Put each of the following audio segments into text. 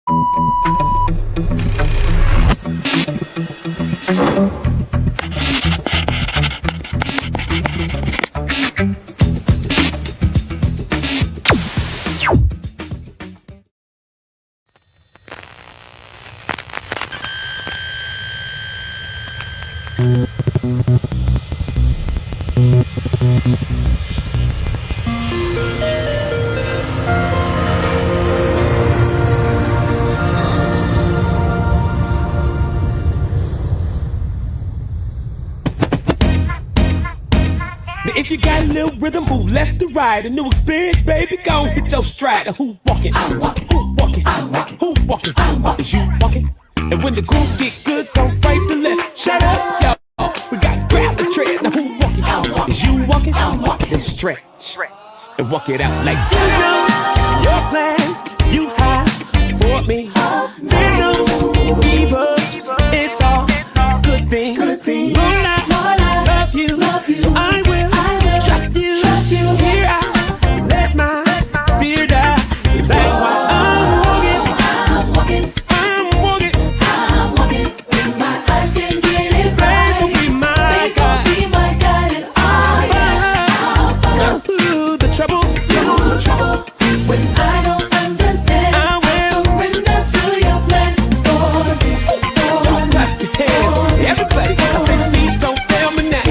If you got a little rhythm, move left to right. A new experience, baby, gon' hit your stride. Who walking? I'm walking. Who walking? I'm walking. Who walking? I'm walking. Is you walking? And when the grooves get good, don't right to left. Shut up, y'all. We got grab the tread. Now who walking? I'm walking. Is you walking? I'm walking. Then stretch and walk it out like you know your plans you have for me. There's no evil. It's all good things. Lord, I love you. So I will trust you. Here I let my fear die. That's why I'm walking. When my eyes can get it right. They gon' be my guide. And I'll follow. The trouble. When I don't understand, I will surrender to your plan for me. Don't clap your hands, everybody. I say feet don't fail me now.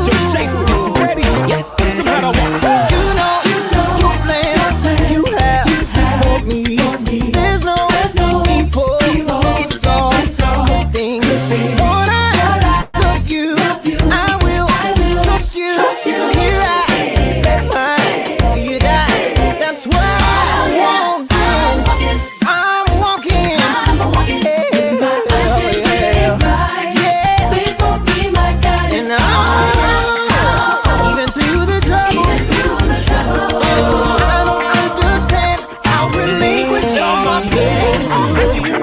Don't chase it, ready? Somehow I walk. You know your plans you have for me. There's no evil. It's all good things. Lord, I love you. I will trust you. So here I let my fear die. That's why I'm walking. With my eyes can get it right. Yeah. Faithful be my guide. And even through the trouble, I don't understand. I'll relinquish all my plans.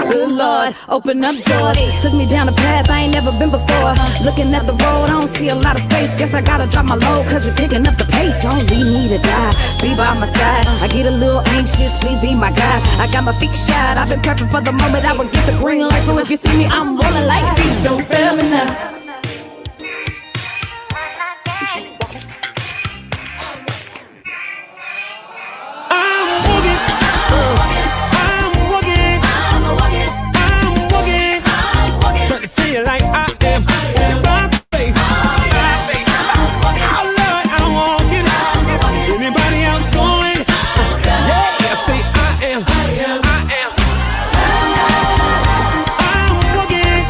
Good Lord, open up doors. Took me down a path I ain't never been before. Looking at the road, I don't see a lot of space. Guess I gotta drop my load, cause you're picking up the pace. Don't leave me to die, be by my side. I get a little anxious, please be my guide. I got my feet shot, I've been prepping for the moment I will get the green light. So if you see me, I'm rolling like feet. Don't fail me now. Trying to tell you like I am. By faith. Oh Lord, I'm walking. Anybody else going? Yeah, I say I am. I'm walking.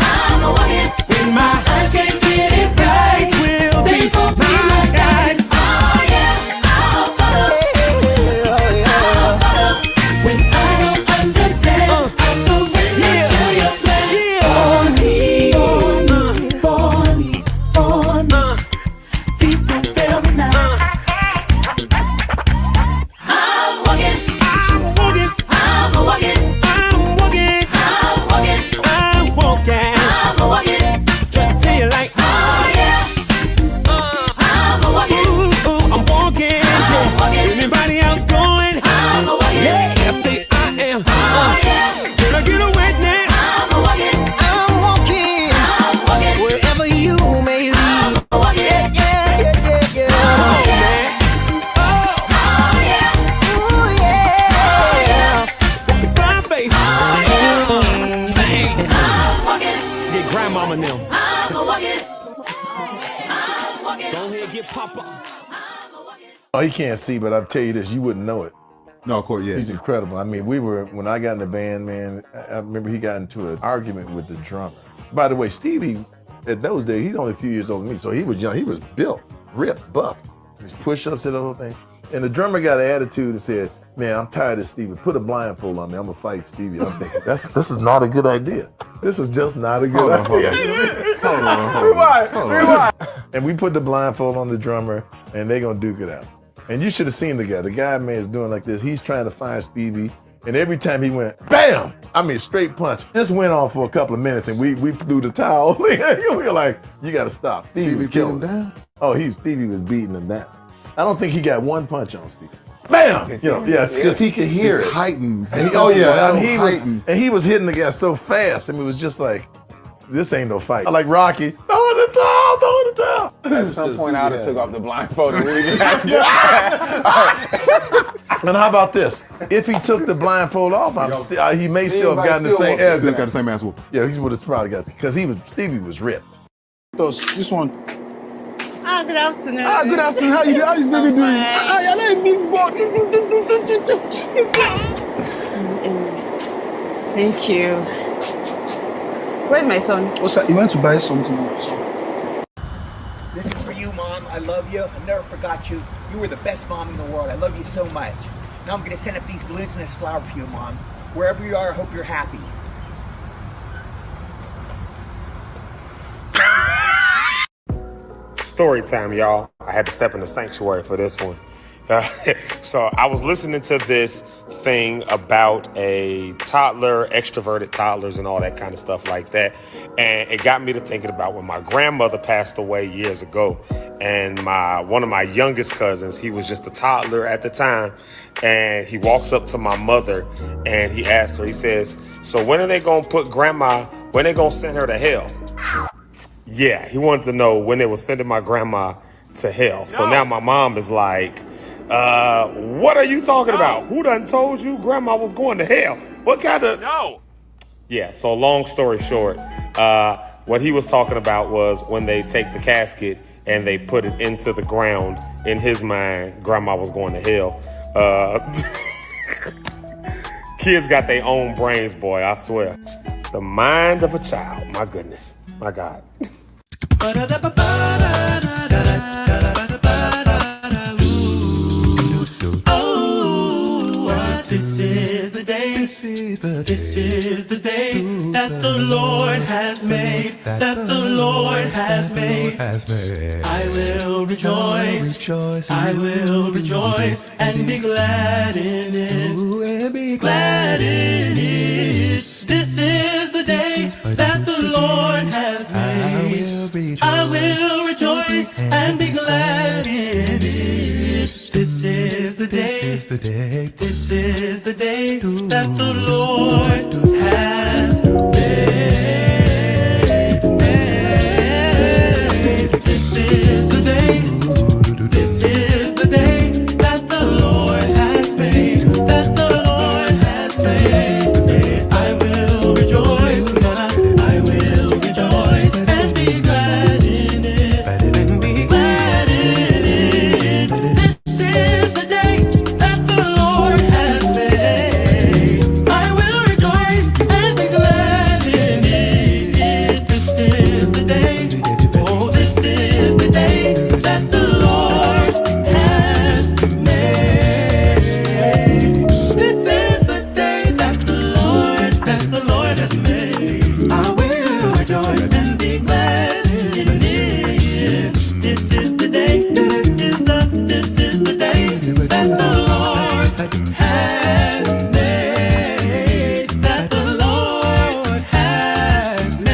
When my eyes can't get it right, will be my guide. Oh yeah, I'll follow. When I don't understand, I surrender to your plan. For me. Feet don't fail me now. I'm walking. Trying to tell you like, oh yeah. I'm walking. Anybody else going? Yeah, I say I am. Can I get a witness? I'm walking wherever you may lead. Yeah. Oh man. Ooh, yeah. Walking by faith. Sing. Get grandmama now. Go ahead, get Papa. Oh, he can't see, but I'll tell you this, you wouldn't know it. No, of course, yeah. He's incredible. I mean, when I got in the band, man, I remember he got into an argument with the drummer. By the way, Stevie, at those days, he's only a few years older than me, so he was young. He was built, ripped, buffed. His push-ups and the whole thing. And the drummer got an attitude and said, man, I'm tired of Stevie. Put a blindfold on me. I'm going to fight Stevie. I'm thinking, this is not a good idea. This is just not a good idea. Hold on. And we put the blindfold on the drummer, and they're going to duke it out. And you should have seen the guy. The guy, man, is doing like this. He's trying to find Stevie. And every time he went, bam! I mean, straight punch. This went on for a couple of minutes, and we threw the towel. We were like, you got to stop. Stevie was beat him killing him. down? Oh, Stevie was beating him down. I don't think he got one punch on Stevie. bam. You know, yes, because he could hear it. Heightened. And he was hitting the guy so fast. I mean, it was just like, this ain't no fight. I like Rocky. Throw in the towel, throw in the towel. At some point, I would have took off the blindfold and really just had And how about this? If he took the blindfold off, he may still have gotten the same ass. Still got the same ass whoop. Yeah, he would have probably got it because Stevie was ripped. This one. Good afternoon. Good afternoon. How you doing? How is baby doing? I like big boy. Thank you. Where's my son? What's that? He went to buy something else. This is for you, Mom. I love you. I never forgot you. You were the best mom in the world. I love you so much. Now I'm going to send up these balloons and this flower for you, Mom. Wherever you are, I hope you're happy. Story time, y'all. I had to step in the sanctuary for this one. So I was listening to this thing about a toddler, extroverted toddlers and all that kind of stuff like that. And it got me to thinking about when my grandmother passed away years ago. And one of my youngest cousins, he was just a toddler at the time. And he walks up to my mother and he asked her, he says, so when are they going to put grandma, when are they going to send her to hell? Yeah, he wanted to know when they were sending my grandma to hell. So now my mom is like, what are you talking about? Who done told you grandma was going to hell? What kind of... No. Yeah, so long story short, what he was talking about was when they take the casket and they put it into the ground, in his mind, grandma was going to hell. Kids got their own brains, boy, I swear. The mind of a child, my goodness, my God. This is the day, this is the day that the Lord has made, that the Lord has made. I will rejoice, I will rejoice and be glad in it, glad in it. This is the day that the Lord has made. I will rejoice and be glad in it. This is the day, this is the day that the Lord has made. This is the day, this is the day that the Lord has made, that the Lord has made. I will rejoice, I will rejoice and be glad in it, and be glad in it. This is the day that the Lord has made. I will rejoice and be glad in it. This is the day, oh, this is the day that the Lord has made. This is the day that the Lord has made. I will rejoice and be glad in it. This is the day, this is the day that the Lord has made, that the Lord has made.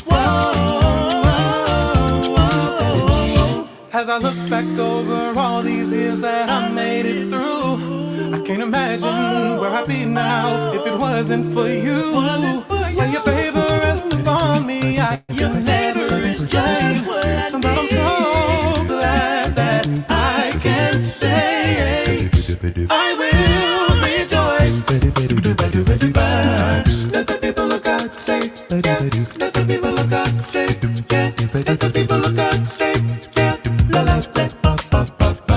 Whoa, as I look back over all these years that I made it through, I can't imagine where I'd be now if it wasn't for you. Yeah, your favor rests upon me. Your favor is just what I need. But I'm so glad that I can say I will rejoice. Let the people of God say, yeah. Let the people of God say, yeah. Let the people of God say, yeah. La la la ba ba ba ba.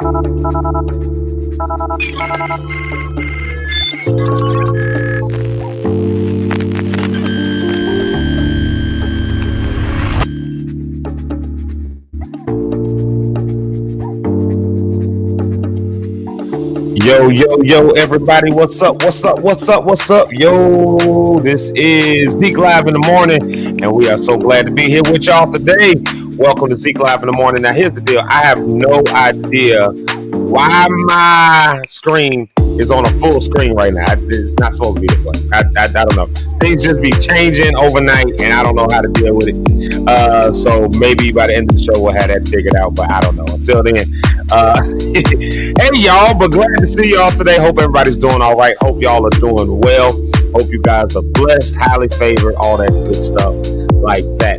Yo, everybody, what's up? Yo, this is Zeke Live in the Morning, and we are so glad to be here with y'all today. Welcome to Zeke Live in the Morning. Now, here's the deal. I have no idea why my screen is on a full screen right now. It's not supposed to be this way. I don't know. Things just be changing overnight, and I don't know how to deal with it. So maybe by the end of the show, we'll have that figured out, but I don't know. Until then, hey, y'all, but glad to see y'all today. Hope everybody's doing all right. Hope y'all are doing well. Hope you guys are blessed, highly favored, all that good stuff like that.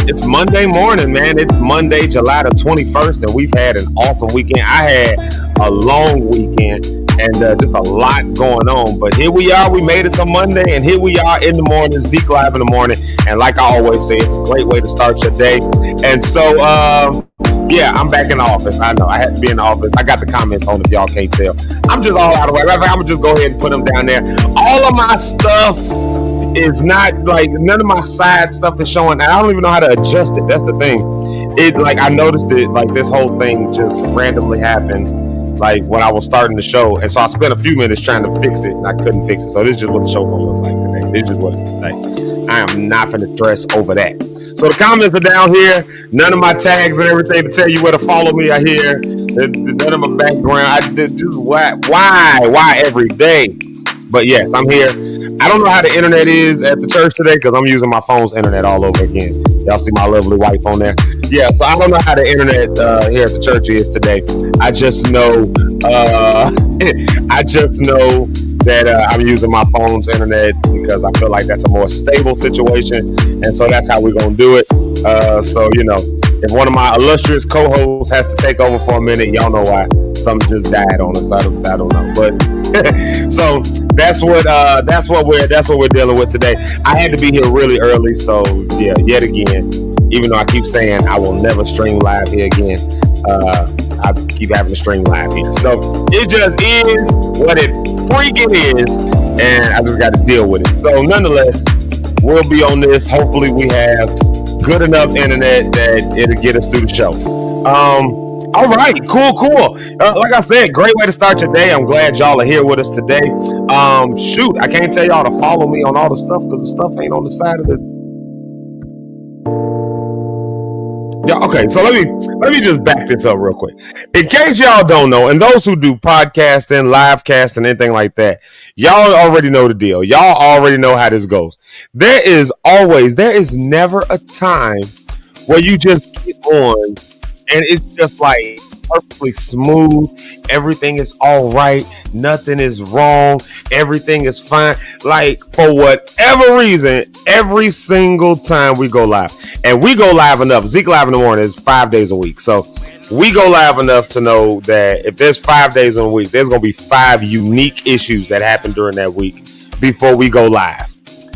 It's Monday morning, man. It's Monday, July the 21st, and we've had an awesome weekend. I had a long weekend and just a lot going on, but here we are. We made it to Monday, and here we are in the morning, Zeke Live in the Morning. And like I always say, it's a great way to start your day. And so, yeah, I'm back in the office. I know I had to be in the office. I got the comments on if y'all can't tell. I'm just all out of way. I'm gonna just go ahead and put them down there. All of my stuff is not like, none of my side stuff is showing. I don't even know how to adjust it. That's the thing. It, like, I noticed it, like, this whole thing just randomly happened, like, when I was starting the show. And so I spent a few minutes trying to fix it, and I couldn't fix it. So this is just what the show gonna look like today. This is just what it like. I am not gonna stress over that. So the comments are down here. None of my tags and everything to tell you where to follow me are here. None of my background. I did just why every day? But yes, I'm here. I don't know how the internet is at the church today because I'm using my phone's internet all over again. Y'all see my lovely wife on there? Yeah, so I don't know how the internet here at the church is today. I just know that I'm using my phone's internet because I feel like that's a more stable situation, and so that's how we're gonna do it. So you know, if one of my illustrious co-hosts has to take over for a minute, y'all know why. Something just died on us. I don't know, but so that's what we're dealing with today. I had to be here really early, so yeah, yet again. Even though I keep saying I will never stream live here again, I keep having to stream live here. So it just is what it freaking is, and I just got to deal with it. So nonetheless, we'll be on this. Hopefully we have good enough internet that it'll get us through the show. All right, cool. Like I said, great way to start your day. I'm glad y'all are here with us today. Shoot, I can't tell y'all to follow me on all the stuff because the stuff ain't on the side of the. Yeah, okay, so let me just back this up real quick. In case y'all don't know, and those who do podcasting, live casting, anything like that, y'all already know the deal. Y'all already know how this goes. There is never a time where you just get on and it's just like perfectly smooth. Everything is all right. Nothing is wrong. Everything is fine. Like, for whatever reason, every single time we go live, and we go live enough. Zeke Live in the Morning is 5 days a week. So we go live enough to know that if there's 5 days in a week, there's going to be 5 unique issues that happen during that week before we go live.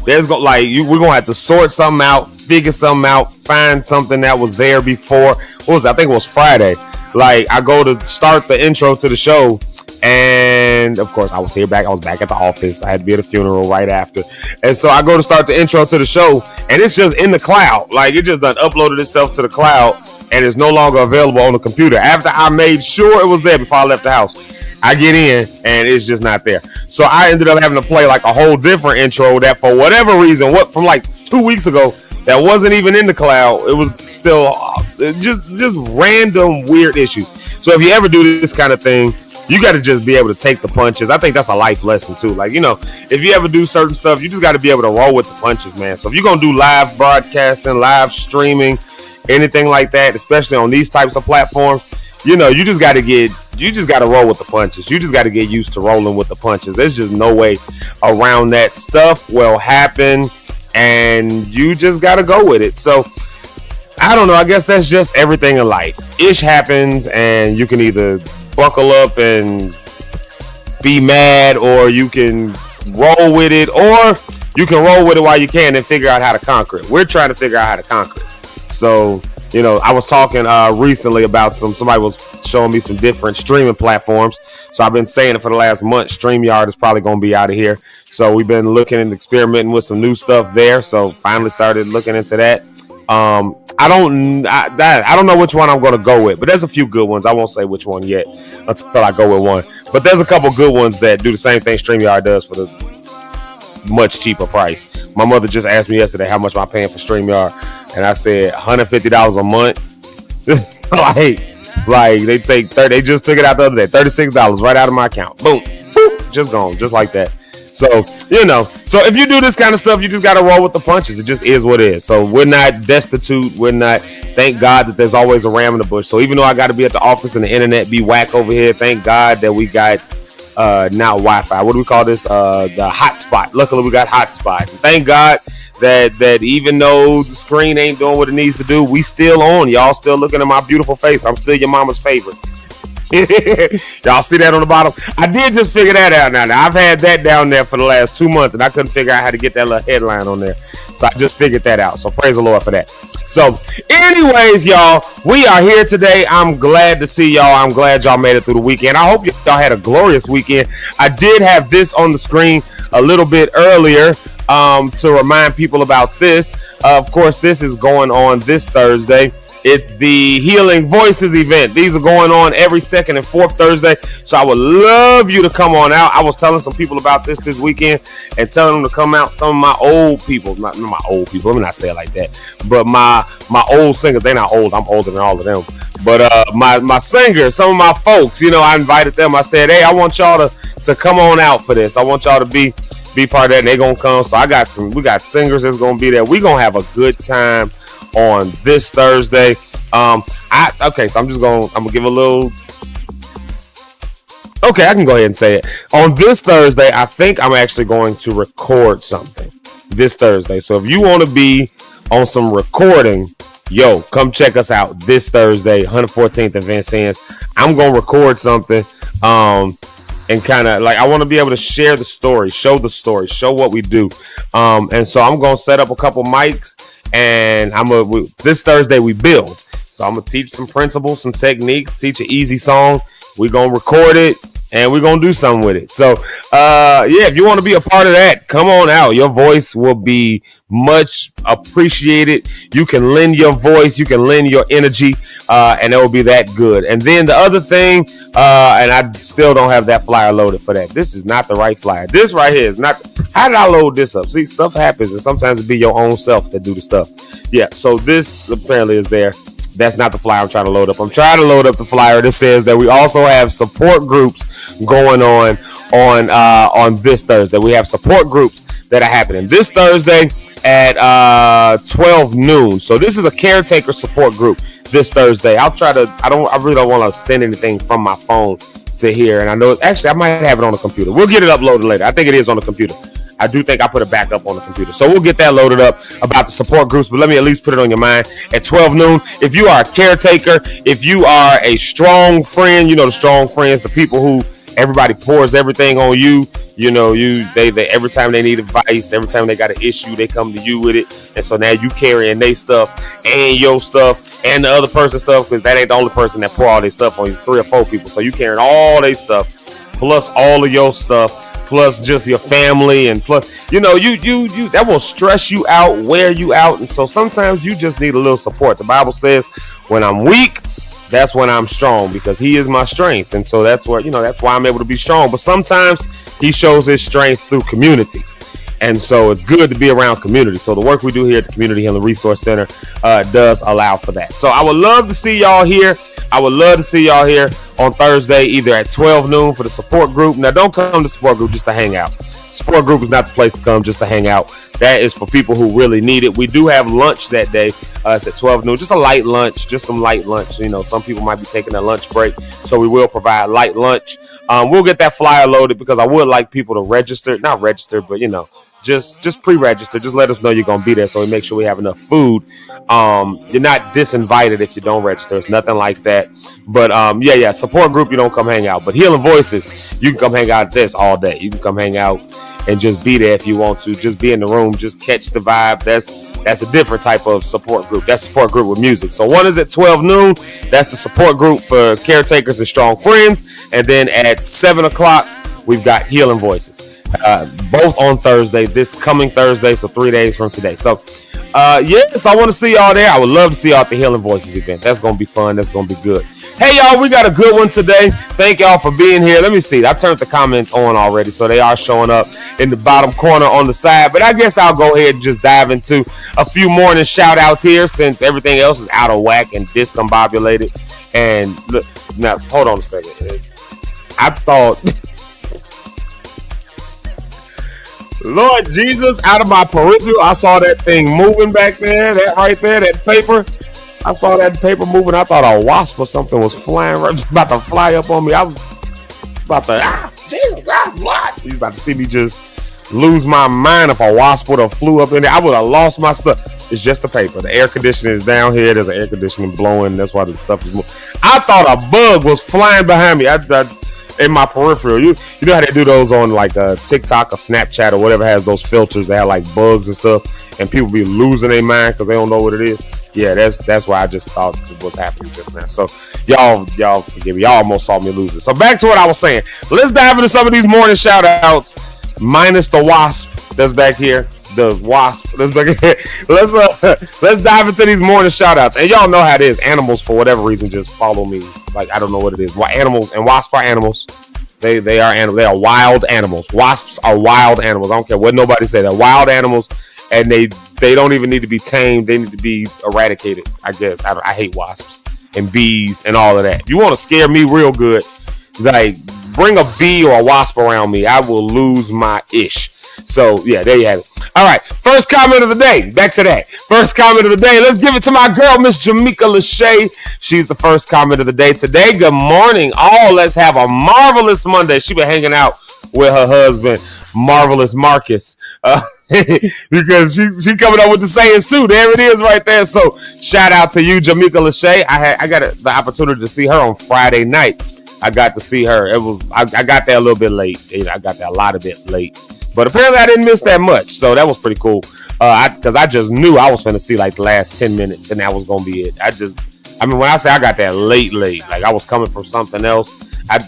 We're going to have to sort something out, figure something out, find something that was there before. I think it was Friday. Like, I go to start the intro to the show, and of course I was back at the office. I had to be at a funeral right after. And so I go to start the intro to the show, and it's just in the cloud. Like, it just done uploaded itself to the cloud, and it's no longer available on the computer. After I made sure it was there before I left the house, I get in, and it's just not there. So I ended up having to play like a whole different intro that, for whatever reason, from like 2 weeks ago, that wasn't even in the cloud. It was still just random weird issues. So if you ever do this kind of thing, you got to just be able to take the punches. I think that's a life lesson too. Like, you know, if you ever do certain stuff, you just got to be able to roll with the punches, man. So if you're going to do live broadcasting, live streaming, anything like that, especially on these types of platforms, you know, you just got to roll with the punches. You just got to get used to rolling with the punches. There's just no way around that. Stuff will happen, and you just got to go with it. So I don't know. I guess that's just everything in life. Ish happens, and you can either buckle up and be mad, or you can roll with it, or you can roll with it while you can and figure out how to conquer it. We're trying to figure out how to conquer it. So I was talking recently about somebody was showing me some different streaming platforms. So I've been saying it for the last month. StreamYard is probably going to be out of here. So we've been looking and experimenting with some new stuff there. So finally started looking into that. I don't know which one I'm going to go with, but there's a few good ones. I won't say which one yet until I go with one. But there's a couple good ones that do the same thing StreamYard does for the much cheaper price. My mother just asked me yesterday how much am I paying for StreamYard, and I said $150 a month. like they just took it out the other day, $36 right out of my account. Boom, boop, just gone, just like that. So, so if you do this kind of stuff, you just got to roll with the punches. It just is what it is. So we're not destitute. Thank God that there's always a ram in the bush. So even though I got to be at the office and the internet be whack over here, thank God that we got now Wi-Fi. What do we call this? The hotspot. Luckily we got hotspot. And thank God that even though the screen ain't doing what it needs to do, we still on. Y'all still looking at my beautiful face. I'm still your mama's favorite. Y'all see that on the bottom? I did just figure that out now. I've had that down there for the last 2 months and I couldn't figure out how to get that little headline on there. So I just figured that out. So praise the Lord for that. So anyways, y'all, we are here today. I'm glad to see y'all. I'm glad y'all made it through the weekend. I hope y'all had a glorious weekend. I did have this on the screen a little bit earlier to remind people about this. Of course, this is going on this Thursday. It's the Healing Voices event. These are going on every second and fourth Thursday. So I would love you to come on out. I was telling some people about this weekend and telling them to come out. Some of my old people, not my old people, let me not say it like that, but my old singers. They're not old. I'm older than all of them. But my singers, some of my folks, I invited them. I said, hey, I want y'all to come on out for this. I want y'all to be part of that. And they're going to come. So we got singers that's going to be there. We're going to have a good time on this Thursday. So I'm gonna give a little. Okay, I can go ahead and say it. On this Thursday, I think I'm actually going to record something this Thursday. So if you want to be on some recording, come check us out this Thursday, 114th and Vincennes. I'm gonna record something, and kind of I want to be able to share the story, show what we do. And so I'm gonna set up a couple mics. And this Thursday we build. So I'm gonna teach some principles, some techniques, teach an easy song. We're gonna record it and we're gonna do something with it. So if you want to be a part of that, come on out. Your voice will be much appreciated. You can lend your voice, you can lend your energy, and it will be that good. And then the other thing, and I still don't have that flyer loaded for that. This is not the right flyer. This right here is not. How did I load this up? See, stuff happens, and sometimes it be your own self that do the stuff. Yeah, so this apparently is there. That's not the flyer I'm trying to load up. I'm trying to load up the flyer that says that we also have support groups going on this Thursday. We have support groups that are happening this Thursday at 12 noon. So this is a caretaker support group this Thursday. I really don't want to send anything from my phone to here. And I know, actually, I might have it on the computer. We'll get it uploaded later. I think it is on the computer. I do think I put it back up on the computer. So we'll get that loaded up about the support groups, but let me at least put it on your mind at 12 noon. If you are a caretaker, if you are a strong friend, the strong friends, the people who everybody pours everything on you, they every time they need advice, every time they got an issue, they come to you with it. And so now you carrying their stuff and your stuff and the other person's stuff, because that ain't the only person that pour all their stuff on you. It's 3 or 4 people. So you carrying all their stuff plus all of your stuff, plus just your family, and plus, you that will stress you out, wear you out. And so sometimes you just need a little support. The Bible says, when I'm weak, that's when I'm strong, because he is my strength. And so that's why I'm able to be strong. But sometimes he shows his strength through community. And so it's good to be around community. So the work we do here at the Community Healing Resource Center does allow for that. So I would love to see y'all here. I would love to see y'all here on Thursday, either at 12 noon for the support group. Now, don't come to support group just to hang out. Support group is not the place to come just to hang out. That is for people who really need it. We do have lunch that day. It's at 12 noon. Just a light lunch, just some light lunch. Some people might be taking a lunch break, so we will provide light lunch. We'll get that flyer loaded, because I would like people to register. Not register, but, just pre-register. Just let us know you're going to be there, so we make sure we have enough food. You're not disinvited if you don't register. It's nothing like that. But support group, you don't come hang out. But Healing Voices, you can come hang out at this all day. You can come hang out and just be there if you want to. Just be in the room. Just catch the vibe. That's a different type of support group. That's a support group with music. So one is at 12 noon. That's the support group for caretakers and strong friends. And then at 7 o'clock, we've got Healing Voices. Both on Thursday, this coming Thursday, so 3 days from today. So, yes, I want to see y'all there. I would love to see y'all at the Healing Voices event. That's going to be fun. That's going to be good. Hey, y'all, we got a good one today. Thank y'all for being here. Let me see. I turned the comments on already, so they are showing up in the bottom corner on the side. But I guess I'll go ahead and just dive into a few morning shout-outs here since everything else is out of whack and discombobulated. And look, now, hold on a second. I thought... Lord Jesus, out of my peripheral, I saw that thing moving back there, that right there, that paper. I saw that paper moving. I thought a wasp or something was flying, right, about to fly up on me. I was about to, Jesus, what? He's about to see me just lose my mind. If a wasp would have flew up in there, I would have lost my stuff. It's just a paper. The air conditioner is down here. There's an air conditioning blowing. That's why the stuff is moving. I thought a bug was flying behind me. In my peripheral, you know how they do those on like TikTok or Snapchat or whatever has those filters that have like bugs and stuff, and people be losing their mind because they don't know what it is. Yeah, that's why I just thought it was happening just now. So y'all forgive me. Y'all almost saw me lose it. So back to what I was saying. Let's dive into some of these morning shout outs, minus the wasp that's back here. The wasp that's back here. Let's dive into these morning shout outs. And y'all know how it is. Animals, for whatever reason, just follow me. Like, I don't know what it is. Why animals and wasps are animals. They are animals. They are wild animals. Wasps are wild animals. I don't care what nobody say. They're wild animals, and they don't even need to be tamed. They need to be eradicated, I guess. I hate wasps and bees and all of that. If you want to scare me real good, like, bring a bee or a wasp around me, I will lose my ish. So, yeah, there you have it. All right, first comment of the day. Back to that. First comment of the day. Let's give it to my girl, Miss Jamaica Lachey. She's the first comment of the day today. Good morning, all. Let's have a marvelous Monday. She been hanging out with her husband, Marvelous Marcus, because she coming up with the saying too. There it is right there. So, shout out to you, Jamaica Lachey. I got the opportunity to see her on Friday night. I got to see her. I got there a little bit late. I got there a lot of bit late. But apparently I didn't miss that much, so that was pretty cool. Because I just knew I was finna see like the last 10 minutes, and that was gonna be it. When I say I got that late, like I was coming from something else.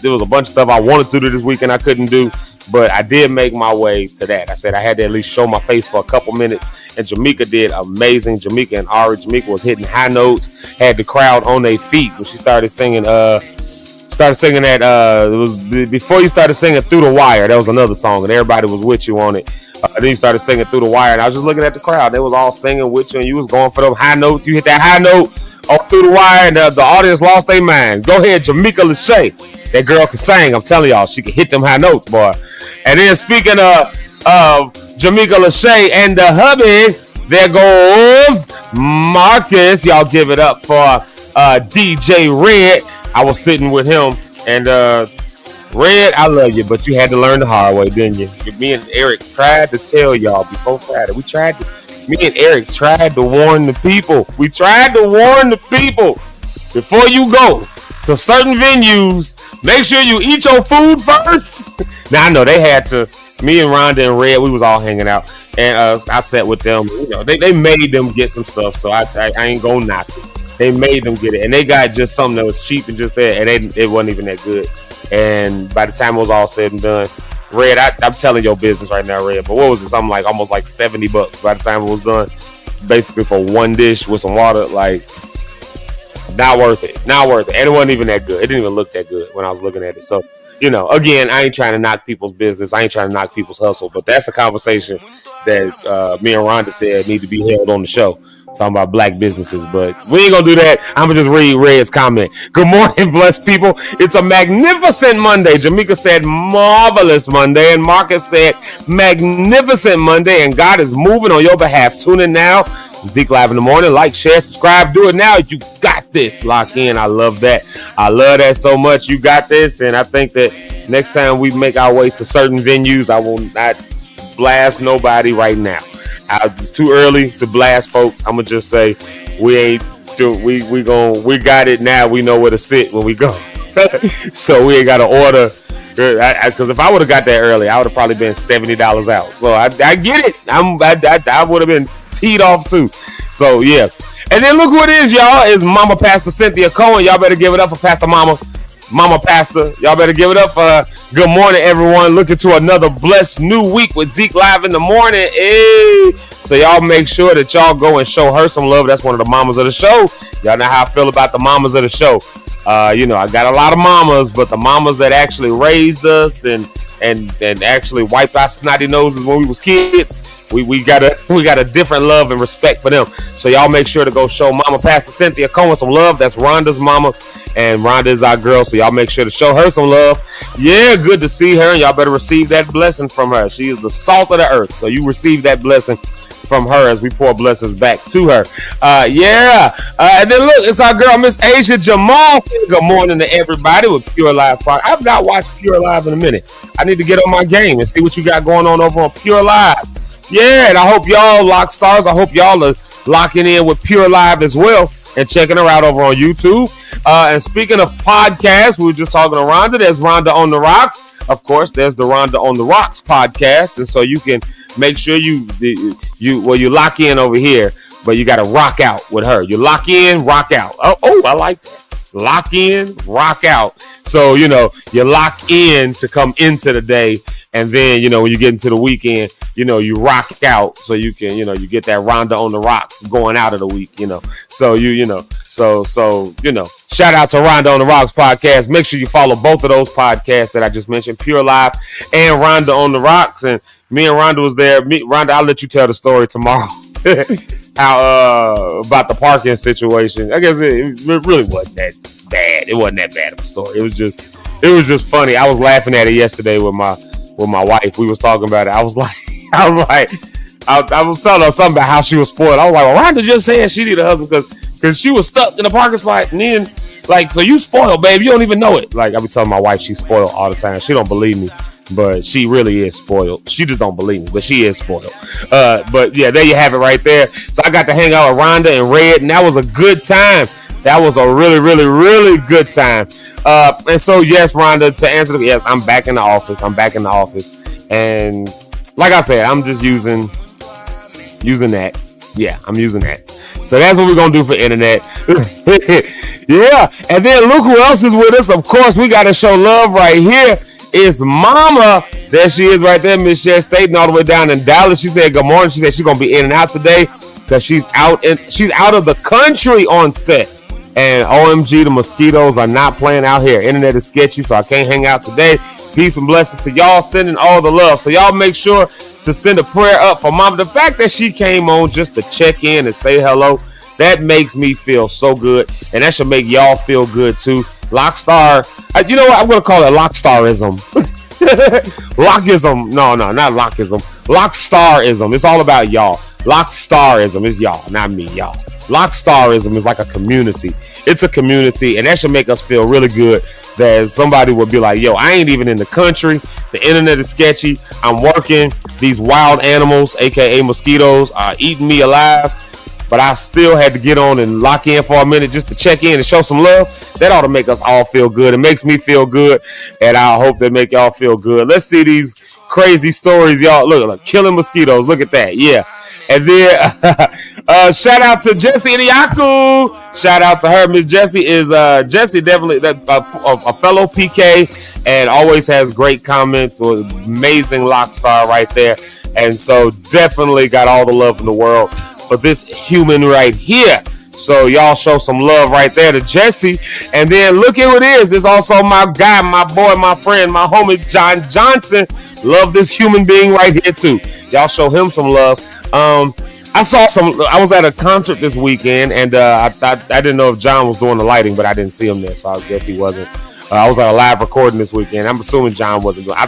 There was a bunch of stuff I wanted to do this weekend I couldn't do, but I did make my way to that. I said I had to at least show my face for a couple minutes, and Jamaica did amazing. Jamaica and Ari, Jamaica was hitting high notes, had the crowd on their feet when she started singing. That it was before you started singing Through the Wire. That was another song, and everybody was with you on it. Then you started singing Through the Wire, and I was just looking at the crowd. They was all singing with you, and you was going for them high notes. You hit that high note Through the Wire, and the audience lost their mind. Go ahead, Jamaica Lachey. That girl can sing. I'm telling y'all, she can hit them high notes, boy. And then speaking of Jamaica Lachey and the hubby, there goes Marcus. Y'all give it up for DJ Red. I was sitting with him, and Red, I love you, but you had to learn the hard way, didn't you? Me and Eric tried to tell y'all before Friday. Me and Eric tried to warn the people. We tried to warn the people before you go to certain venues. Make sure you eat your food first. Now I know they had to. Me and Rhonda and Red, we was all hanging out, and I sat with them. You know, they made them get some stuff, so I ain't gonna knock it. They made them get it, and they got just something that was cheap and just there, and it wasn't even that good. And by the time it was all said and done, Red, I'm telling your business right now, Red. But what was it? Something like almost like $70 by the time it was done, basically for one dish with some water. Like, not worth it. Not worth it. And it wasn't even that good. It didn't even look that good when I was looking at it. So, you know, again, I ain't trying to knock people's business. I ain't trying to knock people's hustle. But that's a conversation that me and Rhonda said need to be held on the show. Talking about black businesses, but we ain't gonna do that. I'm gonna just read Red's comment. Good morning, blessed people. It's a magnificent Monday. Jamaica said marvelous Monday, and Marcus said magnificent Monday, and God is moving on your behalf. Tune in now. Zeke Live in the morning. Like, share, subscribe. Do it now. You got this. Lock in. I love that. I love that so much. You got this, and I think that next time we make our way to certain venues, I will not blast nobody right now. It's too early to blast folks. I'm gonna just say we got it now. We know where to sit when we go. So we ain't got to order. Because if I would have got there early, I would have probably been $70 out. So I get it. I would have been teed off too. So yeah. And then look who it is, y'all. It's Mama Pastor Cynthia Cohen. Y'all better give it up for Pastor Mama Pastor. Y'all better give it up for good morning, everyone. Looking to another blessed new week with Zeke live in the morning. Hey. So y'all make sure that y'all go and show her some love. That's one of the mamas of the show. Y'all know how I feel about the mamas of the show. I got a lot of mamas, but the mamas that actually raised us and actually wiped our snotty noses when we was kids, we got a different love and respect for them. So y'all make sure to go show Mama Pastor Cynthia Cohen some love. That's Rhonda's mama, and Rhonda is our girl. So y'all make sure to show her some love. Yeah, good to see her, and y'all better receive that blessing from her. She is the salt of the earth. So you receive that blessing from her as we pour blessings back to her. And then look, it's our girl Miss Asia Jamal. Good morning to everybody with Pure Live Park. I've not watched Pure Live in a minute. I need to get on my game and see what you got going on over on Pure Live. Yeah, and I hope y'all lock stars. I hope y'all are locking in with Pure Live as well and checking her out over on YouTube. And speaking of podcasts, we were just talking to Rhonda. There's Rhonda on the Rocks. Of course, there's the Rhonda on the Rocks podcast, and so you can make sure you lock in over here, but you got to rock out with her. You lock in, rock out. Oh, I like that. Lock in, rock out. So, you lock in to come into the day. And then, when you get into the weekend, you rock out so you can, you get that Rhonda on the Rocks going out of the week, So, shout out to Rhonda on the Rocks podcast. Make sure you follow both of those podcasts that I just mentioned, Pure Live and Rhonda on the Rocks. And me and Rhonda was there. Rhonda, I'll let you tell the story tomorrow. How about the parking situation. I guess it really wasn't that bad. It wasn't that bad of a story. It was just funny. I was laughing at it yesterday with my wife. We was talking about it. I was telling her something about how she was spoiled. I was like, well, Rhonda just saying she need a husband because she was stuck in the parking spot, and then so you spoiled, babe. You don't even know it. Like I be telling my wife she's spoiled all the time. She don't believe me, but she really is spoiled. She just don't believe me, but she is spoiled. But yeah, there you have it right there. So I got to hang out with Rhonda and Red, and that was a good time. That was a really, really, really good time. And so, yes, Rhonda, to answer yes, I'm back in the office. And like I said, I'm just using that. Yeah, I'm using that. So that's what we're going to do for internet. Yeah. And then look who else is with us. Of course, we got to show love right here. It's Mama. There she is right there, Miss Sher Staten, all the way down in Dallas. She said good morning. She said she's going to be in and out today because she's out of the country on set. And OMG, the mosquitoes are not playing out here. Internet is sketchy, so I can't hang out today. Peace and blessings to y'all, sending all the love. So y'all make sure to send a prayer up for Mama. The fact that she came on just to check in and say hello, that makes me feel so good. And that should make y'all feel good too. Lockstar, you know what? I'm going to call it Lockstarism. Lockism. No, not Lockism. Lockstarism. It's all about y'all. Lockstarism is y'all, not me, y'all. Lockstarism is like a community. It's a community, and that should make us feel really good that somebody would be like, yo, I ain't even in the country. The internet is sketchy. I'm working. These wild animals, aka mosquitoes, are eating me alive. But I still had to get on and lock in for a minute just to check in and show some love. That ought to make us all feel good. It makes me feel good, and I hope they make y'all feel good. Let's see these crazy stories, y'all. Look, killing mosquitoes. Look at that. Yeah. And then shout out to Jessie Iniaku. Shout out to her. Miss Jessie is Jessie definitely a fellow PK and always has great comments. Was amazing lock star right there. And so definitely got all the love in the world for this human right here. So y'all show some love right there to Jessie. And then look at what it is. It's also my guy, my boy, my friend, my homie John Johnson. Love this human being right here too. Y'all show him some love. I was at a concert this weekend, and I didn't know if John was doing the lighting, but I didn't see him there, so I guess he wasn't. I was at a live recording this weekend. I'm assuming John wasn't doing. I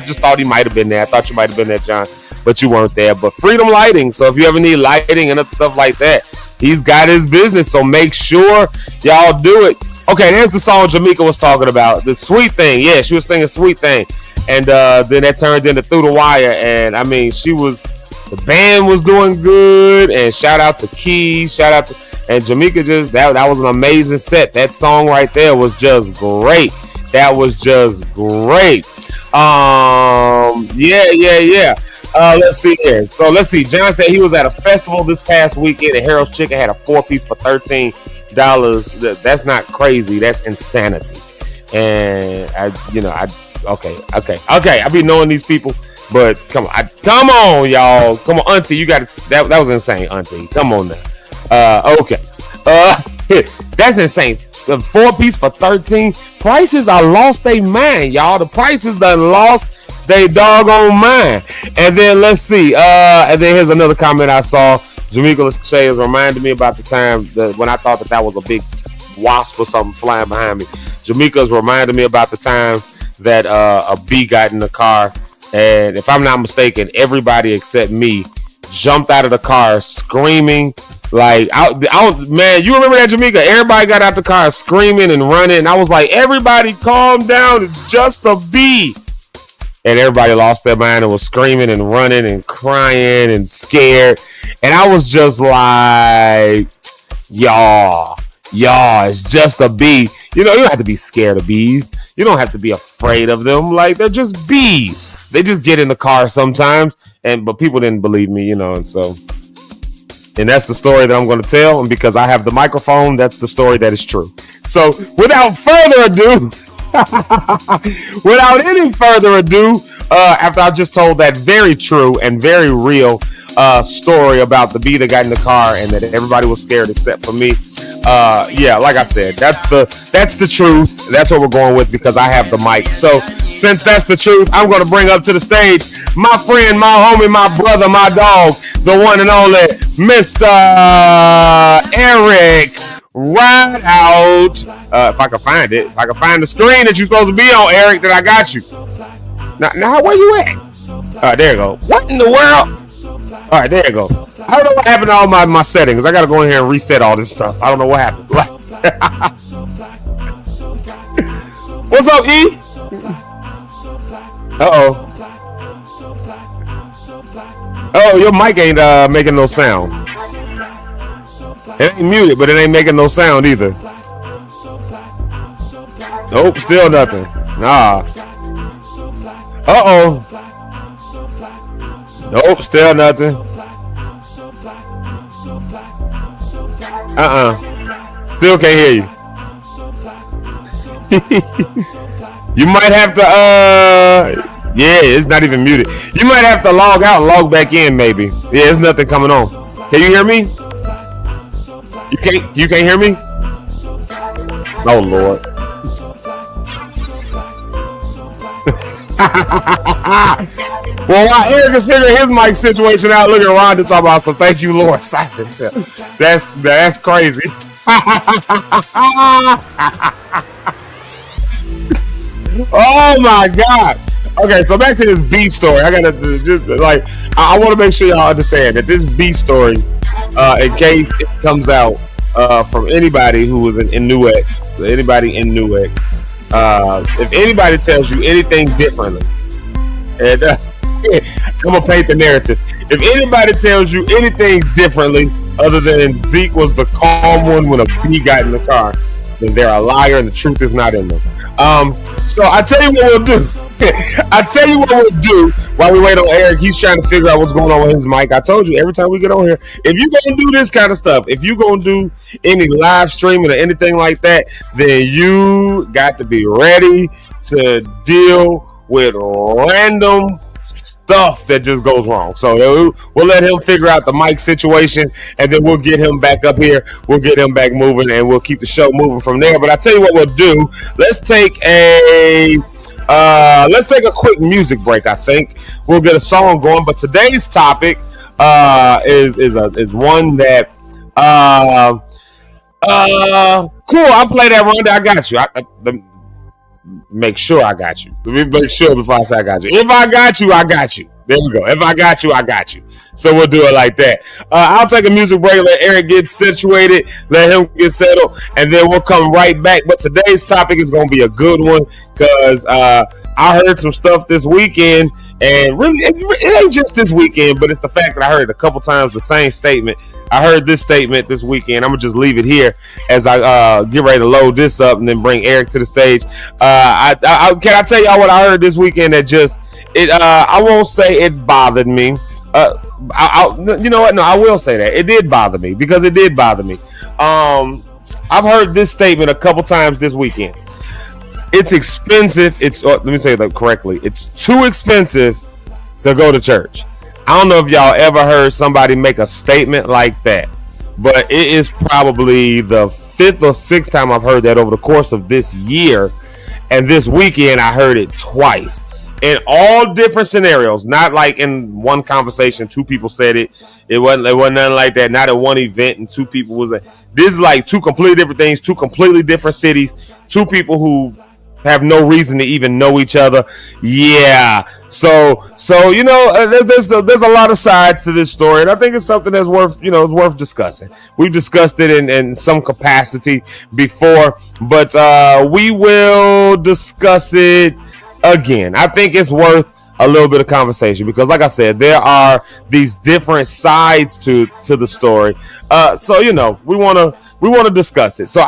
just thought he might have been there. I thought you might have been there, John, but you weren't there. But Freedom Lighting. So if you ever need lighting and other stuff like that, he's got his business. So make sure y'all do it. Okay, here's the song Jamaica was talking about. The Sweet Thing. Yeah, she was singing Sweet Thing, and then that turned into Through the Wire. And I mean, the band was doing good, and shout out to Keys, and Jamaica that was an amazing set. That song right there was just great. That was just great. Yeah. Let's see here. So let's see. John said he was at a festival this past weekend and Harold's Chicken had a 4-piece for $13. That's not crazy. That's insanity. And okay. I be knowing these people, but come on, y'all. Come on, Auntie. You got to. That was insane, Auntie. Come on now. Okay. That's insane. 4-piece for 13. Prices are lost they mind, y'all. The prices done lost they doggone mind. And then let's see. And then here's another comment I saw. Jamaica Lachey has reminded me about the time when I thought that was a big wasp or something flying behind me. Jamaica's reminded me about the time that a bee got in the car, and if I'm not mistaken, everybody except me jumped out of the car screaming. Like, man, you remember that, Jamaica? Everybody got out the car screaming and running. And I was like, everybody calm down. It's just a bee. And everybody lost their mind and was screaming and running and crying and scared. And I was just like, y'all, it's just a bee. You know, you don't have to be scared of bees. You don't have to be afraid of them. Like, they're just bees. They just get in the car sometimes. But people didn't believe me, you know, and that's the story that I'm going to tell. And because I have the microphone, that's the story that is true. So without further ado, after I just told that very true and very real story about the bee that got in the car and that everybody was scared except for me. Yeah, like I said, that's the truth. That's what we're going with because I have the mic. So since that's the truth, I'm going to bring up to the stage my friend, my homie, my brother, my dog, the one and only Mr. Eric Rideout. If I can find it, if I can find the screen that you're supposed to be on, Eric, then I got you. Now where you at? There you go. What in the world? All right, there you go. I don't know what happened to all my settings. I got to go in here and reset all this stuff. I don't know what happened. What's up, E? Uh-oh. Oh, your mic ain't making no sound. It ain't muted, but it ain't making no sound either. Nope, still nothing. Nah. Uh-oh. Nope, still nothing. Still can't hear you. You might have to, yeah, it's not even muted. You might have to log out and log back in, maybe. Yeah, there's nothing coming on. Can you hear me? You can't hear me? Oh, Lord. Well, while Eric is figuring his mic situation out, look at Rhonda talking about some thank you, Lord. Silence. That's crazy. Oh my God. Okay, so back to this bee story. I gotta just like I want to make sure y'all understand that this bee story, in case it comes out from anybody who was in Nuex, anybody in Nuex, if anybody tells you anything differently, and I'm gonna paint the narrative. If anybody tells you anything differently other than Zeke was the calm one when a bee got in the car, then they're a liar and the truth is not in them. So I tell you what we'll do. While we wait on Eric. He's trying to figure out what's going on with his mic. I told you every time we get on here, if you're gonna do this kind of stuff, if you're gonna do any live streaming or anything like that, then you got to be ready to deal with random stuff that just goes wrong. So we'll let him figure out the mic situation, and then we'll get him back up here. We'll get him back moving, and we'll keep the show moving from there. But I tell you what we'll do. Let's take a quick music break. I think we'll get a song going. But today's topic is one that cool. I'll play that one. I got you. Make sure I got you. Let me make sure before I say I got you. If I got you, I got you. There we go. If I got you, I got you. So we'll do it like that. I'll take a music break, let Eric get situated, let him get settled, and then we'll come right back. But today's topic is going to be a good one because I heard some stuff this weekend, and really, it ain't just this weekend, but it's the fact that I heard it a couple times the same statement. I heard this statement this weekend. I'm gonna just leave it here as I get ready to load this up and then bring Eric to the stage. Can I tell y'all what I heard this weekend that just I won't say it bothered me. You know what? No, I will say that it did bother me because it did bother me. I've heard this statement a couple times this weekend. It's expensive. Let me say that correctly. It's too expensive to go to church. I don't know if y'all ever heard somebody make a statement like that, but it is probably the 5th or 6th time I've heard that over the course of this year. And this weekend I heard it twice in all different scenarios. Not like in one conversation, 2 people said it. It wasn't nothing like that. Not at one event and 2 people was like, this is like 2 completely different things, 2 completely different cities, 2 people who have no reason to even know each other. Yeah. So you know, there's a lot of sides to this story, and I think it's something that's worth discussing. We've discussed it in some capacity before, but we will discuss it again. I think it's worth a little bit of conversation because, like I said, there are these different sides to the story. So you know, we want to discuss it. So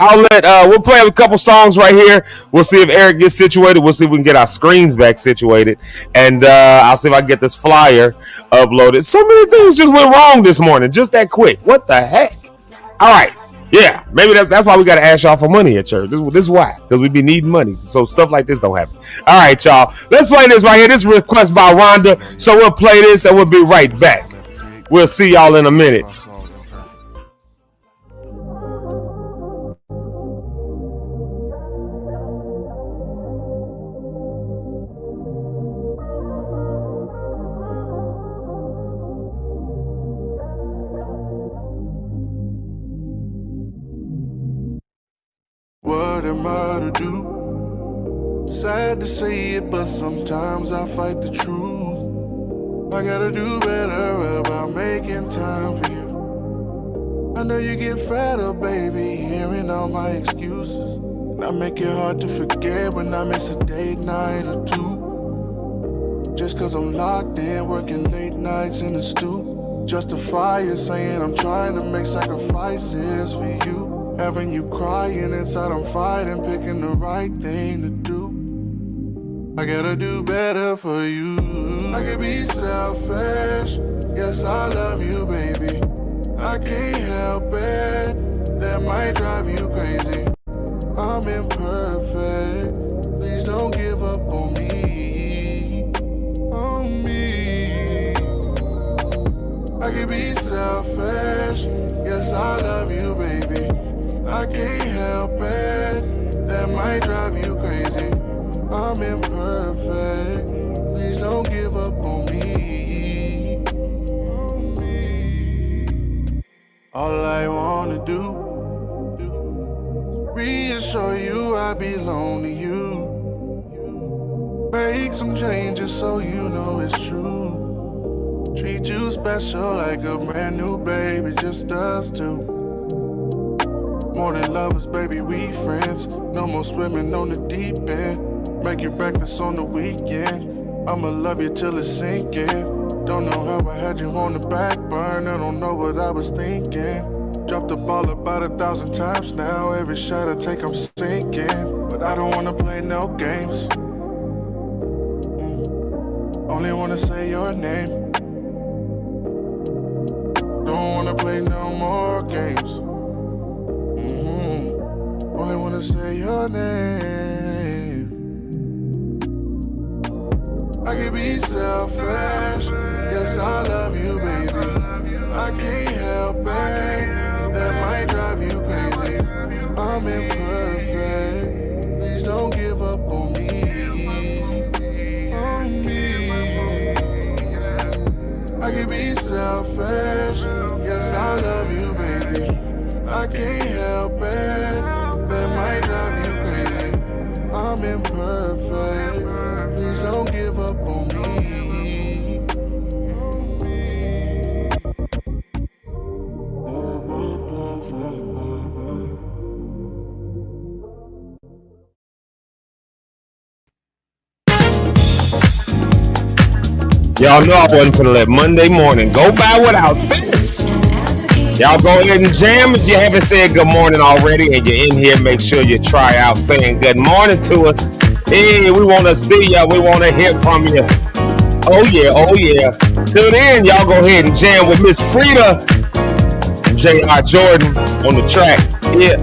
we'll play a couple songs right here. We'll see if Eric gets situated. We'll see if we can get our screens back situated, and I'll see if I can get this flyer uploaded. So many things just went wrong this morning, just that quick. What the heck? All right. Yeah, maybe that's why we got to ask y'all for money at church. This is why, because we be needing money. So stuff like this don't happen. All right, y'all. Let's play this right here. This is a request by Rhonda. So we'll play this and we'll be right back. We'll see y'all in a minute. What am I to do? Sad to say it, but sometimes I fight the truth. I gotta do better about making time for you. I know you get fed up, baby, hearing all my excuses. And I make it hard to forget when I miss a date night or 2. Just cause I'm locked in, working late nights in the stew. Justify it, saying I'm trying to make sacrifices for you. Having you crying inside, I'm fighting, picking the right thing to do. I gotta do better for you. I can be selfish, yes I love you, baby. I can't help it, that might drive you crazy. I'm imperfect, please don't give up on me. On me. I can be selfish, yes I love you, baby. I can't help it, that might drive you crazy. I'm imperfect, please don't give up on me. On me. All I wanna do, reassure you I belong to you. Make some changes so you know it's true. Treat you special like a brand new baby, just us two. More than lovers, baby, we friends. No more swimming on the deep end. Make you breakfast on the weekend. I'ma love you till it's sinking. Don't know how I had you on the back burner. Don't know what I was thinking. Dropped the ball about 1,000 times now. Every shot I take, I'm sinking. But I don't wanna play no games. Only wanna say your name. Don't wanna play no more games. Only wanna say your name. I can be selfish, yes I love you, baby. I can't help it, that might drive you crazy. I'm imperfect, please don't give up on me. On me. I can be selfish, yes I love you, baby. I can't help it, that might drive you crazy. I'm imperfect, please don't give up on me. On me. Y'all know I wasn't finna let Monday morning go by without this. Y'all go ahead and jam if you haven't said good morning already and you're in here. Make sure you try out saying good morning to us. Hey, we want to see you. We want to hear from you. Oh, yeah. Oh, yeah. Till then, y'all go ahead and jam with Miss Frida and J.R. Jordan on the track. Yeah.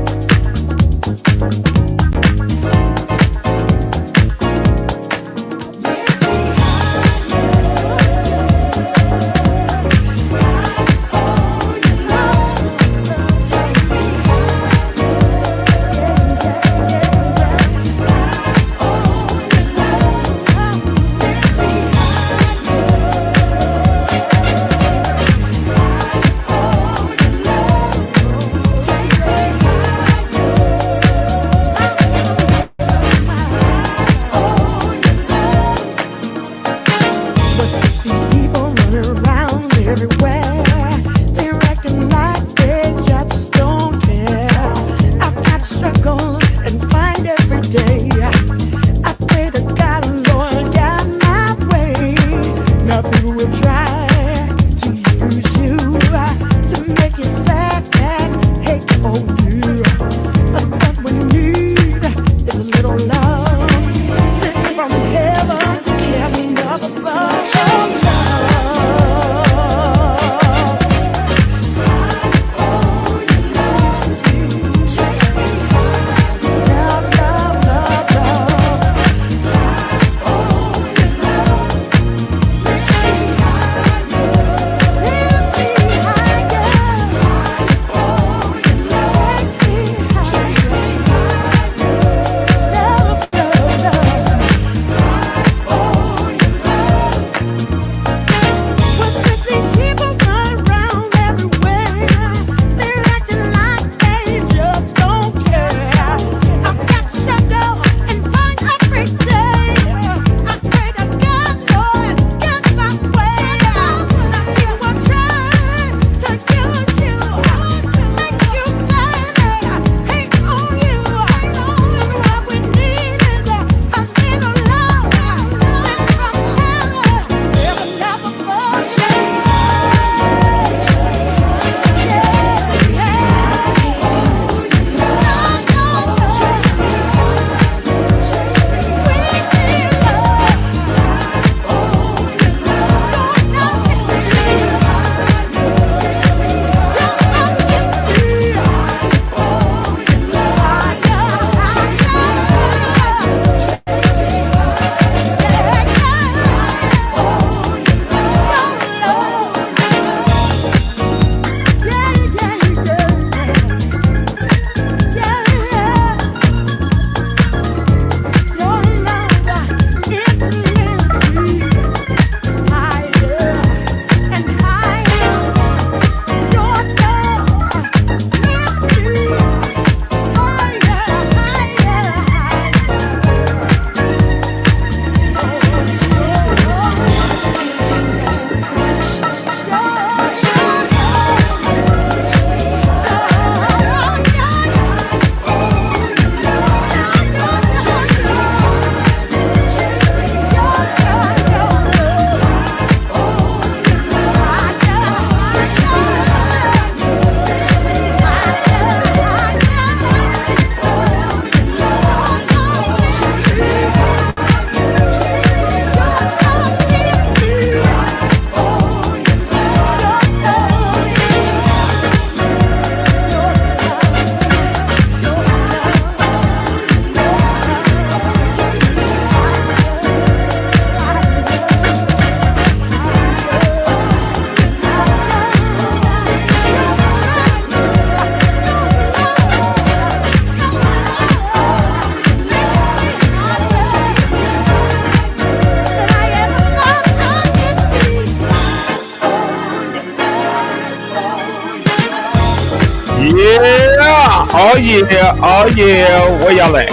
Oh yeah, oh yeah. Where y'all at?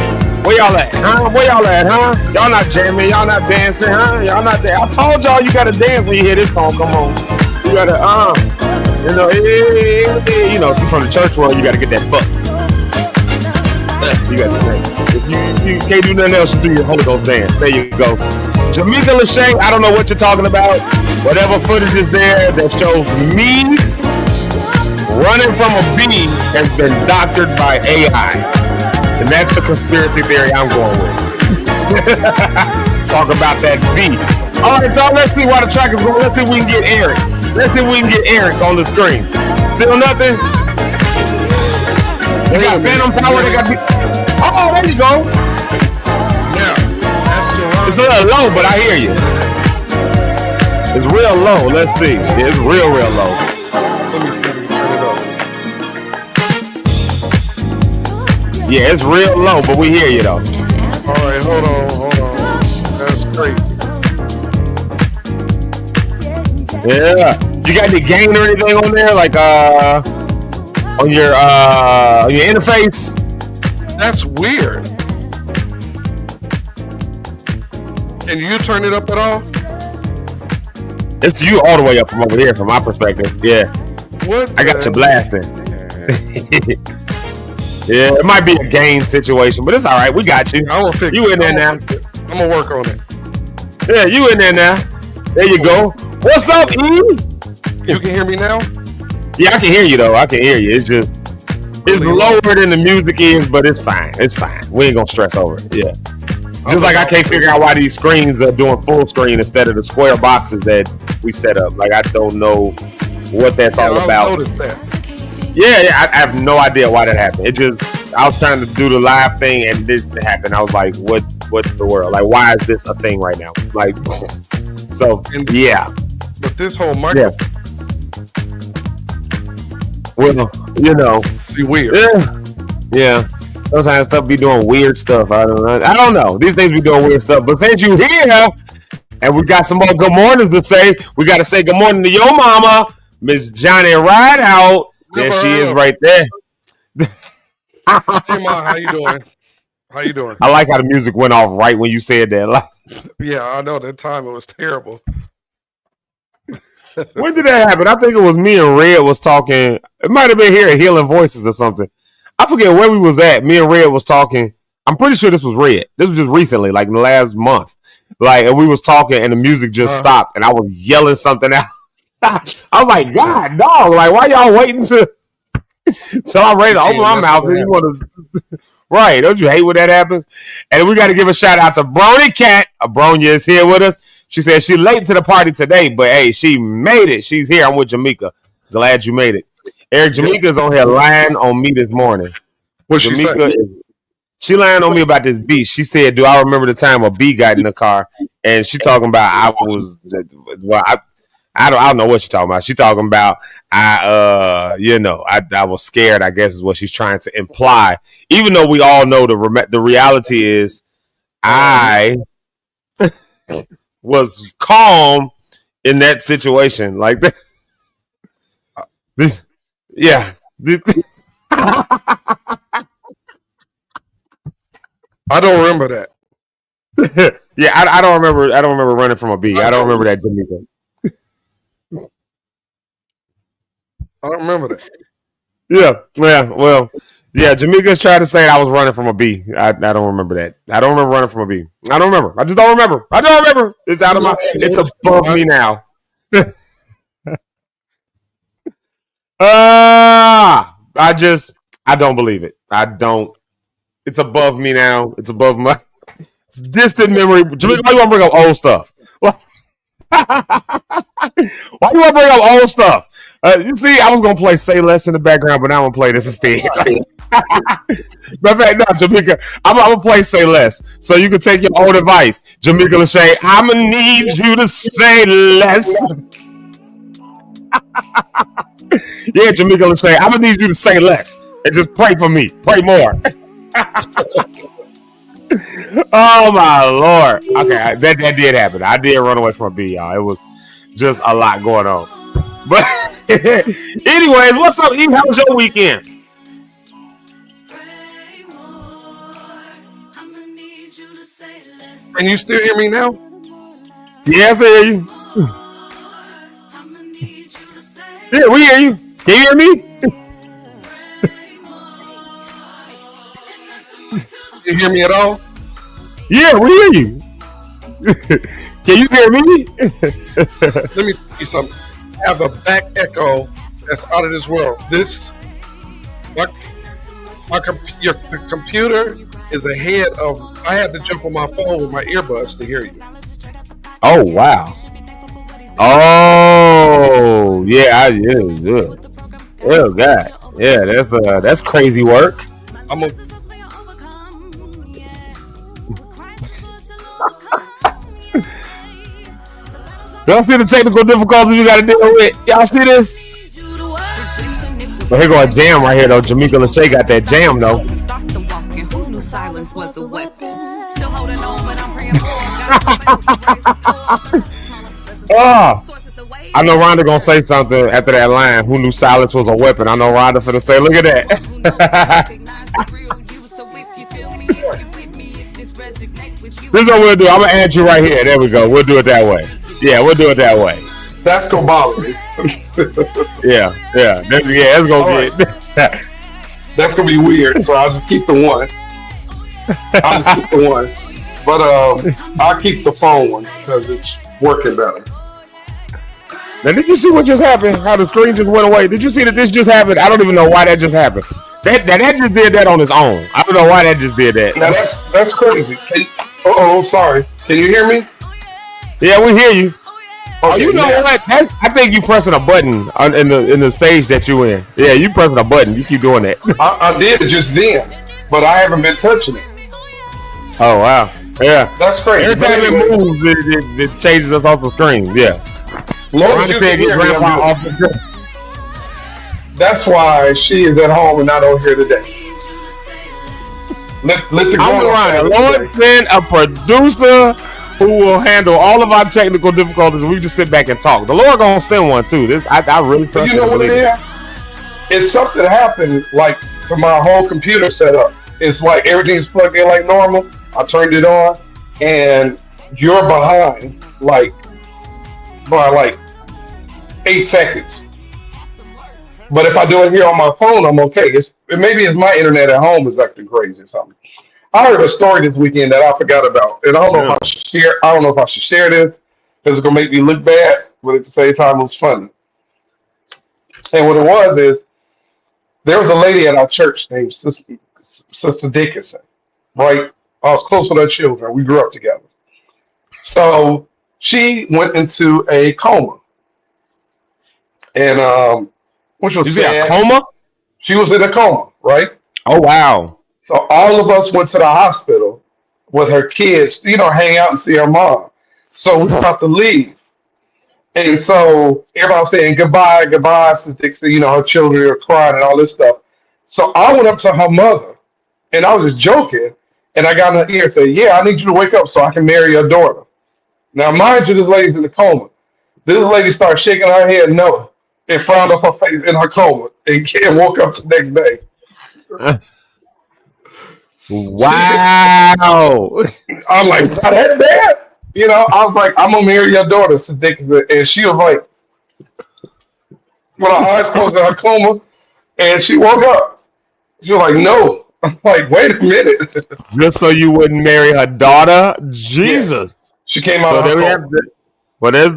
Where y'all at? Huh? Where y'all at, huh? Y'all not jamming, y'all not dancing, huh? Y'all not there. I told y'all you gotta dance when you hear this song. Come on. You gotta, you know, if you from the church world, you gotta get that buck. You gotta do that. If you can't do nothing else, you do your Holy Ghost dance. There you go. Jamaica Lachey, I don't know what you're talking about. Whatever footage is there that shows me running from a bee has been doctored by AI. And that's the conspiracy theory I'm going with. Talk about that bee. All right, so let's see why the track is going. Let's see if we can get Eric. Let's see if we can get Eric on the screen. Still nothing? They got Phantom Power. They got. Oh, there you go. Yeah, that's too hard. It's a little low, but I hear you. It's real low. Let's see. It's real low. Let me turn it up. Yeah, it's real low, but we hear you though. All right, hold on. That's crazy. Yeah. You got any gain or anything on there, like on your interface? That's weird. Can you turn it up at all? It's you all the way up from over here, from my perspective. Yeah. What? I got you blasting. Yeah, it might be a gain situation, but it's all right. We got you. I won't fix you it. in there now. I'm gonna work on it. Yeah, you in there now. There you go. What's up, E? You can hear me now? Yeah, I can hear you though. I can hear you. It's just it's lower than the music is, but it's fine. It's fine. We ain't gonna stress over it. Yeah. Just like I can't figure out why these screens are doing full screen instead of the square boxes that we set up. Like I don't know what that's all about. I noticed that. Yeah, I have no idea why that happened. It just I was trying to do the live thing and this happened. I was like, what the world? Like, why is this a thing right now? Like, so yeah. But this whole microphone, well, you know, be weird. Yeah. Sometimes stuff be doing weird stuff. I don't know. These things be doing weird stuff. But since you here, and we got some more good mornings to say, we got to say good morning to your mama, Miss Johnny Rideout. There she is right there. Hey, Ma, how you doing? How you doing? I like how the music went off right when you said that. Like, yeah, I know. That time it was terrible. when did that happen? I think it was me and Red was talking. It might have been here at Healing Voices or something. I forget where we was at. Me and Red was talking. I'm pretty sure this was Red. This was just recently, like in the last month. Like, and we was talking and the music just stopped and I was yelling something out. I was like, God, dog, like, why y'all waiting till I'm ready to open my mouth? And you want to, right? Don't you hate when that happens? And we got to give a shout out to Brony Cat. Bronya is here with us. She said she's late to the party today, but hey, she made it. She's here. I'm with Jamaica. Glad you made it. Eric, Jamaica's on here lying on me this morning. What she say? She lying on me about this bee. She said, "Do I remember the time a bee got in the car?" And she talking about I don't know what she's talking about. She talking about I was scared, I guess is what she's trying to imply. Even though we all know the reality is I was calm in that situation. Like this, yeah. I don't remember that. Yeah, I don't remember. I don't remember running from a bee. I don't remember that, Jamaica. I don't remember that. Yeah. Well, yeah. Jamaica's trying to say I was running from a bee. I don't remember that. I don't remember running from a bee. I don't remember. I just don't remember. I don't remember. It's out of my. It's above me now. I don't believe it. I don't. It's above me now. It's above my. It's distant memory. Jamaica, why you want to bring up old stuff? Why you want to bring up old stuff? You see, I was going to play Say Less in the background, but now I'm going to play this instead. Matter of fact, no, Jamaica, I'm going to play Say Less. So you can take your own advice. Jamaica Lachey, I'm going to need you to say less. Yeah, Jamaica Lachey, I'm going to need you to say less. And just pray for me. Pray more. Oh my Lord. Okay, that did happen. I did run away from a bee, y'all. It was just a lot going on. But anyways, what's up, Eve? How was your weekend? Can you still hear me now? Yeah, I still hear you. Yeah, we hear you. Can you hear me? You hear me at all? Yeah, we hear you. Can you hear me? Let me tell you something. I have a back echo that's out of this world. Your computer is ahead of. I had to jump on my phone with my earbuds to hear you. Oh wow. Oh yeah, good. Oh God, yeah, that's crazy work. I'm a. Y'all see the technical difficulties we got to deal with? Y'all see this? Well, here go a jam right here though. Jamaica Lachey got that jam though. Silence was a weapon. Still holding on, but I'm praying I know Rhonda gonna say something after that line. Who knew silence was a weapon? I know Rhonda finna say, look at that. This is what we'll do. I'm gonna add you right here. There we go. We'll do it that way. Yeah, we'll do it that way. That's gonna bother me. Yeah. That's gonna get. That's gonna be weird. So I'll just keep the one. But I'll keep the phone one because it's working better. Now, did you see what just happened? How the screen just went away? Did you see that this just happened? I don't even know why that just happened. That just did that on its own. I don't know why that just did that. Now that's crazy. Sorry. Can you hear me? Yeah, we hear you. Okay, you know what? I think you pressing a button in the stage that you in. Yeah, you pressing a button. You keep doing that. I did just then, but I haven't been touching it. Oh wow. Yeah. That's crazy. Every time it moves, it changes us off the screen. Yeah. That's why she is at home and not on here today. Lord send a producer who will handle all of our technical difficulties and we just sit back and talk. The Lord gonna send one too. I really trust you know what it is? It's something that happened like to my whole computer setup. It's like everything's plugged in like normal. I turned it on and you're behind by 8 seconds. But if I do it here on my phone, I'm okay. Maybe it's my internet at home is acting crazy or something. I heard a story this weekend that I forgot about, and I don't know if I should share. I don't know if I should share this because it's gonna make me look bad, but at the same time, it was funny. And what it was is there was a lady at our church named Sister Dickinson, right? I was close with her children. We grew up together. So she went into a coma, and which was sad. A coma? She was in a coma, right? Oh wow! So all of us went to the hospital with her kids, hang out and see her mom. So we about to leave, and so everybody was saying goodbye. So Dixie, her children are crying and all this stuff. So I went up to her mother, and I was just joking, and I got in her ear and said, "Yeah, I need you to wake up so I can marry your daughter." Now, mind you, this lady's in a coma. This lady started shaking her head no, and frowned up her face in her coma, and woke up the next day. Wow! I'm like, that's bad. I was like, I'm gonna marry your daughter, and she was like, with her eyes closed in her coma, and she woke up. She was like, no. I'm like, wait a minute. Just so you wouldn't marry her daughter? Jesus. Yes. She came out. So there we have it. Well, it's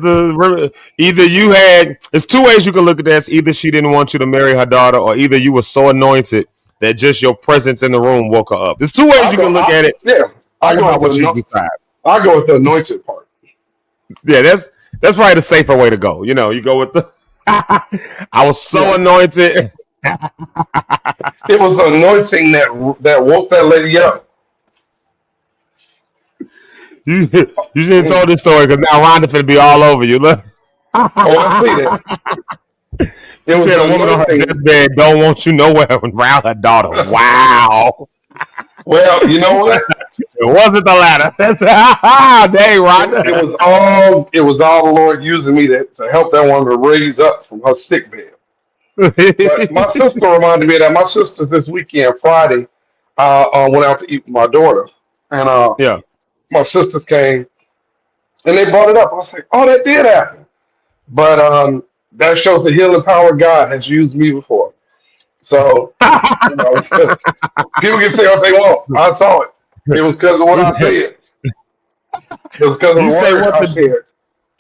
2 ways you can look at this. Either she didn't want you to marry her daughter, or either you were so anointed that just your presence in the room woke her up. There's 2 ways you can look at it. Yeah. I go with the anointed part. Yeah, that's probably the safer way to go. You go with the I was so anointed. It was the anointing that woke that lady up. You should have told this story because now Rhonda finna be all over you. Look. I see that. It was said a woman on her deathbed don't want you nowhere around her daughter. Wow. Well, you know what? It wasn't the latter. That's dang, Rhonda. It was all the Lord using me to help that woman to raise up from her sick bed. But my sister reminded me of that. My sister this weekend, Friday, went out to eat with my daughter, and my sisters came and they brought it up. I was like, oh, that did happen. But that shows the healing power of God has used me before. So people can say what they want. I saw it. It was because of what I said. You say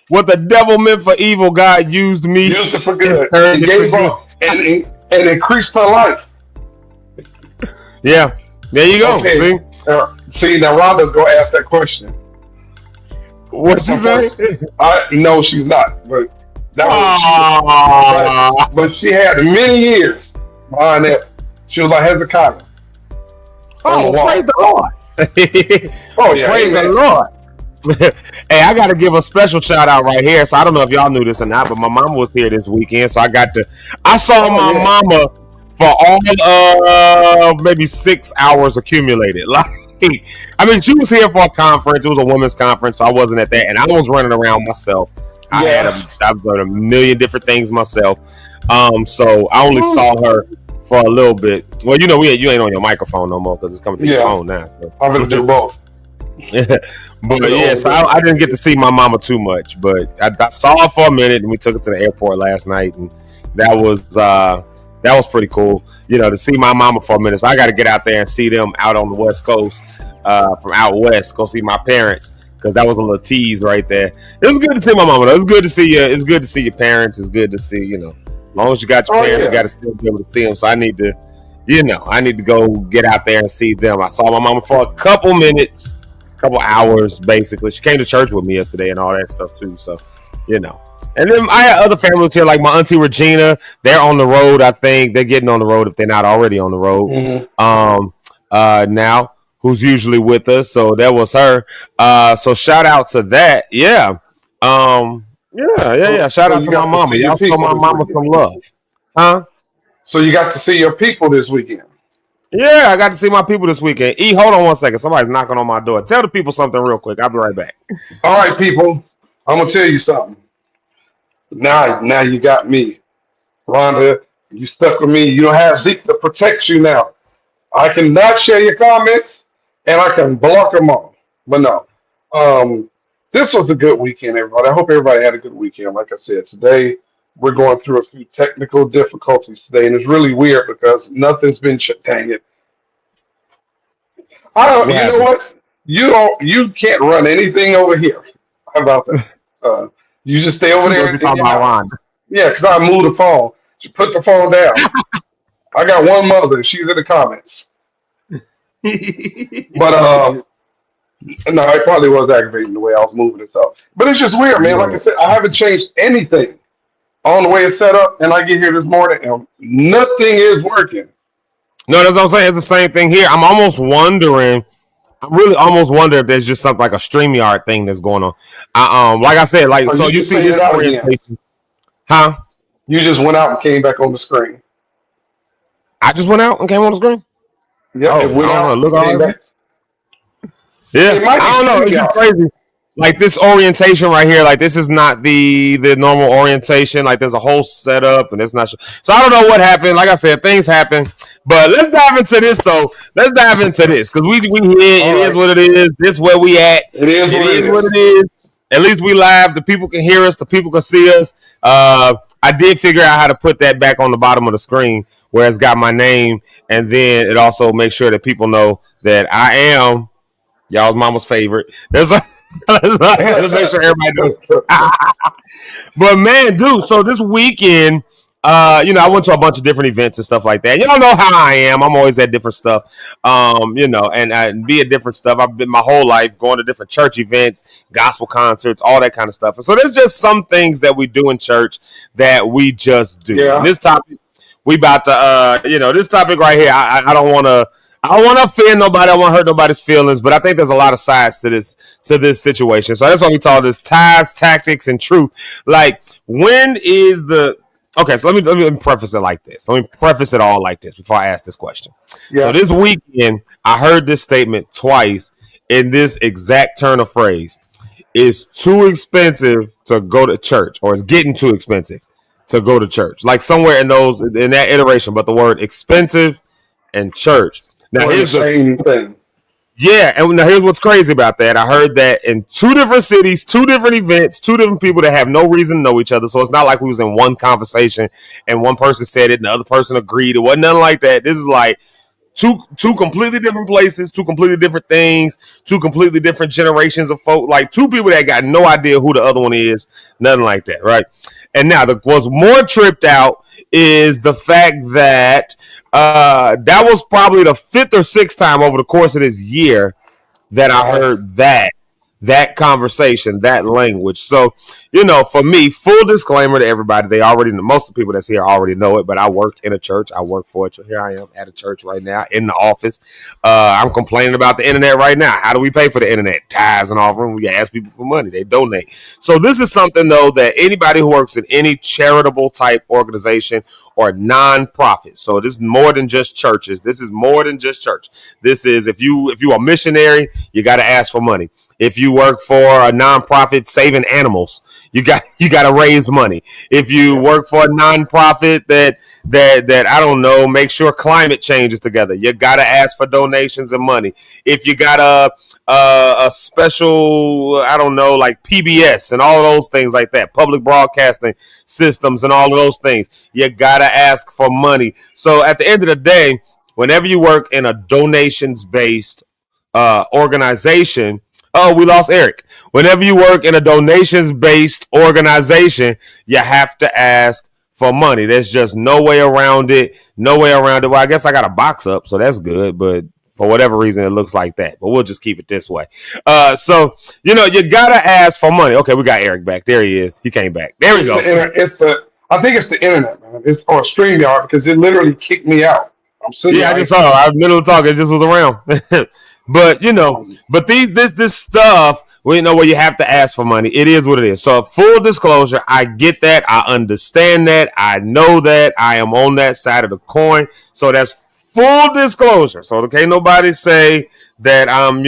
what the devil meant for evil, God used me. Used it for good. And gave up and increased her life. Yeah. There you go. Okay. See, now Rhonda go ask that question. What she say? No, she's not. But that was, but she had many years behind that. She was like Hezekiah. Oh, praise the Lord. Oh yeah, praise the Lord. Hey, I got to give a special shout out right here. So I don't know if y'all knew this or not, but my mama was here this weekend, so I saw my mama for all of maybe 6 hours accumulated. Like, I mean, she was here for a conference. It was a women's conference, so I wasn't at that, and I was running around myself. I've done a million different things myself. So I only saw her for a little bit. Well, you know, you ain't on your microphone no more because it's coming through your phone now. So. I'm gonna do both. But yeah, so I didn't get to see my mama too much, but I saw her for a minute, and we took her to the airport last night, and that was pretty cool. You know, to see my mama for a minute. So I got to get out there and see them out on the West Coast, from out west. Go see my parents because that was a little tease right there. It was good to see my mama. Though. It was good to see you. It's good to see your parents. It's good to see, you know, as long as you got your parents, you got to still be able to see them. So I need to go get out there and see them. I saw my mama for a couple minutes. Couple hours basically. She came to church with me yesterday and all that stuff too, so you know. And then I had other families here, like my auntie Regina. They're on the road. I think they're getting on the road if they're not already on the road. Now, who's usually with us, so that was her. So shout out to that. Yeah. Shout out to my mama. Y'all show my mama some love. Huh? So you got to see your people this weekend. Yeah, I got to see my people this weekend. Hold on one second. Somebody's knocking on my door. Tell the people something real quick. I'll be right back. All right, people. I'm gonna tell you something. Now you got me, Rhonda. You stuck with me. You don't have Zeke to protect you now. I cannot share your comments, and I can block them all. But no, this was a good weekend, everybody. I hope everybody had a good weekend. Like I said, today we're going through a few technical difficulties today, and it's really weird because nothing's been dang it. You know what? You can't run anything over here. How about that? You just stay over there. Yeah, because I moved the phone. She put the phone down. I got one mother. She's in the comments. But no, it probably was aggravating the way I was moving it up. But it's just weird, man. Like I said, I haven't changed anything on the way it's set up, and I get here this morning and nothing is working. No, that's what I'm saying. It's the same thing here. I'm really almost wondering if there's just something like a StreamYard thing that's going on. Like I said, like so you see this orientation. Huh? You just went out and came back on the screen. I just went out and came on the screen? Yeah, it went out. Look all back. Yeah, I don't know. It's just crazy. Like this orientation right here, like this is not the normal orientation. Like there's a whole setup, and it's not. So I don't know what happened. Like I said, things happen. But let's dive into this though. Let's dive into this because we here. It is what it is. This is where we at. It is what it is. At least we live. The people can hear us. The people can see us. I did figure out how to put that back on the bottom of the screen where it's got my name, and then it also makes sure that people know that I am y'all's mama's favorite. Let's make sure everybody knows. But man, dude, so this weekend, I went to a bunch of different events and stuff like that. Y'all know how I am. I'm always at different stuff, and be at different stuff. I've been my whole life going to different church events, gospel concerts, all that kind of stuff. And so there's just some things that we do in church that we just do. Yeah. And this topic, we about to, this topic right here, I don't want to offend nobody. I don't want to hurt nobody's feelings, but I think there's a lot of sides to this situation. So that's why we call this tithes, tactics, and truth. Like, when is the okay? So let me preface it like this. Let me preface it all like this before I ask this question. Yeah. So this weekend, I heard this statement twice in this exact turn of phrase: "It's too expensive to go to church," or "It's getting too expensive to go to church." Like somewhere in that iteration, but the word expensive and church. Now here's the same thing. Yeah, and now here's what's crazy about that. I heard that in 2 different cities, 2 different events, 2 different people that have no reason to know each other. So it's not like we was in one conversation and one person said it and the other person agreed. It wasn't nothing like that. This is like two completely different places, two completely different things, two completely different generations of folk. Like two people that got no idea who the other one is, nothing like that, right? And now what's more tripped out is the fact that that was probably the 5th or 6th time over the course of this year that I heard that conversation, that language. So, for me, full disclaimer to everybody, they already know, most of the people that's here already know it, but I work in a church. I work for a church. Here I am at a church right now in the office. I'm complaining about the internet right now. How do we pay for the internet? Tithes and offering. We ask people for money. They donate. So this is something, though, that anybody who works in any charitable type organization or nonprofit. So this is more than just churches. This is more than just church. This is if you are a missionary, you got to ask for money. If you work for a nonprofit saving animals, you got to raise money. If you work for a nonprofit that I don't know, make sure climate change is together, you got to ask for donations and money. If you got a special, I don't know, like PBS and all of those things like that, public broadcasting systems and all of those things, you got to ask for money. So at the end of the day, whenever you work in a donations-based organization, oh, we lost Eric. Whenever you work in a donations-based organization, you have to ask for money. There's just no way around it. No way around it. Well, I guess I got a box up, so that's good, but for whatever reason, it looks like that. But we'll just keep it this way. So, you got to ask for money. Okay, we got Eric back. There he is. He came back. There we go. I think it's the internet, man. It's or StreamYard because it literally kicked me out. I'm sitting. Yeah, I just saw. I was middle of talking. It just was around. But but this stuff, where you have to ask for money. It is what it is. So full disclosure, I get that. I understand that. I know that. I am on that side of the coin. So that's full disclosure. So can't nobody say that I'm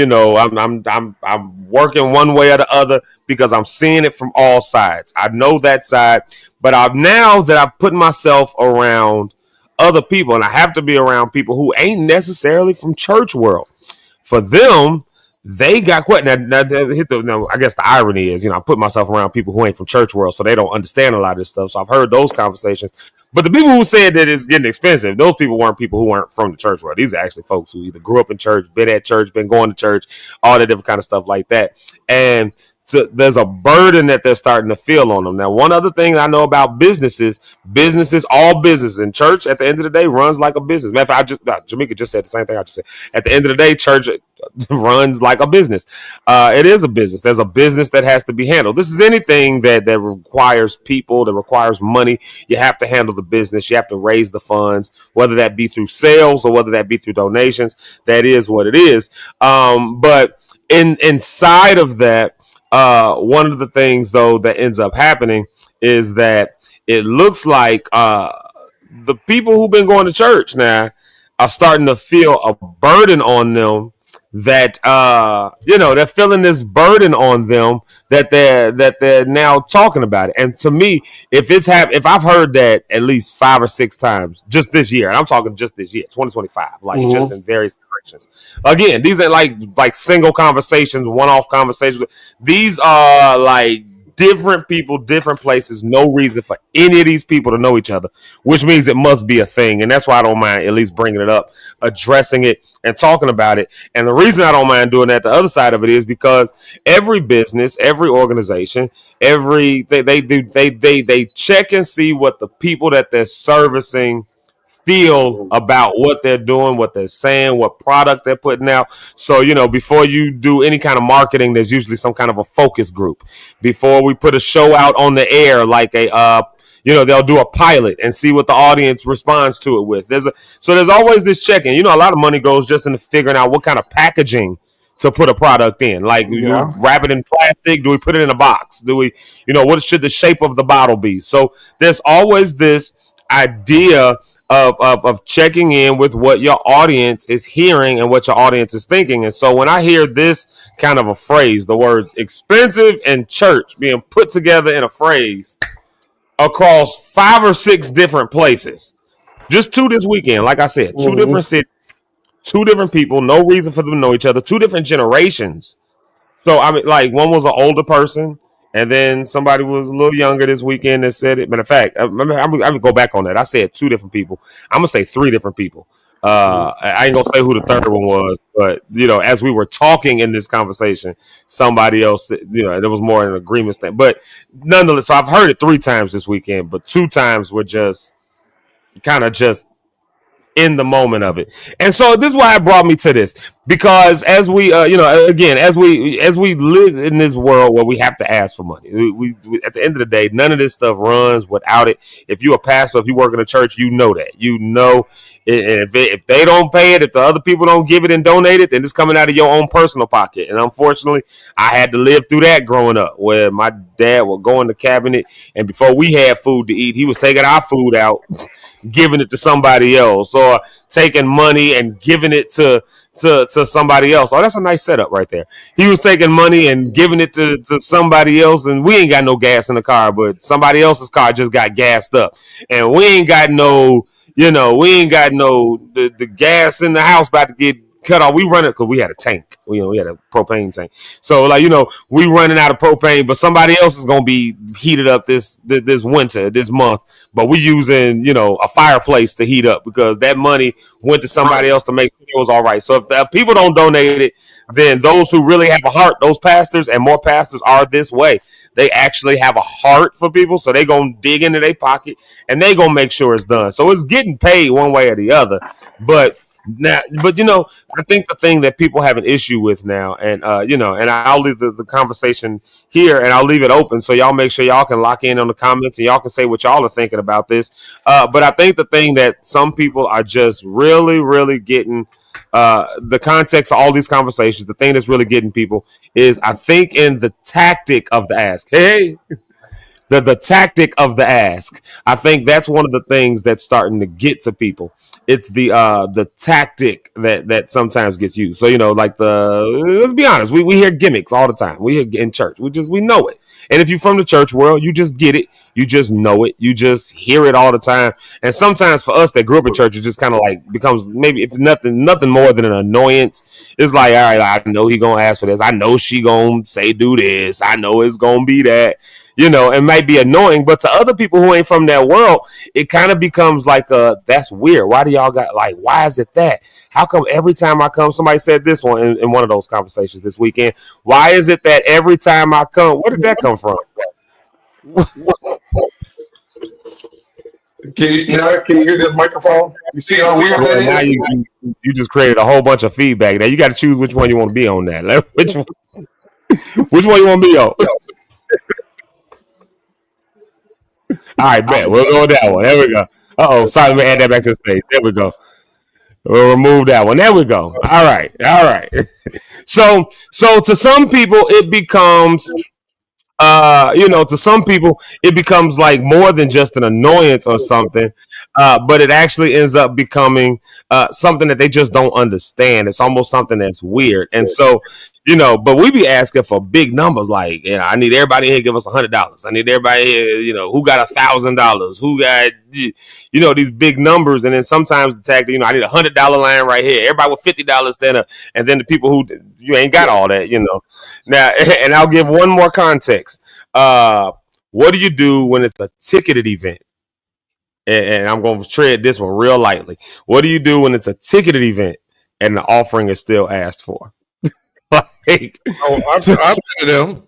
working one way or the other because I'm seeing it from all sides. I know that side, but now that I've put myself around other people, and I have to be around people who ain't necessarily from church world. For them, they got quite. Now, I guess the irony is, I put myself around people who ain't from church world, so they don't understand a lot of this stuff. So I've heard those conversations. But the people who said that it's getting expensive, those people weren't people who weren't from the church world. These are actually folks who either grew up in church, been at church, been going to church, all that different kind of stuff like that. And so there's a burden that they're starting to feel on them. Now, one other thing I know about businesses, all business, and church at the end of the day runs like a business. Matter of fact, Jamaica just said the same thing I just said. At the end of the day, church runs like a business. It is a business. There's a business that has to be handled. This is anything that requires people, that requires money. You have to handle the business. You have to raise the funds, whether that be through sales or whether that be through donations. That is what it is. But inside of that, one of the things, though, that ends up happening is that it looks like the people who've been going to church now are starting to feel a burden on them that they're feeling this burden on them that they're now talking about it. And to me, if I've heard that at least 5 or 6 times just this year, and I'm talking just this year, 2025, just in various directions. Again, these are like single conversations, one-off conversations. These are like different people, different places, no reason for any of these people to know each other, which means it must be a thing. And that's why I don't mind at least bringing it up, addressing it, and talking about it. And the reason I don't mind doing that, the other side of it, is because every business, every organization, they check and see what the people that they're servicing feel about what they're doing, what they're saying, what product they're putting out. So, before you do any kind of marketing, there's usually some kind of a focus group. Before we put a show out on the air, like they'll do a pilot and see what the audience responds to it with. There's always this checking. A lot of money goes just into figuring out what kind of packaging to put a product in. Like, you wrap it in plastic? Do we put it in a box? Do we, what should the shape of the bottle be? So there's always this idea of checking in with what your audience is hearing and what your audience is thinking. And so when I hear this kind of a phrase, the words expensive and church being put together in a phrase across 5 or 6 different places, just 2 this weekend, like I said, 2 different cities, 2 different people, no reason for them to know each other, 2 different generations. So I mean, like, one was an older person, and then somebody was a little younger this weekend that said it. Matter of fact, I'm going to go back on that. I said 2 different people. I'm going to say 3 different people. I ain't gonna say who the third one was, but as we were talking in this conversation, somebody else, there was more an agreement thing. But nonetheless, so I've heard it 3 times this weekend, but 2 times were just kind of just in the moment of it. And so this is why it brought me to this, because as we again, as we live in this world where we have to ask for money, we at the end of the day, none of this stuff runs without it. If you're a pastor, if you work in a church, if they don't pay it, if the other people don't give it and donate it, then it's coming out of your own personal pocket. And unfortunately, I had to live through that growing up, where my dad would go in the cabinet, and before we had food to eat, he was taking our food out, giving it to somebody else, or taking money and giving it to somebody else. Oh, that's a nice setup right there. He was taking money and giving it to somebody else, and we ain't got no gas in the car, but somebody else's car just got gassed up, and we ain't got no the gas in the house about to get cut off. We run it because we had a tank. We had a propane tank. So we running out of propane, but somebody else is gonna be heated up this winter, this month. But we using a fireplace to heat up because that money went to somebody else to make sure it was all right. So if the people don't donate it, then those who really have a heart, those pastors, and more pastors are this way. They actually have a heart for people, so they gonna dig into their pocket and they gonna make sure it's done. So it's getting paid one way or the other, but I think the thing that people have an issue with now, and and I'll leave the conversation here, and I'll leave it open so y'all make sure y'all can lock in on the comments and y'all can say what y'all are thinking about this. But I think the thing that some people are just really, really getting the context of all these conversations, the thing that's really getting people is, I think, in the tactic of the ask. Hey. The tactic of the ask. I think that's one of the things that's starting to get to people. It's the tactic that sometimes gets used. So let's be honest, we hear gimmicks all the time. We hear in church. We know it. And if you're from the church world, you just get it. You just know it. You just hear it all the time. And sometimes for us that grew up in church, it just kind of becomes, maybe if nothing more than an annoyance. It's like, all right, I know he gonna ask for this. I know she gonna say do this. I know it's gonna be that. It might be annoying, but to other people who ain't from that world, it kind of becomes that's weird. Why do y'all got why is it that? How come every time I come, somebody said this one in one of those conversations this weekend, why is it that every time I come, where did that come from? Can you hear this microphone? You see how weird that is? Now you just created a whole bunch of feedback. Now you got to choose which one you want to be on that. Which one you want to be on? All right, bet. We'll go with that one. There we go. Sorry, let me add that back to the stage. There we go. We'll remove that one. There we go. All right. So to some people, it becomes to some people, it becomes like more than just an annoyance or something, but it actually ends up becoming something that they just don't understand. It's almost something that's weird. And so, but we be asking for big numbers, like, I need everybody here to give us $100. I need everybody here, who got $1,000, who got, these big numbers. And then sometimes the tactic, I need $100 line right here. Everybody with $50 stand up. And then the people who you ain't got all that, Now, and I'll give one more context. What do you do when it's a ticketed event? And I'm going to tread this one real lightly. What do you do when it's a ticketed event and the offering is still asked for? I've been to them.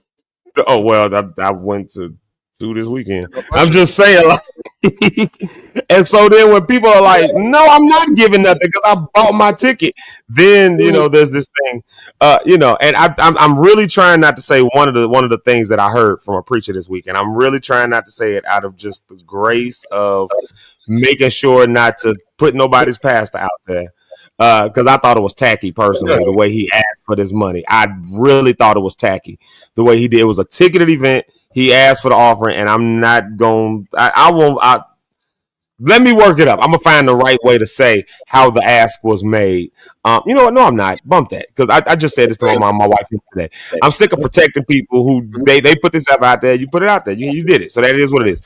Oh, well, I went to this weekend. I'm just saying. And so then when people are like, no, I'm not giving nothing because I bought my ticket, then there's this thing, and I'm really trying not to say one of the things that I heard from a preacher this weekend. I'm really trying not to say it out of just the grace of making sure not to put nobody's pastor out there. Because I thought it was tacky personally, the way he asked for this money. I really thought it was tacky the way he did. It was a ticketed event. He asked for the offering, and I'm not going. I won't. Let me work it up. I'm gonna find the right way to say how the ask was made. You know what? No, I'm not. Bump that, because I just said this to my wife today. I'm sick of protecting people who they put this stuff out there. You put it out there. You did it. So that is what it is.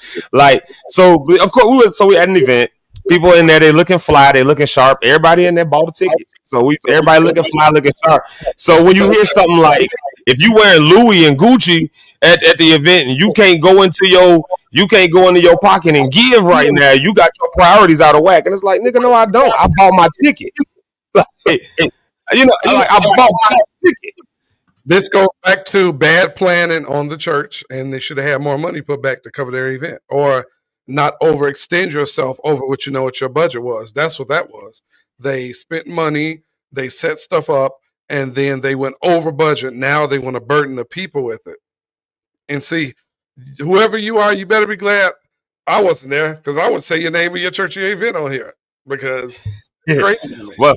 So of course we had an event. People in there, they looking fly, they looking sharp. Everybody in there bought a ticket. So everybody looking fly, looking sharp. So when you hear something like, If you wearing Louis and Gucci at the event and you can't go into your pocket and give right now, you got your priorities out of whack. And it's like, nigga, no, I don't. I bought my ticket. I bought my ticket. This goes back to bad planning on the church, and they should have had more money put back to cover their event, or not overextend yourself over what your budget was. That's what that was. They spent money, they set stuff up, and then they went over budget. Now they want to burden the people with it. And see, whoever you are, you better be glad I wasn't there, because I would say your name of your church, your event on here, because it's crazy. Well,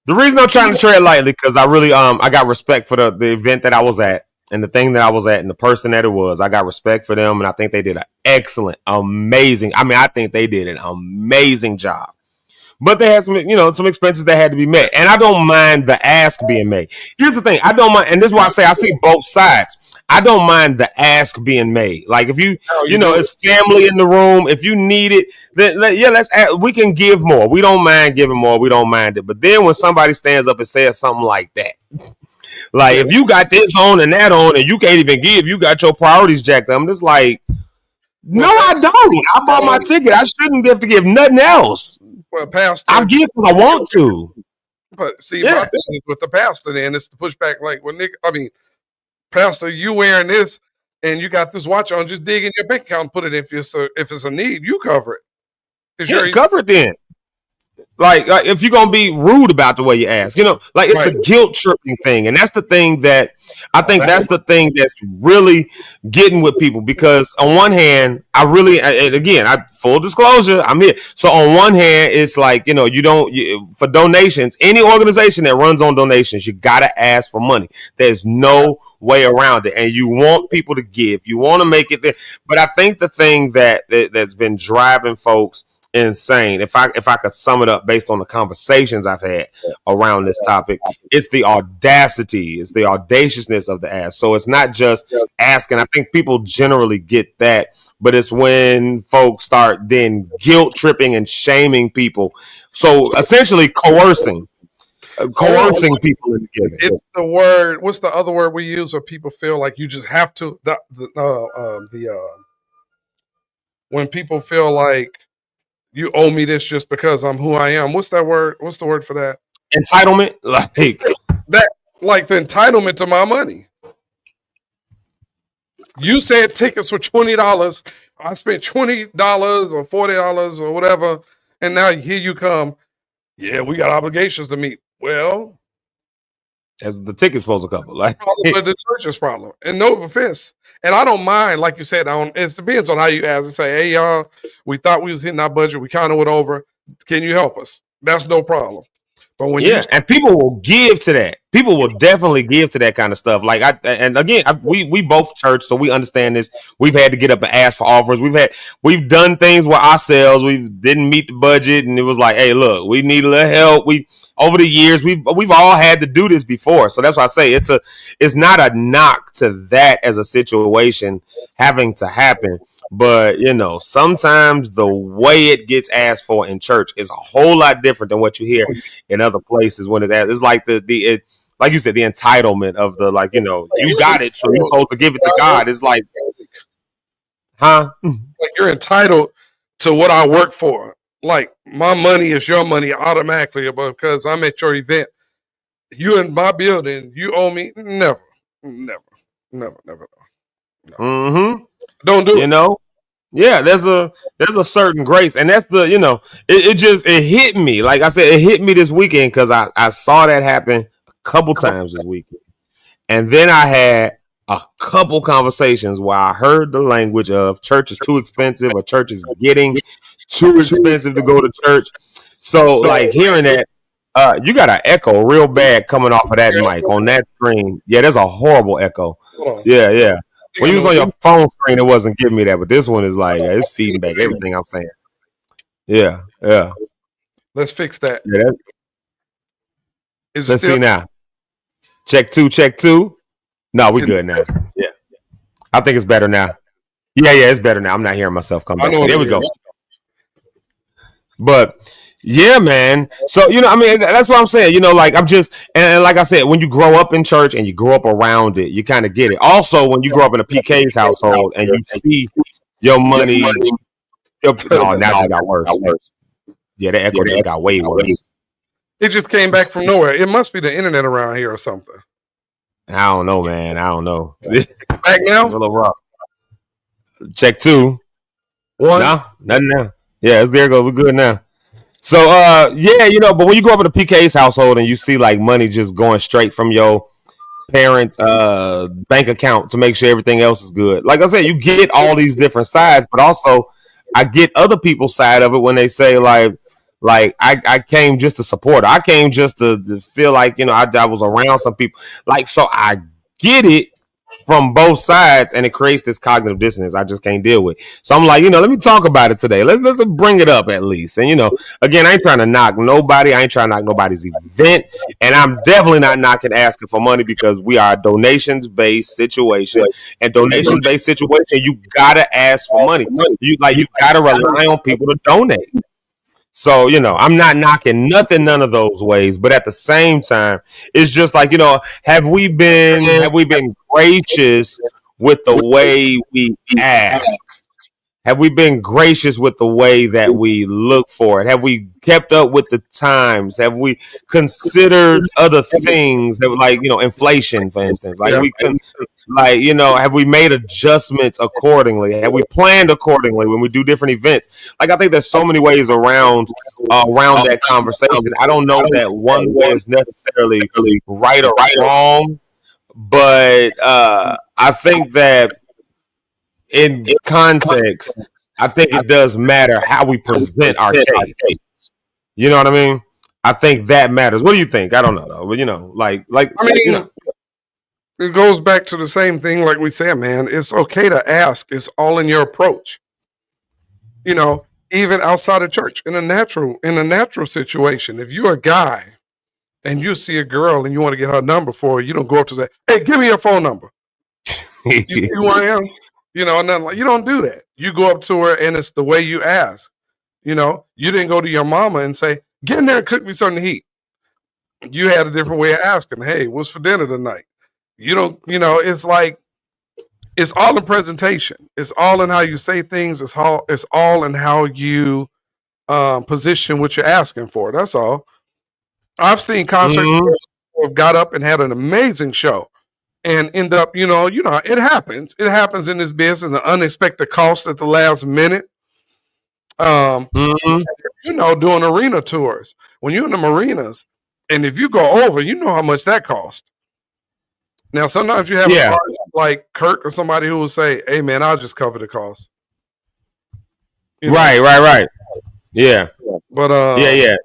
the reason I'm trying to tread lightly, because I really I got respect for the event that I was at and the thing that I was at and the person that it was. I got respect for them, and I think they did an excellent, amazing. I think they did an amazing job. But they had some expenses that had to be met, and I don't mind the ask being made. Here's the thing: I don't mind, and this is why I say I see both sides. I don't mind the ask being made. Like if it's family in the room. If you need it, then we can give more. We don't mind giving more. We don't mind it. But then when somebody stands up and says something like that, like if you got this on and that on, and you can't even give, you got your priorities jacked up. I'm just like, no, I don't. I bought my ticket. I shouldn't have to give nothing else. Well, pastor, I give because I want to. But see, my thing is with the pastor, then it's the pushback. Like, pastor, you wearing this and you got this watch on, just dig in your bank account and put it if it's a need, you cover it. Cover it then. Like if you're gonna be rude about the way you ask, it's the guilt tripping thing, and that's the thing that I think that's really getting with people. Because on one hand, full disclosure, I'm here. So on one hand, it's like for donations, any organization that runs on donations, you gotta ask for money. There's no way around it, and you want people to give. You want to make it there. But I think the thing that's been driving folks insane, if I could sum it up based on the conversations I've had around this topic, it's the audacity, it's the audaciousness of the ask. So it's not just asking. I think people generally get that, but it's when folks start then guilt tripping and shaming people. So essentially coercing people into giving. It's the word. What's the other word we use where people feel like you just have to? When people feel like you owe me this just because I'm who I am. What's that word? What's the word for that? Entitlement? Like the entitlement to my money. You said tickets were $20. I spent $20 or $40 or whatever, and now here you come. Yeah, we got obligations to meet. Well, as the ticket's supposed to cover, like the church's problem. And no offense. And I don't mind, like you said, it depends on how you ask and say, hey, y'all, we thought we was hitting our budget. We kind of went over. Can you help us? That's no problem. But when and people will give to that. People will definitely give to that kind of stuff. Like we both church, so we understand this. We've had to get up and ask for offers. We've done things with ourselves. We didn't meet the budget, and it was like, hey, look, we need a little help. Over the years, we've all had to do this before. So that's why I say it's not a knock to that as a situation having to happen. But sometimes the way it gets asked for in church is a whole lot different than what you hear in other places when it's asked. It's like like you said, the entitlement of the you got it, so you're supposed to give it to God. It's like, huh? Like you're entitled to what I work for. Like my money is your money automatically because I'm at your event. You in my building, you owe me. Never. Mm-hmm. Don't do it. Yeah, there's a certain grace, and that's it hit me. Like I said, it hit me this weekend because I saw that happen a couple times this weekend, and then I had a couple conversations where I heard the language of church is too expensive, or church is getting too expensive to go to church. So like hearing that, you got an echo real bad coming off of that mic on that screen. Yeah, there's a horrible echo. Yeah. When you was on your phone screen, it wasn't giving me that, but this one is like it's feeding back everything I'm saying. Yeah. Let's fix that. Yeah, let's see now. Check two. No, we good now. Yeah, I think it's better now. Yeah, it's better now. I'm not hearing myself come back. There we go. But yeah, man. So, I mean, that's what I'm saying. Like I'm just, and like I said, when you grow up in church and you grow up around it, you kind of get it. Also, when you grow up in a PK's household and you see your money, no, now it just got worse. Yeah, the echo just got way worse. It just came back from nowhere. It must be the internet around here or something. I don't know, man. I don't know. Back now? It's a little rough. Check 2. 1. No, nothing now. Yeah, it's there. Go. We're good now. So, yeah, but when you grow up in a PK's household and you see like money just going straight from your parents' bank account to make sure everything else is good. Like I said, you get all these different sides, but also I get other people's side of it when they say like I came just to support. I came just to feel like, I was around some people. Like, so I get it from both sides, and it creates this cognitive dissonance I just can't deal with. So I'm like, let me talk about it today. Let's bring it up at least. And, again, I ain't trying to knock nobody. I ain't trying to knock nobody's event. And I'm definitely not knocking asking for money, because we are a donations-based situation. And donations-based situation, you got to ask for money. You got to rely on people to donate. So, I'm not knocking none of those ways, but at the same time, it's just like, have we been gracious with the way we ask? Have we been gracious with the way that we look for it? Have we kept up with the times? Have we considered other things that, like, inflation, for instance? Like, have we made adjustments accordingly? Have we planned accordingly when we do different events? Like, I think there's so many ways around that conversation. I don't know that one way is necessarily right or wrong, but I think that in context, I think it does matter how we present our case. You know what I mean? I think that matters. What do you think? I don't know though, but it goes back to the same thing. Like we said, man, it's okay to ask. It's all in your approach. Even outside of church, in a natural situation, if you're a guy and you see a girl and you want to get her number for her, you don't go up to say, "Hey, give me your phone number." You see who I am? Nothing like, you don't do that. You go up to her and it's the way you ask. You didn't go to your mama and say, "Get in there and cook me something to eat." You had a different way of asking, "Hey, what's for dinner tonight?" It's like, it's all in presentation. It's all in how you say things. It's all in how you position what you're asking for. That's all. I've seen concerts who have got up and had an amazing show and end up, it happens. It happens in this business, the unexpected cost at the last minute. Doing arena tours. When you're in the marinas, and if you go over, you know how much that costs. Now, sometimes you have a artist like Kirk or somebody who will say, "Hey, man, I'll just cover the cost." Right. Yeah. But yeah.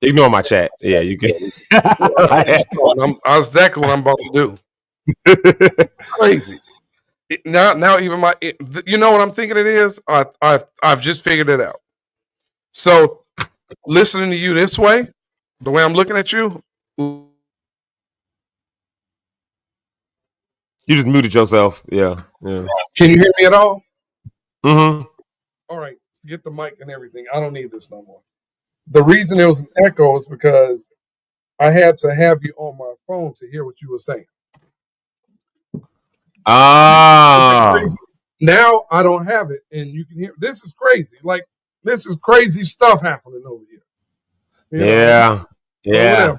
Ignore my chat. Yeah, you can. That's exactly what I'm about to do. Crazy. Now even you know what I'm thinking it is? I've just figured it out. So listening to you this way, the way I'm looking at you, you just muted yourself. Yeah. Can you hear me at all? Mm-hmm. All right, get the mic and everything. I don't need this no more. The reason there was an echo is because I had to have you on my phone to hear what you were saying. Now I don't have it, and you can hear. This is crazy. Like, this is crazy stuff happening over here. Yeah.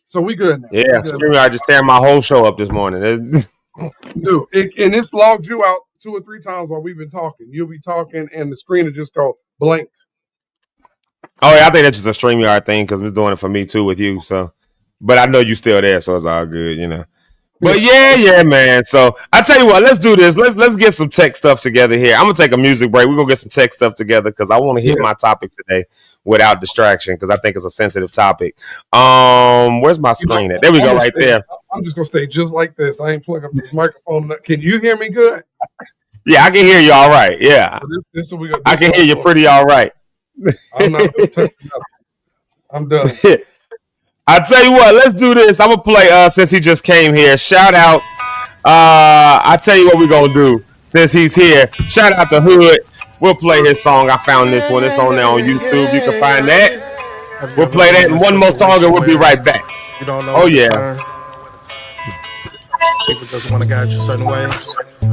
So we good now. Yeah, I just tearing my whole show up this morning. Dude, and it's logged you out 2 or 3 times while we've been talking. You'll be talking, and the screen will just go blank. Oh yeah, I think that's just a StreamYard thing because it's doing it for me too with you. So, but I know you still there, so it's all good, But yeah, man. So I tell you what, let's do this. Let's get some tech stuff together here. I'm gonna take a music break. We're gonna get some tech stuff together because I want to hit my topic today without distraction because I think it's a sensitive topic. Where's my screen at? There we go, right there. I'm just gonna stay just like this. I ain't plugging up this microphone. Can you hear me good? Yeah, I can hear you all right. Yeah, I can hear you pretty all right. I'm not gonna touch nothing. I'm done. I tell you what, let's do this. I'm gonna play since he just came here. Shout out. I tell you what we're gonna do since he's here. Shout out to Hood. We'll play his song. I found this one. It's on there on YouTube. You can find that. We'll play that and one more song and we'll be right back. You don't know. Oh yeah. People just want to guide you a certain way.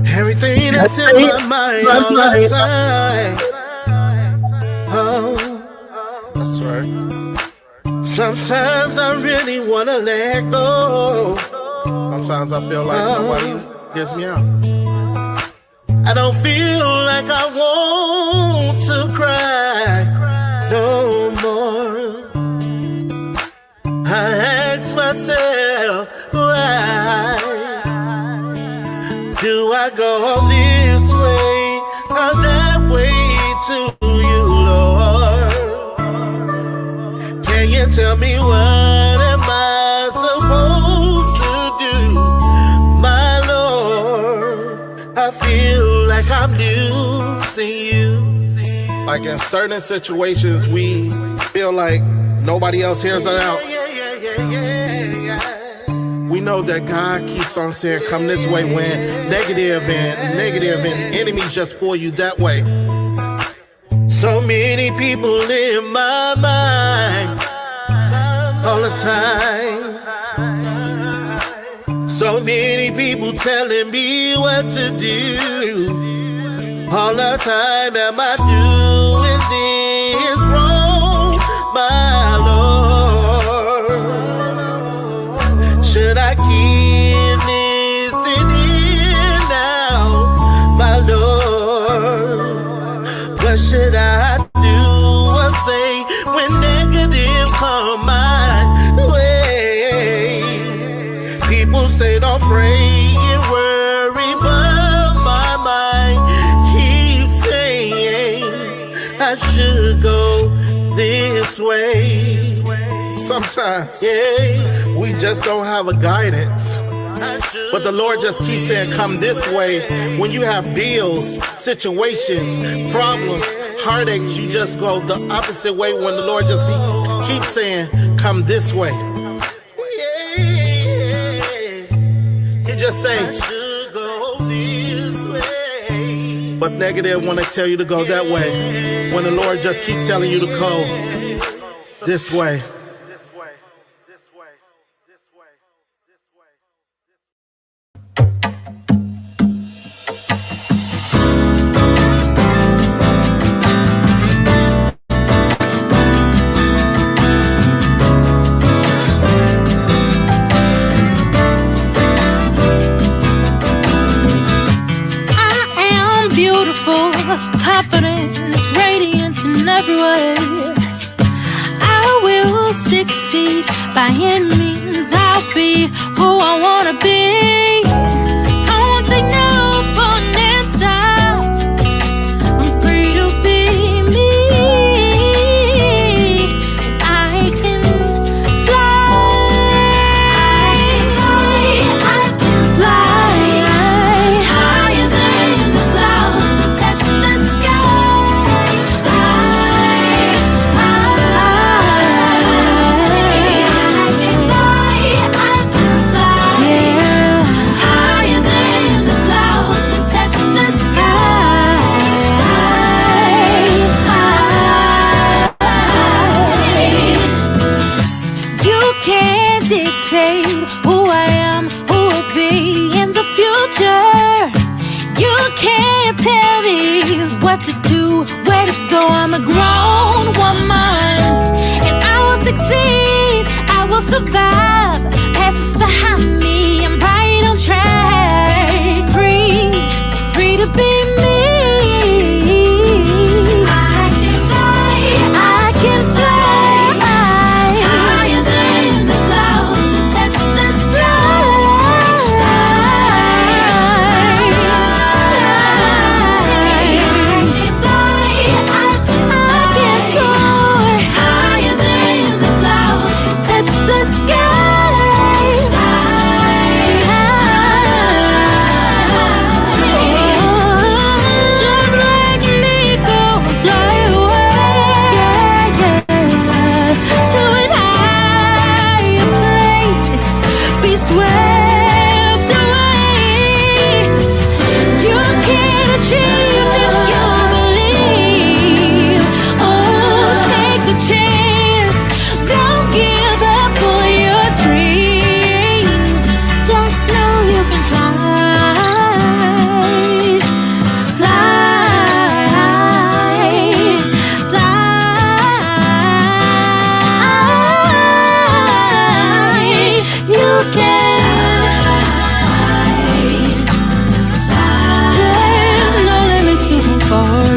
Everything that's in my mind all the time. Oh, that's right. Sometimes I really want to let go. Sometimes I feel like nobody hears me out. I don't feel like I want to cry no more. I ask myself, why do I go this way or that way to you, Lord? Can you tell me what am I supposed to do, my Lord? I feel like I'm losing you. Like in certain situations, we feel like nobody else hears us out. We know that God keeps on saying, come this way, when negative and enemies just pull you that way. So many people in my mind all the time. So many people telling me what to do all the time. Am I doing this wrong, my Lord? Should I keep listening now, my Lord? What should I do or say when negative come my way? People say don't pray and worry, but my mind keeps saying I should go this way. Sometimes, we just don't have a guidance. But the Lord just keeps saying, come this way. When you have bills, situations, problems, heartaches, you just go the opposite way when the Lord just keeps saying, come this way. He just saying, go this way. But negative want to tell you to go that way. When the Lord just keeps telling you to go this way. Confidence, radiant in every way. I will succeed by any means. I'll be who I wanna be. I won't take no for an answer. I'm free to be me. I can fly. I can fly higher than the clouds and touch the who I am, who will be in the future. You can't tell me what to do, where to go. I'm a grown woman, and I will succeed, I will survive. Past is behind me, I'm right on track. Free, free to be me. I can fly, I can fly.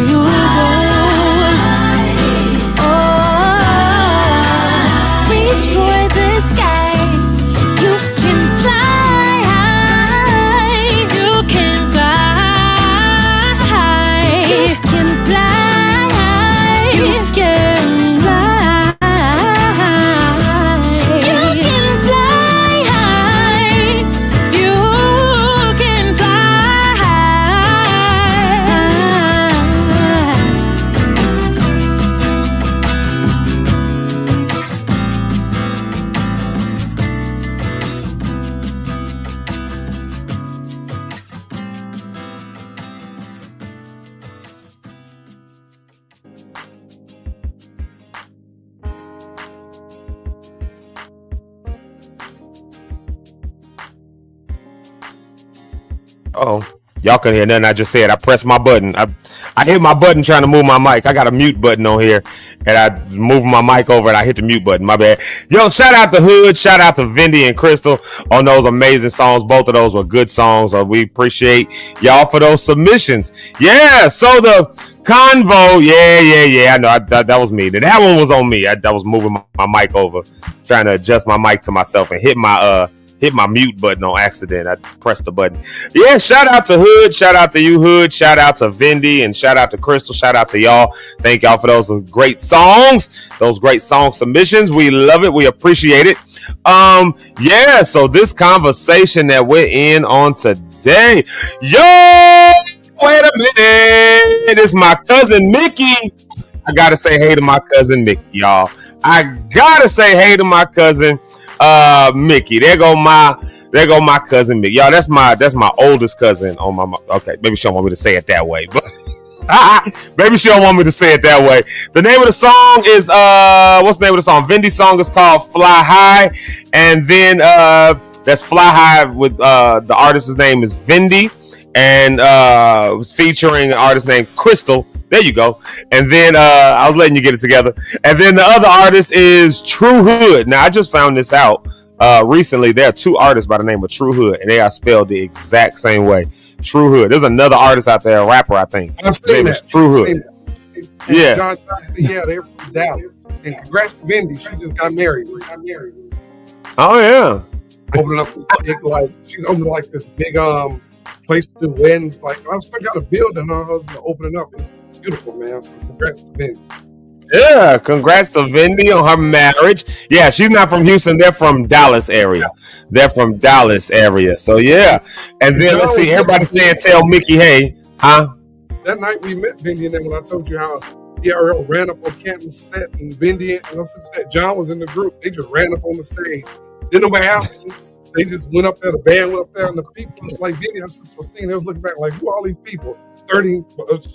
you go. Oh, reach for the sky. You can fly high. You can fly high. You can fly high. You can fly high. You can fly high. You can fly Oh, y'all couldn't hear nothing I just said. I pressed my button. I hit my button trying to move my mic. I got a mute button on here, and I moved my mic over, and I hit the mute button. My bad. Yo, shout out to Hood. Shout out to Vindy and Crystal on those amazing songs. Both of those were good songs. We appreciate y'all for those submissions. Yeah, so the convo. Yeah. I know that was me. That one was on me. I was moving my mic over, trying to adjust my mic to myself, and hit my mute button on accident. I pressed the button. Yeah, shout out to Hood. Shout out to you, Hood. Shout out to Vindy, and shout out to Crystal. Shout out to y'all. Thank y'all for those great songs, those great song submissions. We love it. We appreciate it. Yeah, so this conversation that we're in on today. Yo, wait a minute. It's my cousin Mickey. I gotta say hey to my cousin Mickey, y'all. I gotta say hey to my cousin Mickey. There go my cousin Mickey. Y'all, that's my oldest cousin on my okay, maybe she don't want me to say it that way, but maybe she don't want me to say it that way. The name of the song is what's the name of the song? Vindy's song is called Fly High, and then that's Fly High with the artist's name is Vindy, and was featuring an artist named Crystal. There you go. And then I was letting you get it together. And then the other artist is True Hood. Now, I just found this out recently. There are two artists by the name of True Hood, and they are spelled the exact same way. True Hood. There's another artist out there, a rapper, I think. I've seen that. True Hood. Yeah. John Johnson, yeah, they're from Dallas. And congrats to Vindy. She just got married. Oh, yeah. Opening up this big, she's opening this big place to do weddings. I've still got a building. Her husband opening up. It's beautiful, man. So congrats to Vindy. Yeah, congrats to Vindy on her marriage. Yeah, she's not from Houston. They're from Dallas area. So, yeah. And then, let's see, everybody saying, tell Mickey, hey, huh? That night we met Vindy, and then when I told you how TRL ran up on Canton's set, and Vindy and said John was in the group, they just ran up on the stage. Didn't know what happened. They just went up there, the band went up there, and the people, like Vindy, I was thinking, they was looking back, like, who are all these people? 30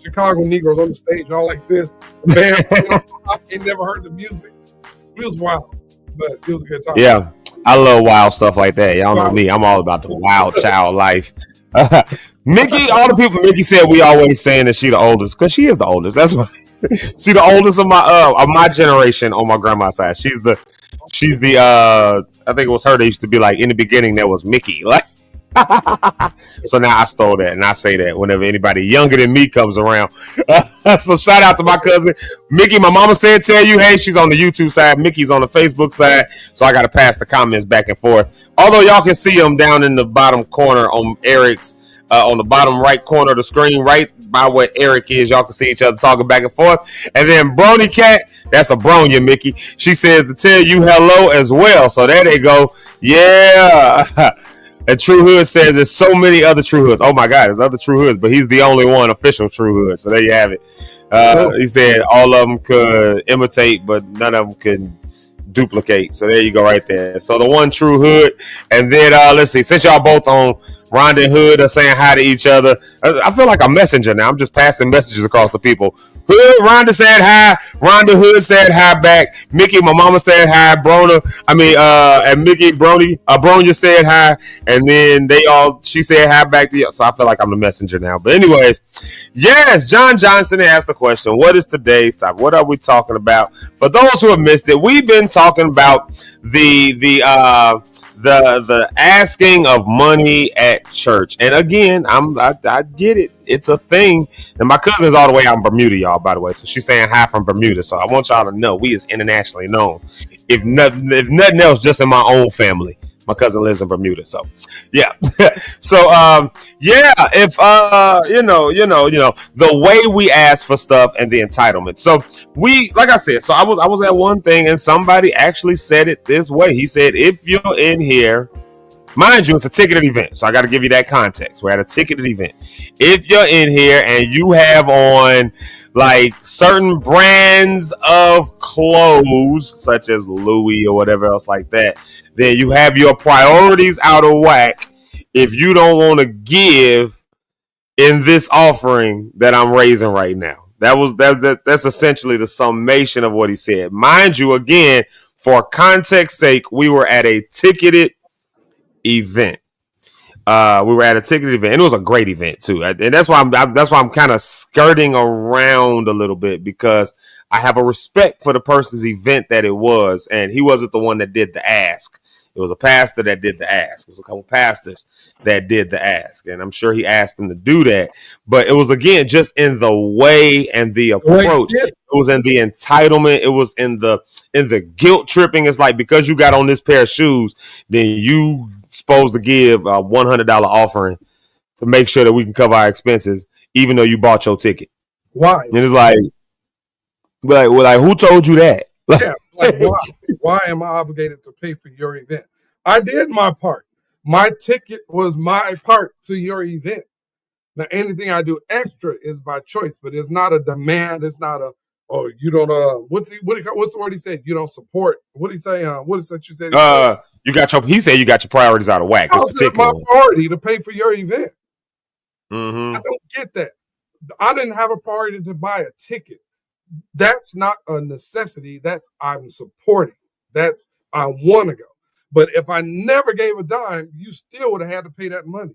Chicago Negroes on the stage, all like this. The band, I ain't never heard the music. It was wild, but it was a good time. Yeah, I love wild stuff like that. Y'all know me. I'm all about the wild child life. Mickey, all the people Mickey said we always saying that she the oldest, because she is the oldest. That's why she the oldest of my generation on my grandma's side. She's the I think it was her that used to be like in the beginning there was Mickey. Like so now I stole that and I say that whenever anybody younger than me comes around. So shout out to my cousin Mickey. My mama said tell you hey, she's on the YouTube side, Mickey's on the Facebook side, so I gotta pass the comments back and forth. Although y'all can see them down in the bottom corner on Eric's on the bottom right corner of the screen, right by where Eric is. Y'all can see each other talking back and forth. And then Brony Cat, that's a Bronya, Mickey. She says to tell you hello as well. So there they go. Yeah. And True Hood says there's so many other True Hoods. Oh my God, there's other True Hoods, but he's the only one official True Hood. So there you have it. He said all of them could imitate, but none of them could duplicate. So there you go right there. So the one True Hood. And then let's see, since y'all both on Rhonda and Hood are saying hi to each other, I feel like a messenger now. I'm just passing messages across to people. Hood, Rhonda said hi. Rhonda Hood said hi back. Mickey, my mama said hi. And Mickey, Bronya said hi. And then she said hi back to you. So I feel like I'm the messenger now. But anyways, yes, John Johnson asked the question, what is today's topic? What are we talking about? For those who have missed it, we've been talking about the the asking of money at church. And again, I get it. It's a thing. And my cousin's all the way out in Bermuda, y'all, by the way. So she's saying hi from Bermuda. So I want y'all to know we is internationally known. If nothing else, just in my own family. My cousin lives in Bermuda, so yeah. So yeah, if the way we ask for stuff and the entitlement. So we, like I said, so I was at one thing and somebody actually said it this way. He said, if you're in here, mind you, it's a ticketed event, so I got to give you that context. We're at a ticketed event. If you're in here and you have on like certain brands of clothes, such as Louis or whatever else like that, then you have your priorities out of whack if you don't want to give in this offering that I'm raising right now. That's essentially the summation of what he said. Mind you, again, for context sake, we were at a ticketed event. We were at a ticketed event, and it was a great event too. And that's why I'm kind of skirting around a little bit, because I have a respect for the person's event that it was, and he wasn't the one that did the ask. It was a pastor that did the ask. It was a couple pastors that did the ask, and I'm sure he asked them to do that. But it was, again, just in the way and the approach. It was in the entitlement. It was in the guilt tripping. It's like, because you got on this pair of shoes, then you supposed to give a $100 offering to make sure that we can cover our expenses, even though you bought your ticket. Why? And it's like who told you that? Yeah, like why am I obligated to pay for your event? I did my part. My ticket was my part to your event. Now, anything I do extra is by choice, but it's not a demand. It's not a, oh, you don't, what's the word he said? You don't support. What did he say? What is that you said? He said you got your priorities out of whack. It's my priority to pay for your event. Mm-hmm. I don't get that. I didn't have a priority to buy a ticket. That's not a necessity. That's I'm supporting. That's I want to go. But if I never gave a dime, you still would have had to pay that money.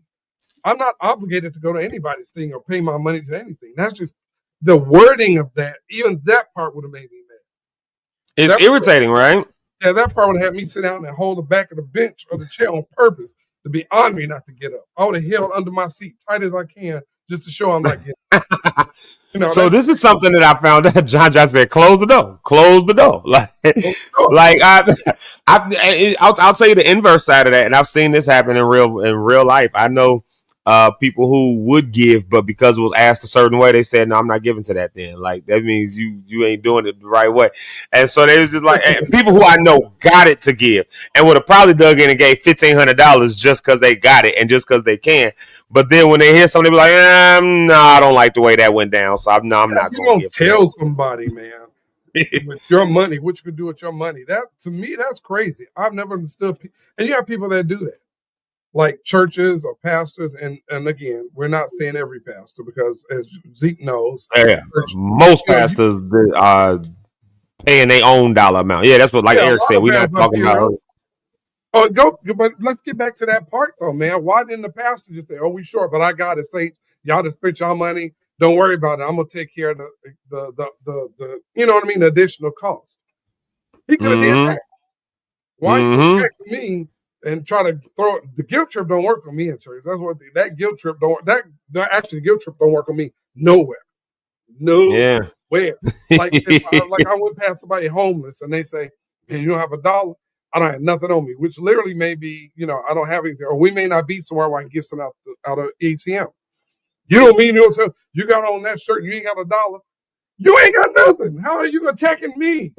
I'm not obligated to go to anybody's thing or pay my money to anything. That's just the wording of that. Even that part would have made me mad. It's irritating, right? Yeah, that part would have had me sit down and hold the back of the bench or the chair on purpose to be on me not to get up. I would have held under my seat tight as I can just to show I'm not getting up. So this is something that I found out. John said, "Close the door. Close the door." I'll tell you the inverse side of that, and I've seen this happen in real life. I know people who would give, but because it was asked a certain way, they said, "No, I'm not giving to that." Then, like, that means you ain't doing it the right way. And so they was just like, and people who I know got it to give and would have probably dug in and gave $1,500 just because they got it and just because they can. But then when they hear something, they be like, "No, I don't like the way that went down." So I'm not going to give. Tell somebody, man, with your money, what you can do with your money. That, to me, that's crazy. I've never understood. And you have people that do that, like churches or pastors. And again, we're not saying every pastor, because as Zeke knows, most pastors are paying their own dollar amount. Yeah, that's what, like Eric said, we're not talking about. But let's get back to that part though, man. Why didn't the pastor just say, "Oh, we short, but I got it, saints. Y'all just spent y'all money. Don't worry about it. I'm gonna take care of the you know what I mean, the additional cost." He could have did that. Why you expect me and try to throw it? The guilt trip don't work on me in church. That's what that guilt trip don't work. That guilt trip don't work on me nowhere. Nowhere. Like I went past somebody homeless and they say, "Man, you don't have $1." I don't have nothing on me, which literally may be, I don't have anything, or we may not be somewhere where I can get some out of ATM. You don't mean you got on that shirt, you ain't got $1. You ain't got nothing. How are you attacking me?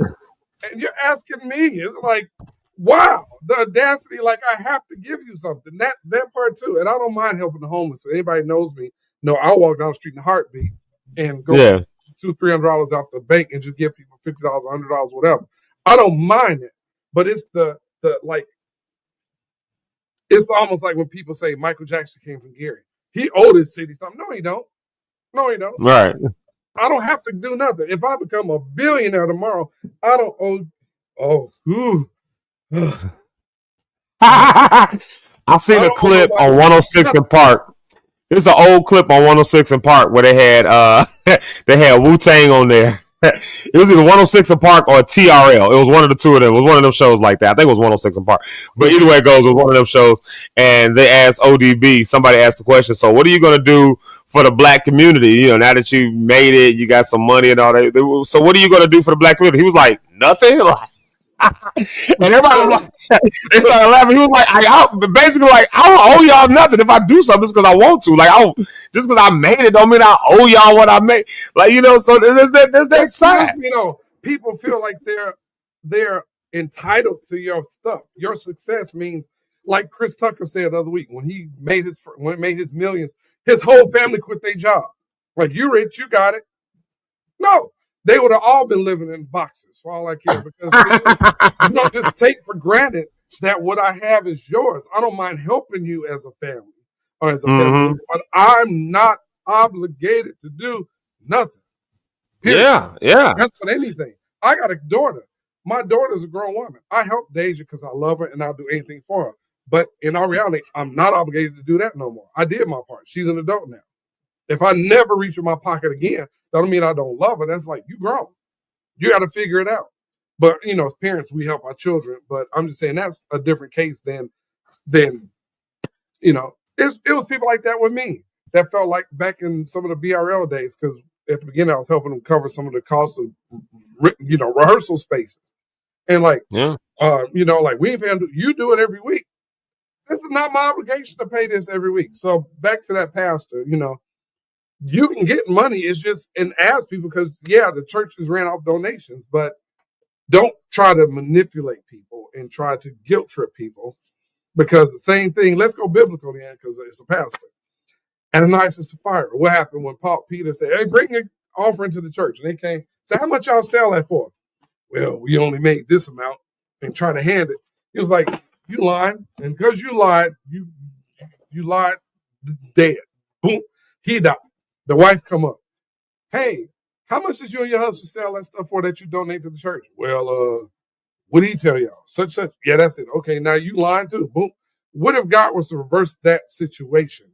And you're asking me. It's like, wow, the audacity, like I have to give you something. That part too. And I don't mind helping the homeless. So anybody knows me, I'll walk down the street in a heartbeat and go $200-300 out the bank and just give people $50, $100, whatever. I don't mind it. But it's the like, it's almost like when people say Michael Jackson came from Gary. He owed his city something. No, he don't. Right. I don't have to do nothing. If I become a billionaire tomorrow, I don't owe. I seen a clip on 106 in Park. It's an old clip on 106 in Park where they had Wu-Tang on there. It was either 106 in Park or TRL. It was one of the two of them. It was one of them shows like that. I think it was 106 in Park. But either way it goes, it was one of them shows. And they asked ODB, somebody asked the question, so what are you going to do for the black community? You know, now that you made it, you got some money and all that. So what are you going to do for the black community? He was like, nothing. Like, and everybody was like, they started laughing. He was like, basically like, I don't owe y'all nothing. If I do something, it's because I want to. Like, just because I made it don't mean I owe y'all what I made. Like, you know, so there's that side. You know, people feel like they're entitled to your stuff. Your success means, like Chris Tucker said the other week, when he made his millions, his whole family quit their job. Like, you rich, you got it. No. They would have all been living in boxes for all I care, because you don't just take for granted that what I have is yours. I don't mind helping you as a family or as a person, but I'm not obligated to do nothing. Period. Yeah. That's what anything. I got a daughter. My daughter's a grown woman. I help Deja because I love her and I'll do anything for her. But in all reality, I'm not obligated to do that no more. I did my part. She's an adult now. If I never reach in my pocket again, that don't mean I don't love her. That's like, you grown. You got to figure it out. But, you know, as parents, we help our children. But I'm just saying that's a different case than you know, it was people like that with me that felt like back in some of the BRL days, because at the beginning I was helping them cover some of the costs of, you know, rehearsal spaces. And like, you know, like, we ain't paying, you do it every week. This is not my obligation to pay this every week. So back to that pastor, you know, you can get money. It's just, and ask people, because the churches ran off donations, but don't try to manipulate people and try to guilt trip people, because the same thing, let's go biblical then, because it's a pastor. Ananias and Sapphira. What happened when Peter said, hey, bring an offering to the church? And they came, say, how much y'all sell that for? Well, we only made this amount, and try to hand it. He was like, you lying. And because you lied, you lied, dead. Boom. He died. The wife come up. Hey, how much did you and your husband sell that stuff for that you donate to the church? Well, what did he tell y'all? Such. Yeah, that's it. Okay, now you lying too. Boom. What if God was to reverse that situation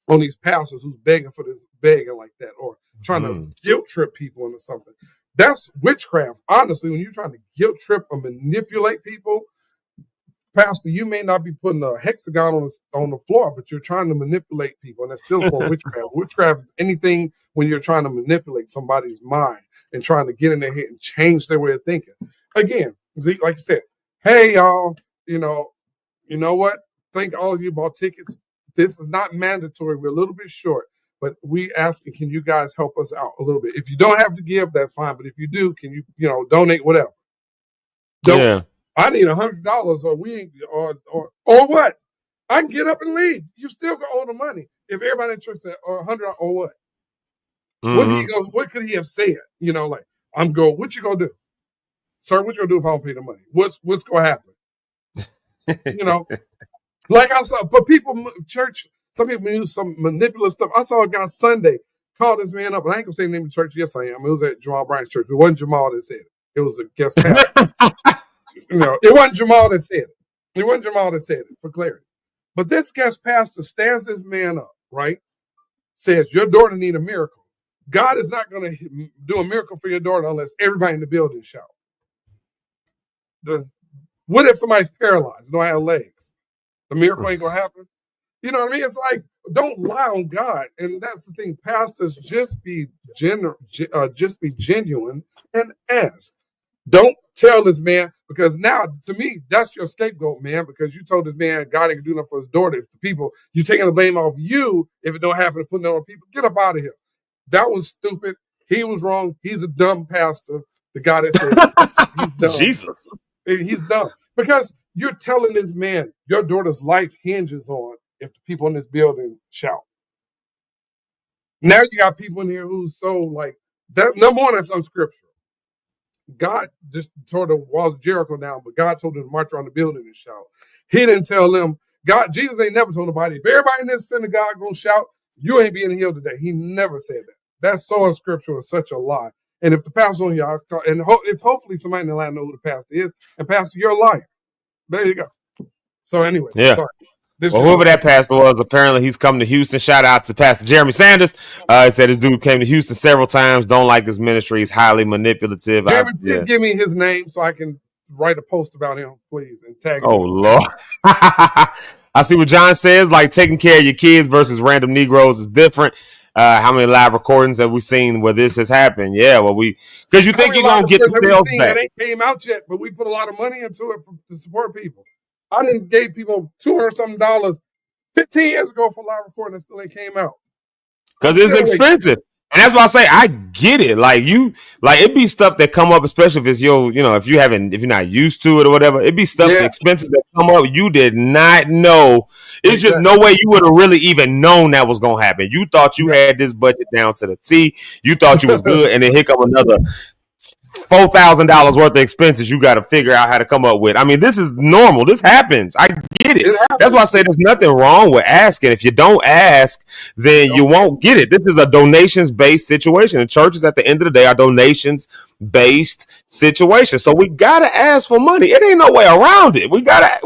on these pastors who's begging like that, or trying to guilt trip people into something? That's witchcraft. Honestly, when you're trying to guilt trip or manipulate people, pastor, you may not be putting a hexagon on the floor, but you're trying to manipulate people, and that's still called witchcraft. Witchcraft is anything when you're trying to manipulate somebody's mind and trying to get in their head and change their way of thinking. Again, Zeke, like you said, hey, y'all, you know what? Thank all of you bought tickets. This is not mandatory. We're a little bit short, but we asking, can you guys help us out a little bit? If you don't have to give, that's fine. But if you do, can you, donate whatever? I need $100, or we ain't, or what? I can get up and leave. You still gonna owe the money. If everybody in church said, or $100, or what? What could he have said? Like, what you gonna do? Sir, what you gonna do if I don't pay the money? What's gonna happen? Like I saw, but people, church, some people use some manipulative stuff. I saw a guy Sunday call this man up, and I ain't gonna say the name of the church. Yes, I am. It was at Jamal Bryant's church. It wasn't Jamal that said it. It was a guest pastor. It wasn't Jamal that said it. It wasn't Jamal that said it, for clarity. But this guest pastor stands this man up, right? Says, your daughter need a miracle. God is not going to do a miracle for your daughter unless everybody in the building shout. What if somebody's paralyzed, don't have legs? The miracle ain't going to happen. You know what I mean? It's like, don't lie on God. And that's the thing. Pastors, just be genuine and ask. Don't tell this man, because now, to me, that's your scapegoat, man, because you told this man God ain't gonna do nothing for his daughter. If the people, you taking the blame off you if it don't happen, to put it on people. Get up out of here. That was stupid. He was wrong. He's a dumb pastor. The guy that said he's dumb. Jesus. He's dumb. Because you're telling this man your daughter's life hinges on if the people in this building shout. Now you got people in here who's so like that. Number one, that's unscriptural. God just tore the walls of Jericho down, but God told them to march around the building and shout. He didn't tell them. Jesus ain't never told nobody, if everybody in this synagogue gonna shout, you ain't being healed today. He never said that. That's so unscriptural and such a lie. And if the pastor on y'all, and if hopefully somebody in the line know who the pastor is, and pastor, you're a liar. There you go. So anyway, yeah. Sorry. Well, whoever that pastor was, apparently he's coming to Houston. Shout out to Pastor Jeremy Sanders. He said this dude came to Houston several times. Don't like his ministry. He's highly manipulative. Jeremy, give me his name so I can write a post about him, please, and tag him. Oh, Lord. I see what John says. Like, taking care of your kids versus random Negroes is different. How many live recordings have we seen where this has happened? Yeah, well, because you think you're going to get the sales back. It ain't came out yet, but we put a lot of money into it to support people. I didn't gave people $200-something 15 years ago for live recording that still ain't came out. Because it's expensive. And that's why I say I get it. Like it be stuff that come up, especially if it's if you're not used to it or whatever. It be stuff expensive that come up you did not know. It's just no way you would have really even known that was gonna happen. You thought you had this budget down to the T. You thought you was good, and then here come another $4,000 worth of expenses you got to figure out how to come up with. I mean, this is normal. This happens. I get it. That's why I say there's nothing wrong with asking. If you don't ask, then you won't get it. This is a donations-based situation. And churches, at the end of the day, are donations-based situation. So we got to ask for money. It ain't no way around it. We got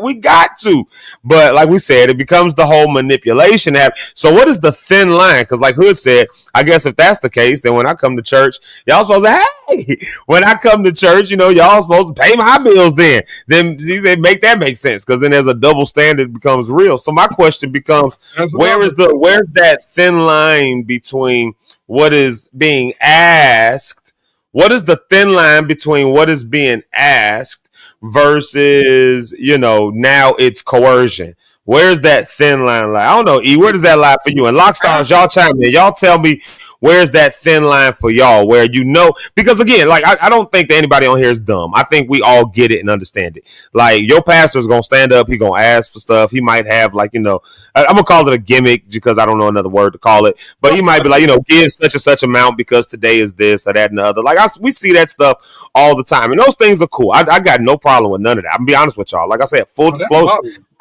to. But like we said, it becomes the whole manipulation app. So what is the thin line? Because like Hood said, I guess if that's the case, then when I come to church, y'all supposed to, hey, when I come to church, y'all supposed to pay my bills then. Then he said, make that make sense, because then there's a double standard becomes real. So my question becomes, where's that thin line between what is being asked? What is the thin line between what is being asked versus, now it's coercion? Where's that thin line lie? I don't know, E. Where does that lie for you? And Lockstars, y'all chime in. Y'all tell me, where's that thin line for y'all? Where because again, like I don't think that anybody on here is dumb. I think we all get it and understand it. Like your pastor's gonna stand up, he gonna ask for stuff. He might have I'm gonna call it a gimmick because I don't know another word to call it. But he might be like, give such and such amount because today is this or that and the other. Like we see that stuff all the time, and those things are cool. I got no problem with none of that. I'm gonna be honest with y'all. Like I said, full disclosure.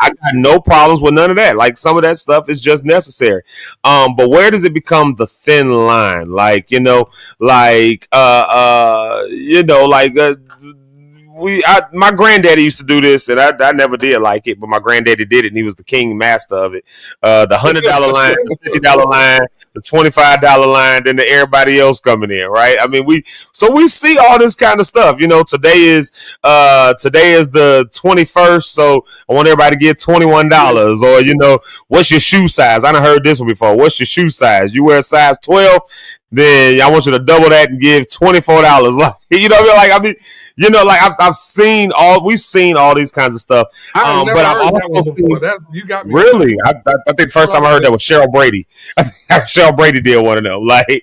I got no problems with none of that. Like some of that stuff is just necessary. But where does it become the thin line? Like, my granddaddy used to do this, and I never did like it, but my granddaddy did it, and he was the king master of it. The $100 line, the $50 line, the $25 line, then everybody else coming in, right? I mean, we see all this kind of stuff. Today is the 21st, so I want everybody to get $21. Or what's your shoe size? I done heard this one before. What's your shoe size? You wear a size 12. Then I want you to double that and give $24. Like, I've seen we've seen all these kinds of stuff. But I've also seen, you got me. Really? I think the first time I heard that was Cheryl Brady. I think Cheryl Brady did one of them. Like,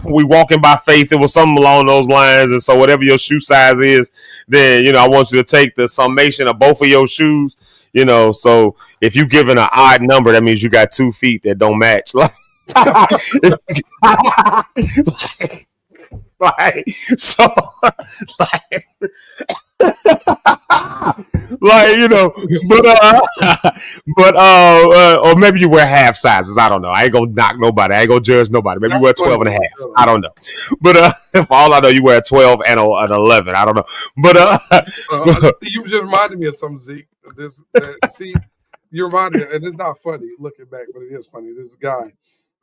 we walking by faith. It was something along those lines. And so whatever your shoe size is, then, I want you to take the summation of both of your shoes. So if you give an odd number, that means you got 2 feet that don't match. Like, or maybe you wear half sizes. I don't know. I ain't gonna knock nobody. I ain't gonna judge nobody. Maybe you wear 12 and a half. I don't know. But for all I know, you wear a 12 and an 11. I don't know. But you just reminded me of something, Zeke. See, you reminded me, and it's not funny looking back, but it is funny. This guy.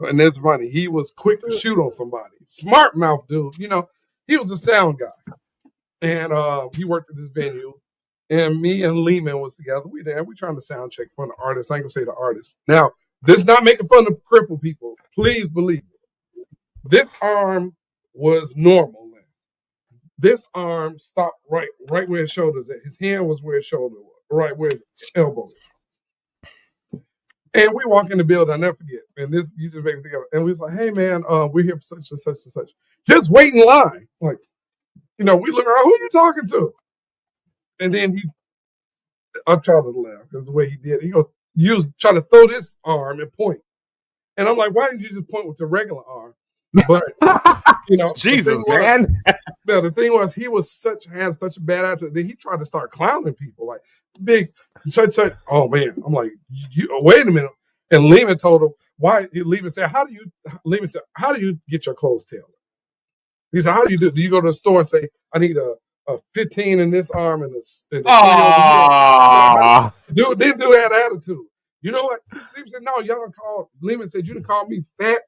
And it's funny. He was quick to shoot on somebody. Smart mouth dude. He was a sound guy. And he worked at this venue. And me and Lehman was together. We trying to sound check for the artist. I ain't gonna say the artist. Now, this is not making fun of crippled people. Please believe me. This arm was normal. Man. This arm stopped right where his shoulders at. His hand was where his shoulder was. Right where his elbow is. And we walk in the building, I'll never forget. And this, you just make me think of it. And we was like, hey, man, we're here for such and such and such. Just wait in line. Like, we look around, who are you talking to? And then I'm trying to laugh because the way he did it. He goes, try to throw this arm and point. And I'm like, why didn't you just point with the regular arm? But, Jesus, man. The thing was, he had such a bad attitude that he tried to start clowning people. Like, big, such. Oh, man. I'm like, wait a minute. And Lehman told him, why? Lehman said, how do you get your clothes tailored? He said, how do you do? Do you go to the store and say, I need a 15 in this arm and a 20 over here? Dude didn't do that attitude. You know what? Steve said, no, y'all don't call. Lehman said, you didn't call me fat.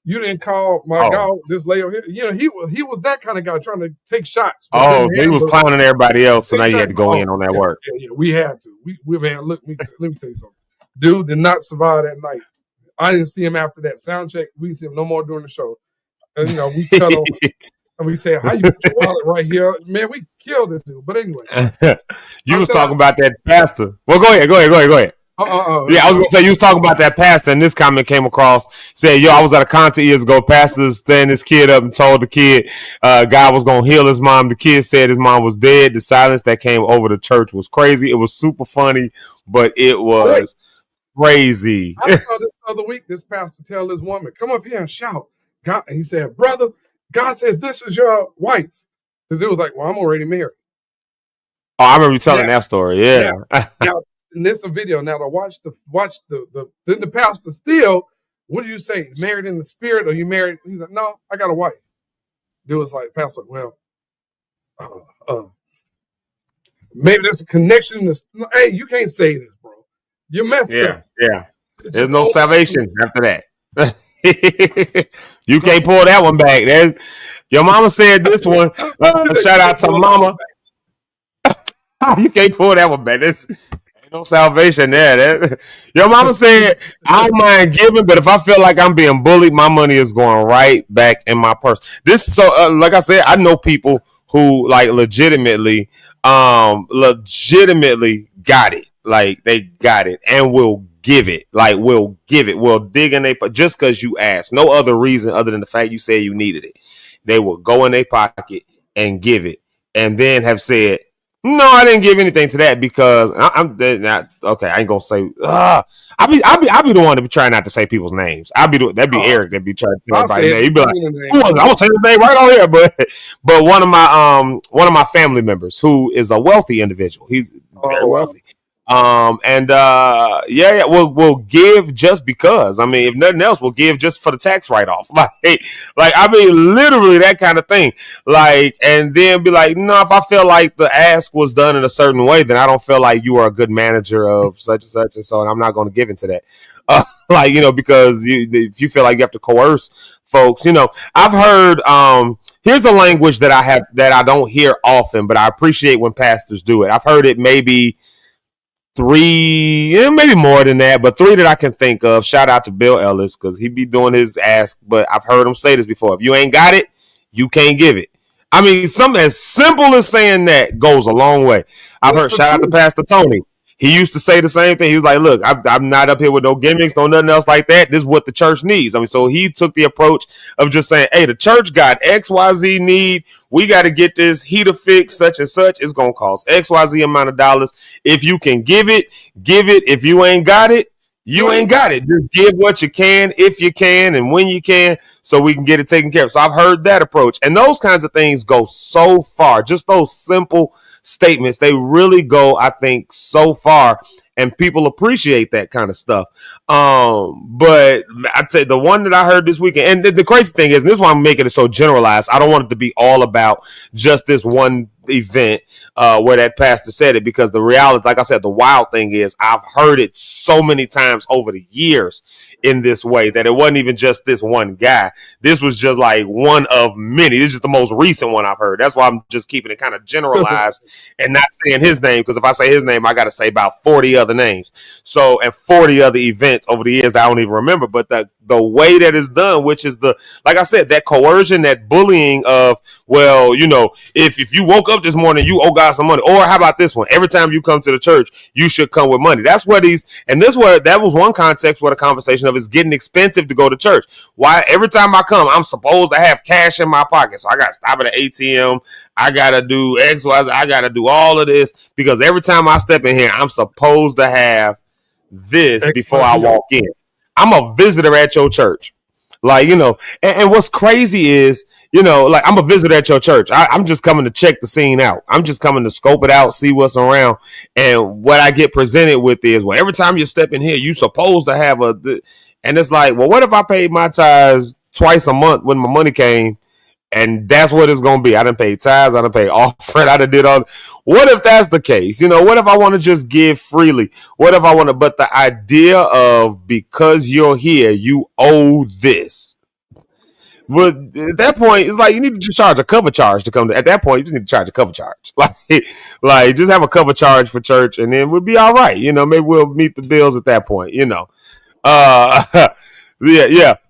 You didn't call my dog, this lady over here. You know, he was that kind of guy trying to take shots. Oh, he was clowning everybody else, so now you had to go in on that work. Yeah, we had to. We man, look, let me tell you something. Dude did not survive that night. I didn't see him after that sound check. We didn't see him no more during the show. And you know, we cut on and we said, how you put your wallet right here? Man, we killed this dude. But anyway. You was talking about that pastor. Well, go ahead. Yeah, I was gonna say you was talking about that pastor, and this comment came across. Said, "Yo, I was at a concert years ago. Pastor stand this kid up and told the kid, God was gonna heal his mom. The kid said his mom was dead. The silence that came over the church was crazy. It was super funny, but it was crazy." I saw this other week. This pastor tell this woman, "Come up here and shout." God, and he said, "Brother, God said this is your wife." The dude was like, "Well, I'm already married." Oh, I remember you telling that story. Yeah. Now, and this the video. Now to watch the then the pastor still. What do you say? Married in the spirit, or you married? He's like, no, I got a wife. Dude was like, pastor, well, maybe there's a connection. In this. Hey, you can't say this, bro. You messed up. Yeah. There's no salvation after that. You can't pull that one back. Your mama said this one. Shout out to mama. You can't pull that one back. Ain't no salvation there. Your mama said, I don't mind giving, but if I feel like I'm being bullied, my money is going right back in my purse. Like I said, I know people who like legitimately got it. Like they got it and will give it. Like we'll give it. We'll dig in just because you asked. No other reason other than the fact you said you needed it. They will go in their pocket and give it, and then have said, "No, I didn't give anything to that because I'm not okay." I ain't gonna say. I be the one to be trying not to say people's names. That'd be Eric that be trying to tell everybody name. He'd be like, "Who was it? I'm gonna say his name right on here." But one of my family members who is a wealthy individual. He's very wealthy. We'll give just because. I mean, if nothing else, we'll give just for the tax write-off. Like I mean, literally that kind of thing. Like, and then be like, no, if I feel like the ask was done in a certain way, then I don't feel like you are a good manager of such and such, and so I'm not going to give into that. Because if you feel like you have to coerce folks, I've heard. Here's a language that I don't hear often, but I appreciate when pastors do it. I've heard it maybe 3, maybe more than that, but 3 that I can think of. Shout out to Bill Ellis because he be doing his ask, but I've heard him say this before. If you ain't got it, you can't give it. I mean, something as simple as saying that goes a long way. I've heard, shout out to Pastor Tony. He used to say the same thing. He was like, look, I'm not up here with no gimmicks, no nothing else like that. This is what the church needs. I mean, so he took the approach of just saying, hey, the church got XYZ need. We got to get this heater fixed, such and such. It's going to cost XYZ amount of dollars. If you can give it, give it. If you ain't got it, you ain't got it. Just give what you can, if you can, and when you can, so we can get it taken care of. So I've heard that approach. And those kinds of things go so far. Just those simple statements, they really go, I think, so far. And people appreciate that kind of stuff. But I'd say the one that I heard this weekend, and the crazy thing is, and this is why I'm making it so generalized, I don't want it to be all about just this one event where that pastor said it, because the reality, like I said, the wild thing is I've heard it so many times over the years in this way that it wasn't even just this one guy. This was just like one of many. This is just the most recent one I've heard. That's why I'm just keeping it kind of generalized and not saying his name, because if I say his name, I got to say about 40 other names. So, and 40 other events over the years that I don't even remember. But the way that it's done, which is like I said, that coercion, that bullying of, well, if you woke up this morning, you owe God some money. Or how about this one? Every time you come to the church, you should come with money. That's what that was one context where the conversation of it's getting expensive to go to church. Why? Every time I come, I'm supposed to have cash in my pocket. So I got to stop at an ATM. I got to do X, Y, Z. I got to do all of this because every time I step in here, I'm supposed to have this before I walk in. I'm a visitor at your church. Like, and what's crazy is, like I'm a visitor at your church. I'm just coming to check the scene out. I'm just coming to scope it out, see what's around. And what I get presented with is, well, every time you step in here, you're supposed to have and it's like, well, what if I paid my tithes twice a month when my money came And that's what it's gonna be. I done paid tithes, I done paid offering, I done did all. What if that's the case? You know, what if I want to just give freely? What if I want to? But the idea of because you're here, you owe this. But at that point, it's like you need to just charge a cover charge to come to. At that point, you just need to charge a cover charge. Like just have a cover charge for church, and then we'll be all right. You know, maybe we'll meet the bills at that point. You know, yeah.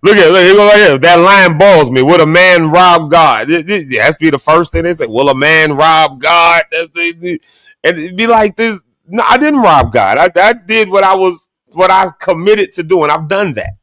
Look right here. That line boils me. Will a man rob God? It has to be the first thing they say. Will a man rob God? And it'd be like this. No, I didn't rob God. I did what I committed to do, and I've done that.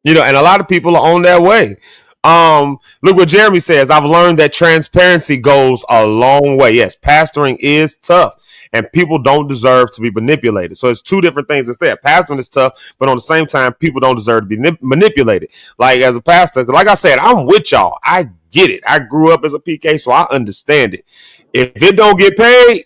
You know, and a lot of people are on their way. Look what Jeremy says. I've learned that transparency goes a long way. Yes, pastoring is tough, and people don't deserve to be manipulated. So it's two different things instead. Pastoring is tough, but on the same time, people don't deserve to be manipulated. Like as a pastor, like I said, I'm with y'all. I get it. I grew up as a PK, so I understand it. If it don't get paid,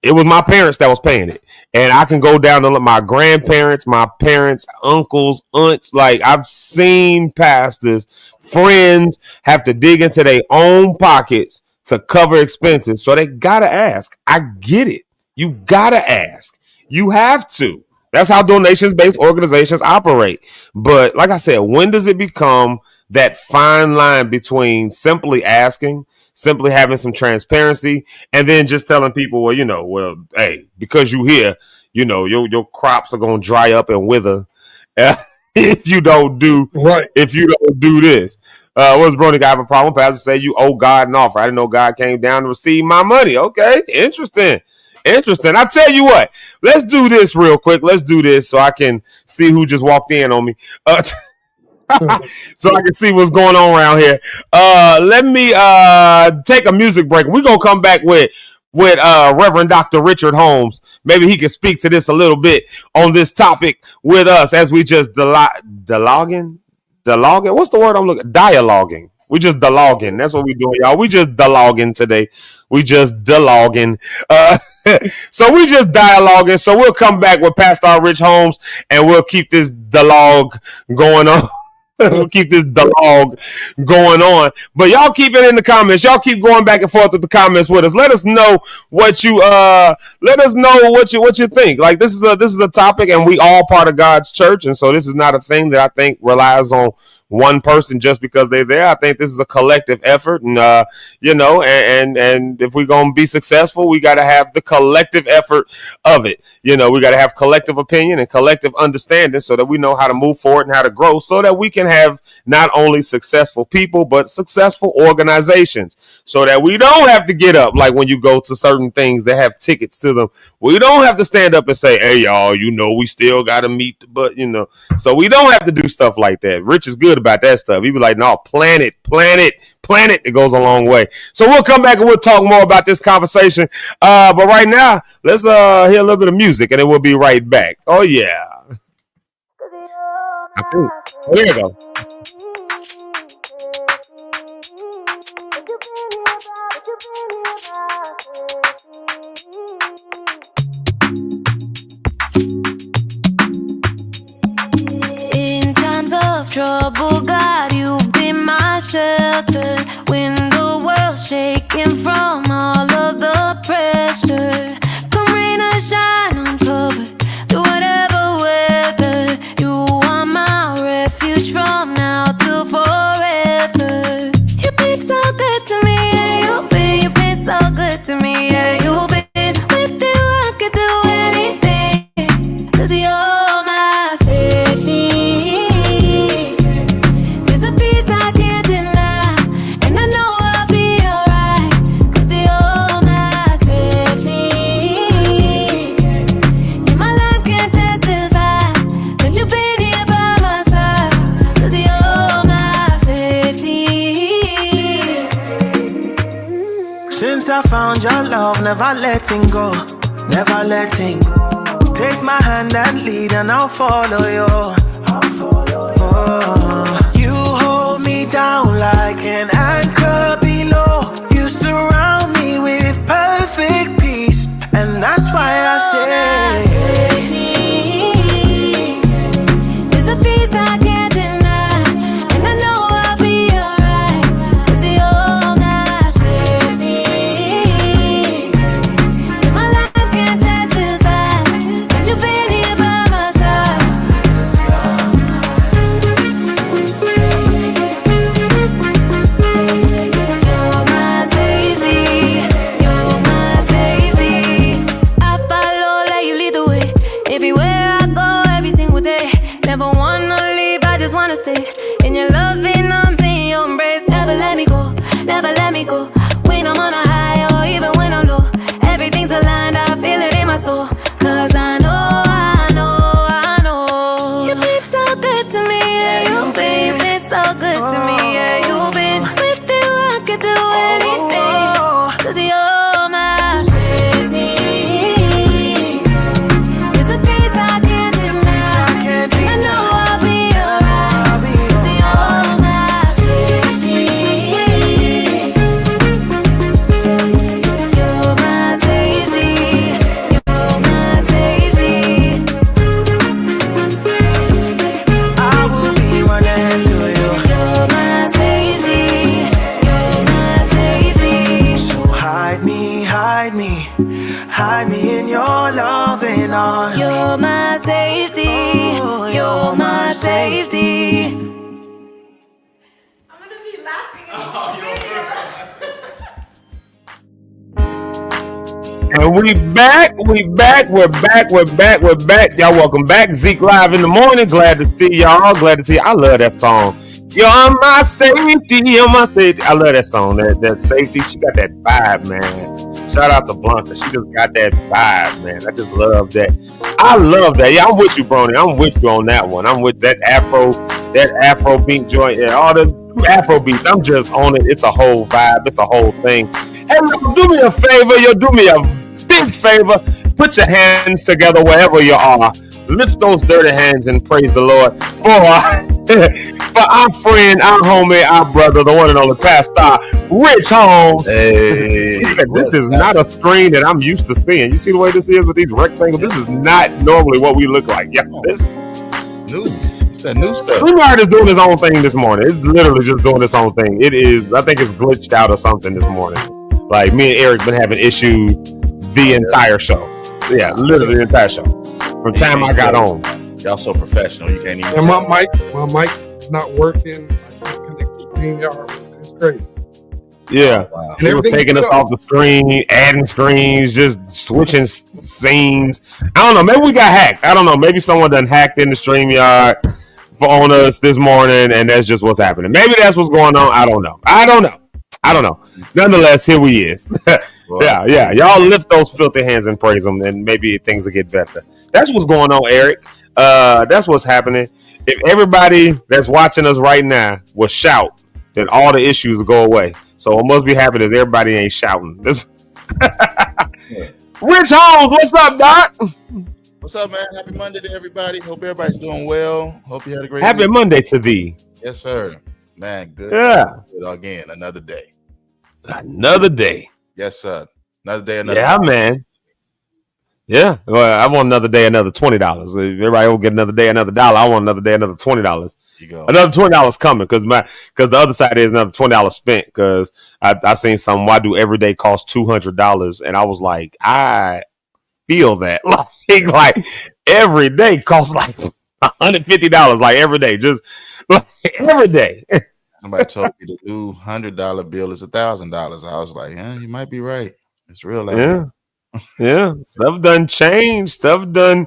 it was my parents that was paying it. And I can go down to my grandparents, my parents, uncles, aunts. Like I've seen pastors, friends have to dig into their own pockets to cover expenses. So they got to ask. I get it. You got to ask. You have to. That's how donations-based organizations operate. But like I said, when does it become that fine line between simply asking, simply having some transparency, and then just telling people, well, hey, because you here, your crops are gonna dry up and wither if you don't do this. What's Brony got a problem? Pastor say you owe God an offer. I didn't know God came down to receive my money. Okay, interesting. I tell you what, let's do this real quick. Let's do this so I can see who just walked in on me. So I can see what's going on around here. Let me take a music break. We're going to come back with Reverend Dr. Richard Holmes. Maybe he can speak to this a little bit on this topic with us as we just dialoguing. What's the word I'm looking? Dialoguing. We just dialoguing. That's what we doing, y'all. We just dialoguing today. We just dialoguing. So we just dialoguing. So we'll come back with Pastor Rich Holmes and we'll keep this dialogue going on. We'll keep this dialogue going on. But y'all keep it in the comments. Y'all keep going back and forth with the comments with us. Let us know what you think. Like this is a topic, and we all part of God's church, and so this is not a thing that I think relies on one person just because they're there. I think this is a collective effort, and and if we're gonna be successful, we got to have the collective effort of it. We got to have collective opinion and collective understanding so that we know how to move forward and how to grow, so that we can have not only successful people but successful organizations, so that we don't have to get up like when you go to certain things that have tickets to them. We don't have to stand up and say, "Hey, y'all, we still got to meet," so we don't have to do stuff like that. Rich is good about that stuff. He be like, no, plan it. It goes a long way. So we'll come back and we'll talk more about this conversation. But right now, let's hear a little bit of music and then we'll be right back. Oh yeah. I think. There you go. Trouble, God, you've been my shelter when the world's shaking from all of the pressure. Come rain or shine, I'm covered through whatever weather. You are my refuge from now till forever. You've been so good to me, yeah, you've been so good to me, yeah, you've been with you, I could do anything, 'cause you're my safety. Since I found your love, never letting go, never letting go. Take my hand and lead and I'll follow you. Oh, you hold me down like an anchor below. You surround me with perfect peace, and that's why I say there's a peace I can't deny, and I know I'll be alright, 'cause you're And we're back. Y'all welcome back. Zeke live in the morning. Glad to see y'all. I love that song. You're my safety. I love that song. That safety. She got that vibe, man. Shout out to Blanca. She just got that vibe, man. I just love that. I love that. Yeah, I'm with you, Brony. I'm with you on that one. I'm with that Afro beat joint. Yeah, all the Afro beats. I'm just on it. It's a whole vibe. It's a whole thing. Hey, do me a favor. You'll do me a big favor. Put your hands together wherever you are. Lift those dirty hands and praise the Lord for our friend, our homie, our brother, the one and only Pastor Rich Holmes. Hey, this is not a screen that I'm used to seeing. You see the way this is with these rectangles? This is not normally what we look like. Yeah, this is new. It's that new stuff. StreamYard is doing his own thing this morning. It's literally just doing its own thing. It is. I think it's glitched out or something this morning. Like me and Eric been having issues the entire show. Yeah, literally the entire show. From the time I got on. Y'all so professional. You can't even. And my mic is not working. I can't connect to StreamYard. It's crazy. Yeah, wow. They were taking us off the screen, adding screens, just switching scenes. I don't know. Maybe we got hacked. I don't know. Maybe someone done hacked in the StreamYard on us this morning, and that's just what's happening. Maybe that's what's going on. I don't know. Nonetheless, here we is. Yeah. Y'all lift those filthy hands and praise them, and maybe things will get better. That's what's going on, Eric. That's what's happening. If everybody that's watching us right now will shout, then all the issues will go away. So what must be happening is everybody ain't shouting. Rich Holmes, what's up, Doc? What's up, man? Happy Monday to everybody. Hope everybody's doing well. Hope you had a great Happy week. Monday to thee. Yes, sir. Man, good. Yeah. Good again, another day. Another day. Yes, sir. Another day, another Yeah, day. man. Yeah. Well, I want another day, another $20. Everybody will get another day, another $1. I want another day, another $20. You go. Another $20 coming because the other side is another $20 spent because I seen something. Why do every day cost $200? And I was like, I feel that like every day costs like $150. Like every day, just like every day. Somebody told me the new $100 bill is $1,000. I was like, yeah, you might be right. It's real. Yeah. Stuff done changed. Stuff done,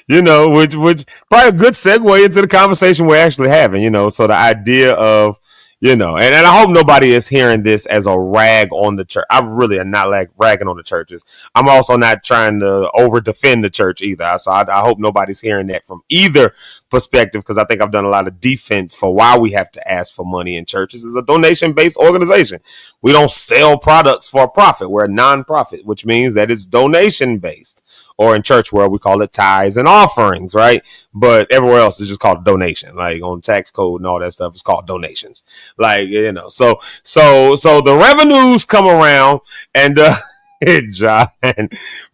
which probably a good segue into the conversation we're actually having, So the idea of, and I hope nobody is hearing this as a rag on the church. I really am not like ragging on the churches. I'm also not trying to over defend the church either. So I hope nobody's hearing that from either perspective, because I think I've done a lot of defense for why we have to ask for money in churches. It's a donation-based organization. We don't sell products for a profit. We're a non-profit, which means that it's donation-based. Or in church world, we call it tithes and offerings, right? But everywhere else is just called donation. Like on tax code and all that stuff, it's called donations. Like, so the revenues come around and John,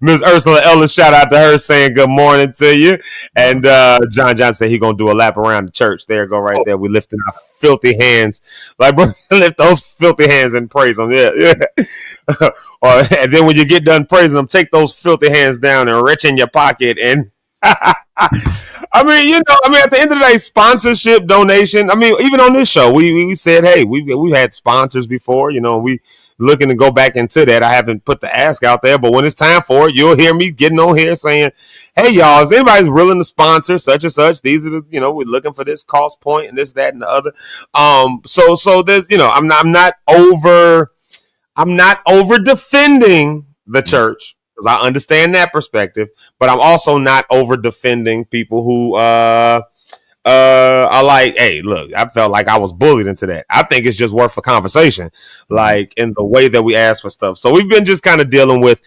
Miss Ursula Ellis, shout out to her saying good morning to you. And John said he gonna do a lap around the church. There go right there. We lifting our filthy hands. Like, bro, lift those filthy hands and praise them. Yeah. And then when you get done praising them, take those filthy hands down and reach in your pocket and at the end of the day, sponsorship, donation. Even on this show, we said, hey, we've had sponsors before, we looking to go back into that. I haven't put the ask out there, but when it's time for it, you'll hear me getting on here saying, hey, y'all, is anybody willing to sponsor such and such? These are the, we're looking for this cost point and this, that, and the other. So there's, I'm not over defending the church, because I understand that perspective, but I'm also not over defending people who are like, hey, look, I felt like I was bullied into that. I think it's just worth a conversation, like in the way that we ask for stuff. So we've been just kind of dealing with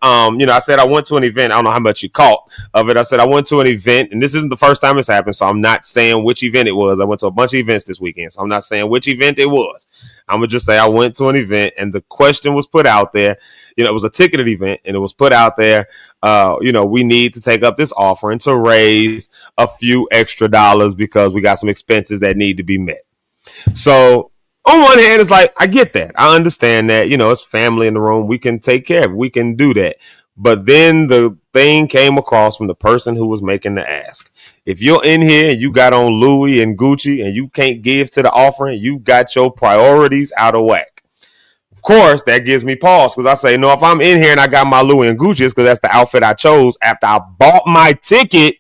I said I went to an event. I don't know how much you caught of it. I said I went to an event, and this isn't the first time it's happened, so I'm not saying which event it was. I went to a bunch of events this weekend, so I'm not saying which event it was. I'm going to just say I went to an event, and the question was put out there. It was a ticketed event, and it was put out there, we need to take up this offering to raise a few extra dollars because we got some expenses that need to be met. So on one hand, it's like, I get that. I understand that, it's family in the room. We can take care of it. We can do that. But then the thing came across from the person who was making the ask. If you're in here and you got on Louis and Gucci and you can't give to the offering, you got your priorities out of whack. Of course, that gives me pause because I say, no, if I'm in here and I got my Louis and Gucci, it's because that's the outfit I chose after I bought my ticket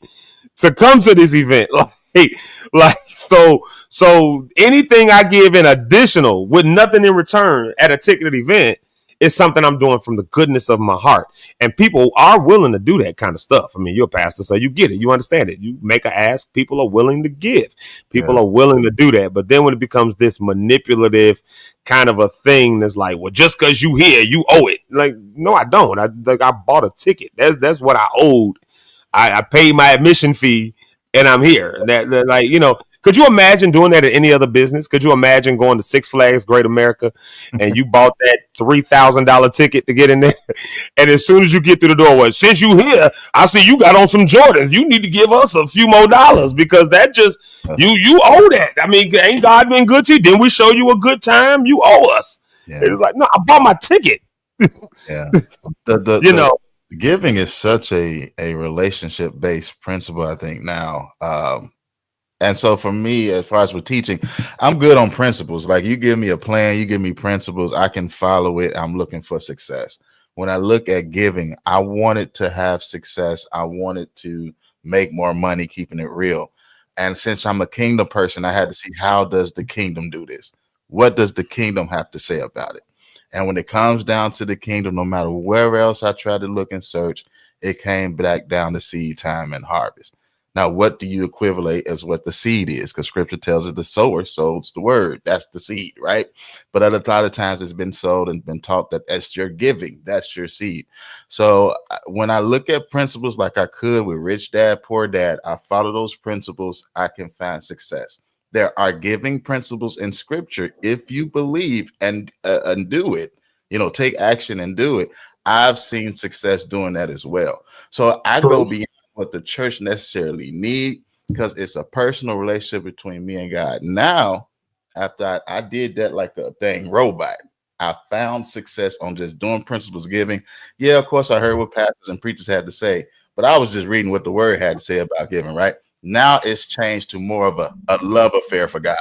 to come to this event. So anything I give in additional with nothing in return at a ticketed event is something I'm doing from the goodness of my heart. And people are willing to do that kind of stuff. I mean, you're a pastor, so you get it. You understand it. You make an ask, people are willing to give. People are willing to do that. But then when it becomes this manipulative kind of a thing that's like, well, just because you here, you owe it. Like, no, I don't. I bought a ticket. That's what I owed. I paid my admission fee and I'm here. That like, you know, could you imagine doing that at any other business? Could you imagine going to Six Flags Great America and you bought that $3,000 ticket to get in there? And as soon as you get through the door, well, since you here, I see you got on some Jordans. You need to give us a few more dollars because that just, you owe that. I mean, ain't God been good to you? Didn't we show you a good time? You owe us. Yeah. It's like, no, I bought my ticket. Yeah. You know. Giving is such a relationship based principle, I think now. And so for me, as far as with teaching, I'm good on principles. Like you give me a plan, you give me principles, I can follow it. I'm looking for success. When I look at giving, I wanted to have success. I wanted to make more money, keeping it real. And since I'm a kingdom person, I had to see, how does the kingdom do this? What does the kingdom have to say about it? And when it comes down to the kingdom, no matter where else I tried to look and search, it came back down to seed time and harvest. Now, what do you equivalent as what the seed is? Because scripture tells us the sower sows the word. That's the seed, right? But a lot of times it's been sold and been taught that that's your giving. That's your seed. So when I look at principles like I could with Rich Dad, Poor Dad, I follow those principles, I can find success. There are giving principles in scripture. If you believe and do it, you know, take action and do it. I've seen success doing that as well. So I go beyond what the church necessarily need because it's a personal relationship between me and God. Now, after I did that like a dang robot, I found success on just doing principles giving. Yeah, of course, I heard what pastors and preachers had to say, but I was just reading what the word had to say about giving, right? Now it's changed to more of a love affair for God.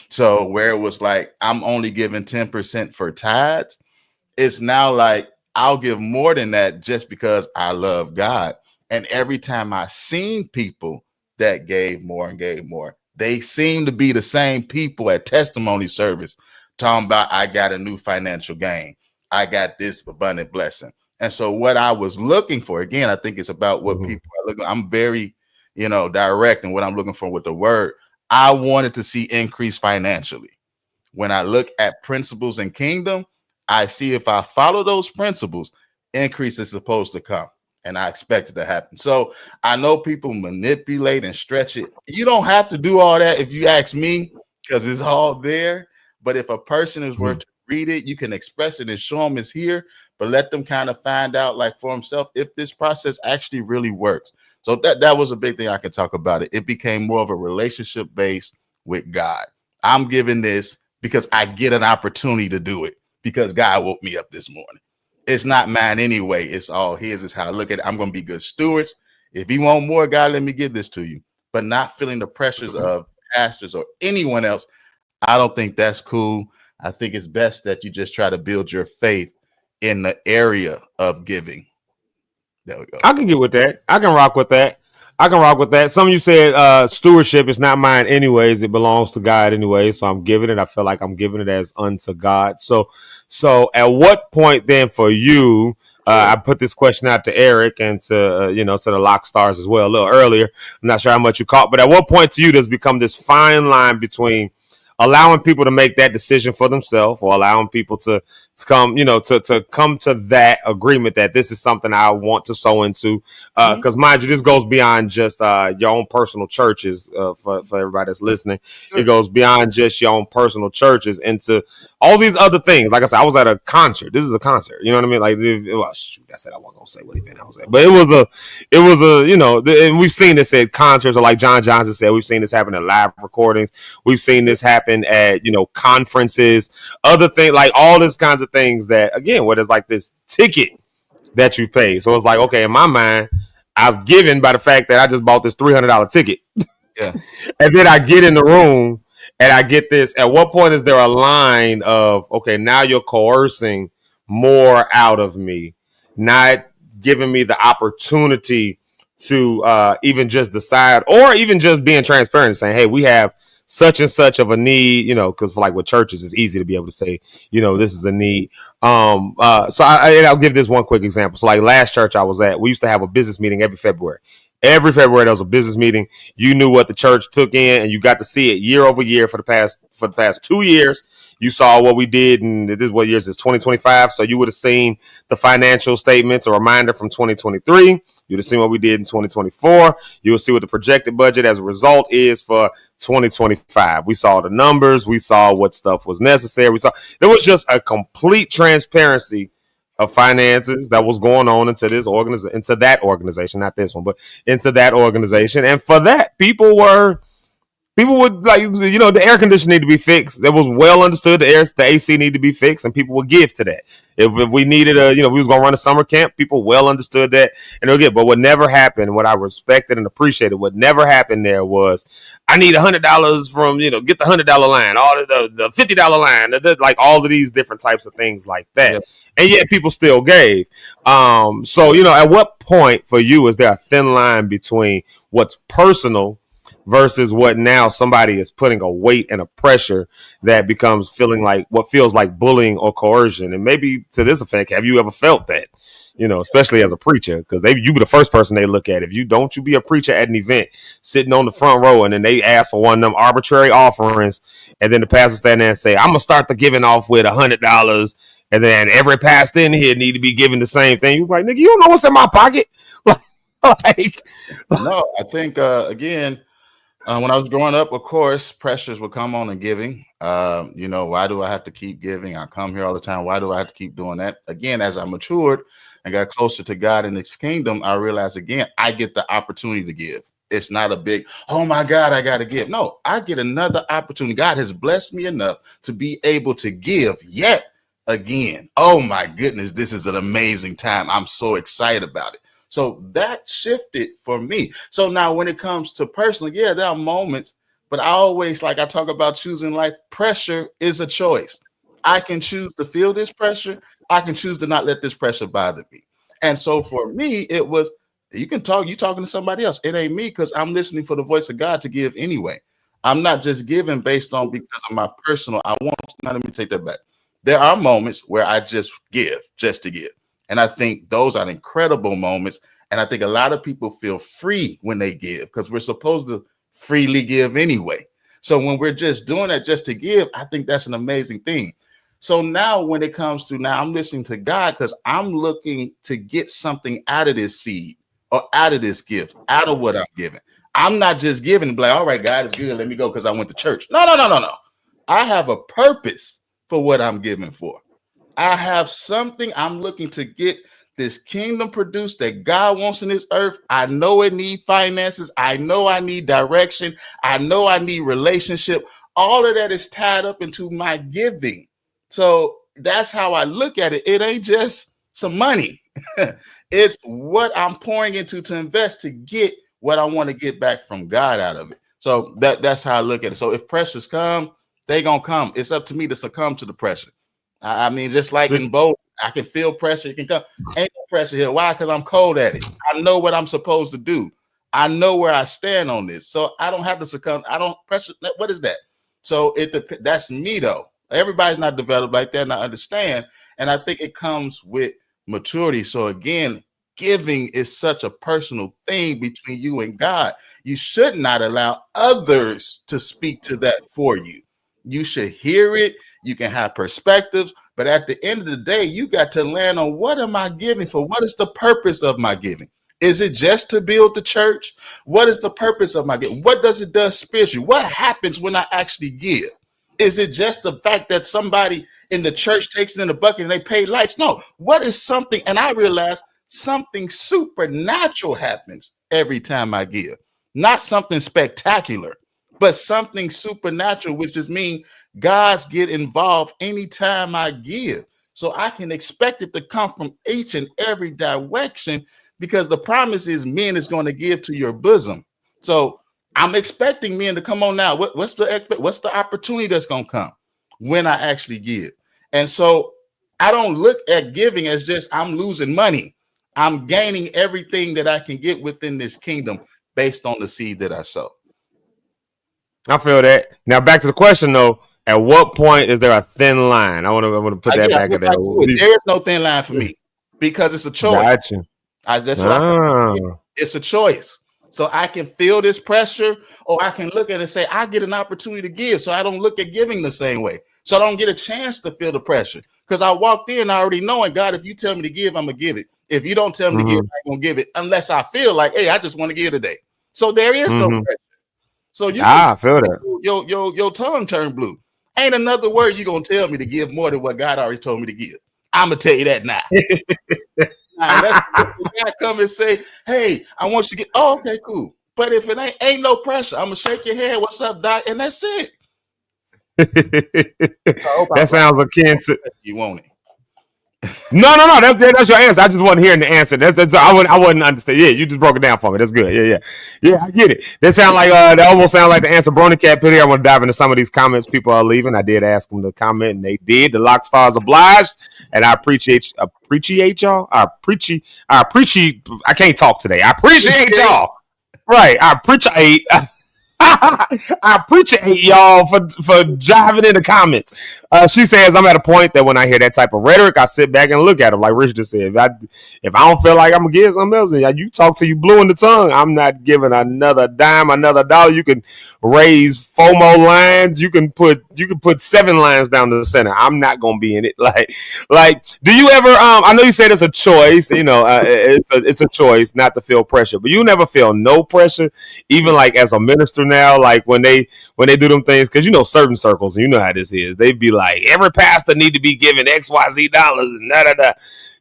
So where it was like, I'm only giving 10% for tithes, it's now like, I'll give more than that just because I love God. And every time I seen people that gave more and gave more, they seem to be the same people at testimony service talking about, I got a new financial gain. I got this abundant blessing. And so what I was looking for, again, I think it's about what people are looking. I'm very, direct in what I'm looking for with the word. I wanted to see increase financially. When I look at principles in kingdom, I see if I follow those principles, increase is supposed to come. And I expect it to happen. So I know people manipulate and stretch it. You don't have to do all that if you ask me, because it's all there. But if a person is worth to read it, you can express it and show them it's here, but let them kind of find out like for himself if this process actually really works. So that was a big thing I could talk about it. It became more of a relationship based with God. I'm giving this because I get an opportunity to do it because God woke me up this morning. It's not mine anyway. It's all his. Is how I look at it. I'm going to be good stewards. If you want more, God, let me give this to you, but not feeling the pressures of pastors or anyone else. I don't think that's cool. I think it's best that you just try to build your faith in the area of giving. There we go. I can get with that. I can rock with that. Some of you said stewardship is not mine anyways. It belongs to God anyway. So I'm giving it. I feel like I'm giving it as unto God. So at what point then for you, I put this question out to Eric and to the Lock Stars as well a little earlier. I'm not sure how much you caught, but at what point to you does become this fine line between allowing people to make that decision for themselves or allowing people to come, to come to that agreement that this is something I want to sow into. Because mind you, this goes beyond just your own personal churches for everybody that's listening. Sure. It goes beyond just your own personal churches into all these other things. Like I said, I was at a concert. This is a concert. You know what I mean? Like, I said I wasn't going to say what event I was at. But it was a, and we've seen this at concerts, or like John Johnson said, we've seen this happen at live recordings. We've seen this happen at conferences, other things, like all this kinds of things that, again, where there's like this ticket that you paid. So it's like, okay, in my mind, I've given by the fact that I just bought this $300 ticket. Yeah. And then I get in the room and I get this. At what point is there a line of, okay, now you're coercing more out of me, not giving me the opportunity to even just decide, or even just being transparent and saying, hey, we have such and such of a need, because like with churches, it's easy to be able to say, this is a need. So I'll give this one quick example. So like last church I was at, we used to have a business meeting every February. Every February there was a business meeting. You knew what the church took in, and you got to see it year over year for the past 2 years. You saw what we did, and this what years is 2025. So you would have seen the financial statements, a reminder from 2023. You'd have seen what we did in 2024. You will see what the projected budget as a result is for 2025. We saw the numbers. We saw what stuff was necessary. There was just a complete transparency of finances that was going on into that organization, not this one, but into that organization. And for that, people would like, the air conditioning need to be fixed. It was well understood the AC need to be fixed, and people would give to that. If we needed we was going to run a summer camp, people well understood that, and they'll give. But what never happened, what I respected and appreciated, what never happened there was, I need $100 from, get the $100 line, all of the $50 line, like all of these different types of things like that. Yep. And yet people still gave. So, at what point for you is there a thin line between what's personal versus what now somebody is putting a weight and a pressure that becomes what feels like bullying or coercion? And maybe to this effect, have you ever felt that, especially as a preacher? Because you be the first person they look at. If you be a preacher at an event sitting on the front row, and then they ask for one of them arbitrary offerings, and then the pastor stand there and say, I'm going to start the giving off with $100. And then every pastor in here need to be giving the same thing. You're like, nigga, you don't know what's in my pocket? No, I think, again, when I was growing up, of course, pressures would come on in giving. Why do I have to keep giving? I come here all the time. Why do I have to keep doing that? Again, as I matured and got closer to God and his kingdom, I realized, again, I get the opportunity to give. It's not a big, oh my God, I got to give. No, I get another opportunity. God has blessed me enough to be able to give yet again. Oh my goodness, this is an amazing time. I'm so excited about it. So that shifted for me. So now when it comes to personal, yeah, there are moments, but I always, like I talk about choosing life, pressure is a choice. I can choose to feel this pressure. I can choose to not let this pressure bother me. And so for me, it was, you talking to somebody else. It ain't me, because I'm listening for the voice of God to give anyway. I'm not just giving based on because of my personal, let me take that back. There are moments where I just give, just to give. And I think those are incredible moments. And I think a lot of people feel free when they give, because we're supposed to freely give anyway. So when we're just doing that just to give, I think that's an amazing thing. So now when it comes to I'm listening to God, because I'm looking to get something out of this seed or out of this gift, out of what I'm giving. I'm not just giving and be like, all right, God is good, let me go because I went to church. No. I have a purpose for what I'm giving for. I have something I'm looking to get this kingdom produced that God wants in this earth. I know it needs finances. I know I need direction. I know I need relationship. All of that is tied up into my giving. So that's how I look at it. It ain't just some money. It's what I'm pouring into to invest to get what I want to get back from God out of it. So that's how I look at it. So if pressures come, they gonna come. It's up to me to succumb to the pressure. I mean, just like in both, I can feel pressure. It can come. Ain't no pressure here. Why? Because I'm cold at it. I know what I'm supposed to do. I know where I stand on this. So I don't have to succumb. I don't pressure. What is that? So that's me though. Everybody's not developed like that, and I understand. And I think it comes with maturity. So again, giving is such a personal thing between you and God. You should not allow others to speak to that for you. You should hear it. You can have perspectives, but at the end of the day, you got to land on, what am I giving for? What is the purpose of my giving? Is it just to build the church? What is the purpose of my giving? What does it do spiritually? What happens when I actually give? Is it just the fact that somebody in the church takes it in a bucket and they pay lights? No. What is something? And I realize something supernatural happens every time I give. Not something spectacular, but something supernatural, which just means God's get involved anytime I give. So I can expect it to come from each and every direction, because the promise is men is going to give to your bosom. So I'm expecting men to come on now. What's the opportunity that's going to come when I actually give? And so I don't look at giving as just I'm losing money. I'm gaining everything that I can get within this kingdom based on the seed that I sow. I feel that. Now back to the question though. At what point is there a thin line? I want to put that back in there. There is no thin line for me because it's a choice. Gotcha. That's what I feel. It's a choice. So I can feel this pressure, or I can look at it and say, I get an opportunity to give. So I don't look at giving the same way. So I don't get a chance to feel the pressure, because I walked in already knowing, God, if you tell me to give, I'm going to give it. If you don't tell me to give, I'm going to give it, unless I feel like, hey, I just want to give today. So there is no pressure. So you I feel that. Your tongue turned blue. Ain't another word you're going to tell me to give more than what God already told me to give. I'm going to tell you that now. Now, God come and say, hey, I want you to get, oh, okay, cool. But if it ain't no pressure, I'm going to shake your head. What's up, Doc? And that's it. That sounds akin to you want it. No. That's your answer. I just wasn't hearing the answer. I wouldn't understand. Yeah, you just broke it down for me. That's good. Yeah. I get it. That sound like that almost sound like the answer Brony Cat put here. I want to dive into some of these comments people are leaving. I did ask them to comment, and they did. The Lock Stars obliged, and I appreciate y'all. I can't talk today. I appreciate y'all. Right. I appreciate. I appreciate y'all for jiving in the comments. She says, I'm at a point that when I hear that type of rhetoric, I sit back and look at them. Like Rich just said, if I don't feel like I'm going to give something else, you talk till you blue in the tongue. I'm not giving another dime, another dollar. You can raise 4 more lines. You can put 7 lines down the center. I'm not going to be in it. Like, do you ever, I know you said it's a choice, it's a choice not to feel pressure, but you never feel no pressure, even like as a minister now, like when they do them things, because certain circles, and you know how this is, they'd be like, every pastor need to be giving XYZ dollars and da.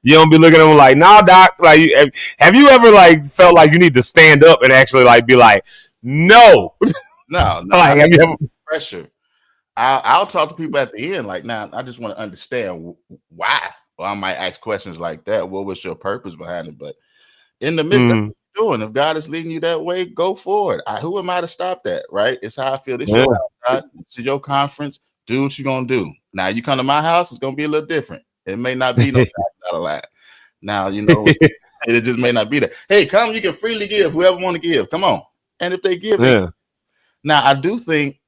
You don't be looking at them like, nah, Doc. Like, have you ever like felt like you need to stand up and actually like be like, no? No, like, have you ever pressure? I'll talk to people at the end, like, now I just want to understand why. Well, I might ask questions like that. What was your purpose behind it? But in the midst of doing, if God is leading you that way, go forward. Who am I to stop that? Right? It's how I feel. This your house, this is your conference. Do what you're gonna do. Now you come to my house, it's gonna be a little different. It may not be no $5 line. Now it just may not be that. Hey, come, you can freely give. Whoever want to give, come on. And if they give, now I do think,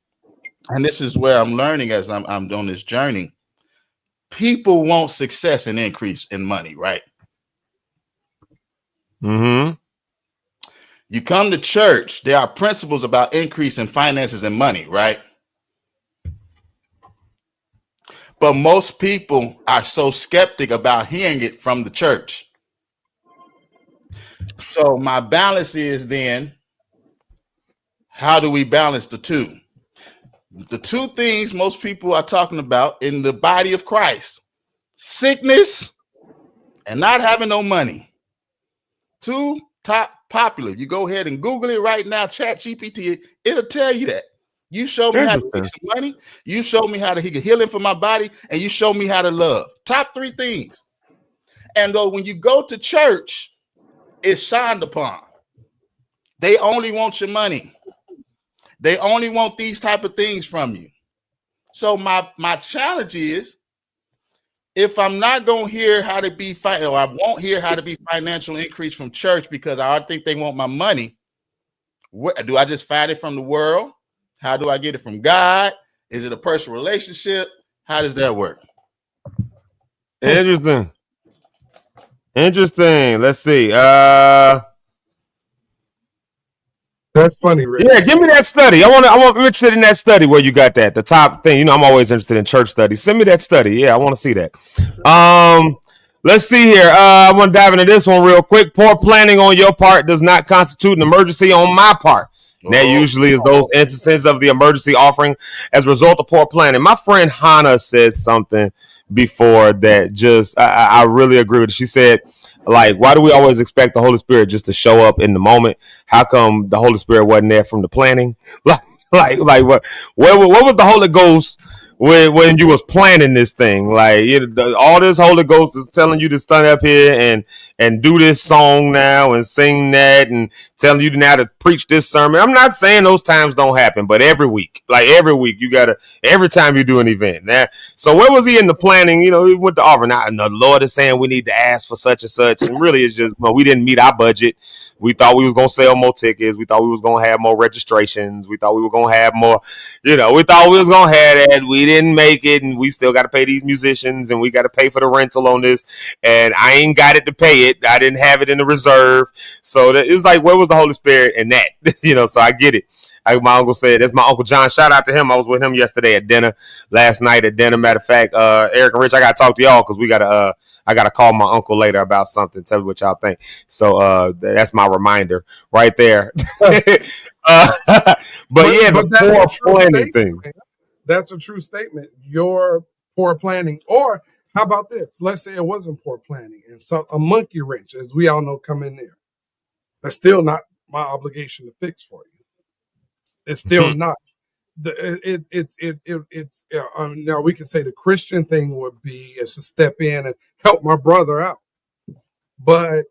and this is where I'm learning as I'm on this journey. People want success and increase in money, right? You come to church, there are principles about increase in finances and money, right? But most people are so skeptic about hearing it from the church. So my balance is then, how do we balance the two? The two things most people are talking about in the body of Christ: sickness and not having no money. Two top popular. You go ahead and Google it right now, Chat GPT, it'll tell you that. You show me how to make some money, you show me how to get healing for my body, and you show me how to love. Top 3 things. And though when you go to church, it's shined upon. They only want your money. They only want these type of things from you. So my challenge is, if I'm not going to hear how to be, or I won't hear how to be financial increase from church because I think they want my money, do I just find it from the world? How do I get it from God? Is it a personal relationship? How does that work? Interesting. Let's see. That's funny, Rick. Yeah, give me that study. I'm interested in that study where you got that. The top thing. I'm always interested in church studies. Send me that study. Yeah, I want to see that. Let's see here. I want to dive into this one real quick. Poor planning on your part does not constitute an emergency on my part. That usually is those instances of the emergency offering as a result of poor planning. My friend Hannah said something before that just I really agree with it. She said, like, why do we always expect the Holy Spirit just to show up in the moment? How come the Holy Spirit wasn't there from the planning? Like what was the Holy Ghost? when you was planning this thing. Like all this Holy Ghost is telling you to stand up here and do this song now and sing that and telling you now to preach this sermon. I'm not saying those times don't happen, but every week you gotta, every time you do an event. Now, so where was he in the planning? He went to offer. Now the Lord is saying we need to ask for such and such, and really it's just we didn't meet our budget. We thought we was gonna sell more tickets. We thought we was gonna have more registrations. We thought we were gonna have more. We thought we was gonna have that. We didn't make it, and we still got to pay these musicians, and we got to pay for the rental on this. And I ain't got it to pay it. I didn't have it in the reserve. So it's like, where was the Holy Spirit in that? So I get it. Like my uncle said, that's my Uncle John. Shout out to him. I was with him yesterday at dinner, last night at dinner. Matter of fact, Eric and Rich, I gotta talk to y'all because I gotta call my uncle later about something. Tell me what y'all think. So that's my reminder right there. But the poor planning thing. That's a true statement. Your poor planning, or how about this? Let's say it wasn't poor planning and a monkey wrench, as we all know, come in there. That's still not my obligation to fix for you. It's still not. Now we can say the Christian thing would be is to step in and help my brother out. But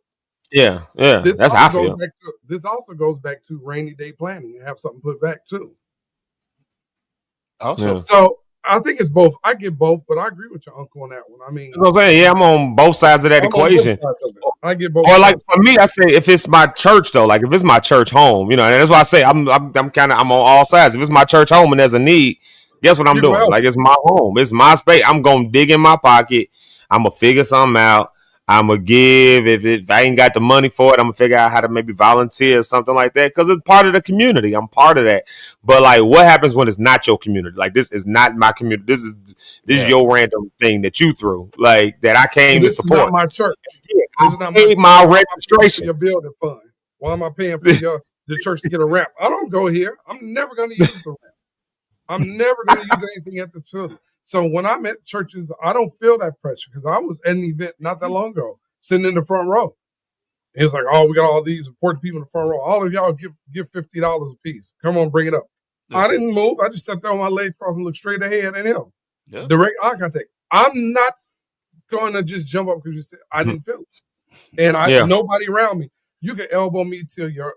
yeah, that's how I feel. This also goes back to rainy day planning and have something put back too. Also, so I think it's both. I get both, but I agree with your uncle on that one. I mean, I'm saying, I'm on both sides of that equation. I get both. Or like for me, I say if it's my church though, like if it's my church home, and that's why I say I'm on all sides. If it's my church home and there's a need, guess what I'm doing? Well. Like it's my home, it's my space. I'm gonna dig in my pocket. I'm gonna figure something out. I'm gonna give. If I ain't got the money for it, I'm gonna figure out how to maybe volunteer or something like that because it's part of the community. I'm part of that. But like, what happens when it's not your community? Like, this is not my community. This is your random thing that you threw. Like that I came to support. This is not my church. Yeah, I paid my registration. Your building fund. Why am I paying for the church to get a ramp? I don't go here. I'm never gonna use the ramp. I'm never gonna use anything at the facility. So when I'm at churches, I don't feel that pressure because I was at an event not that long ago, sitting in the front row. And it's like, oh, we got all these important people in the front row. All of y'all give $50 a piece. Come on, bring it up. I didn't move. I just sat there on my legs crossed and looked straight ahead at him. Yeah. Direct eye contact. I'm not going to just jump up because you said I didn't feel it. And nobody around me. You can elbow me till your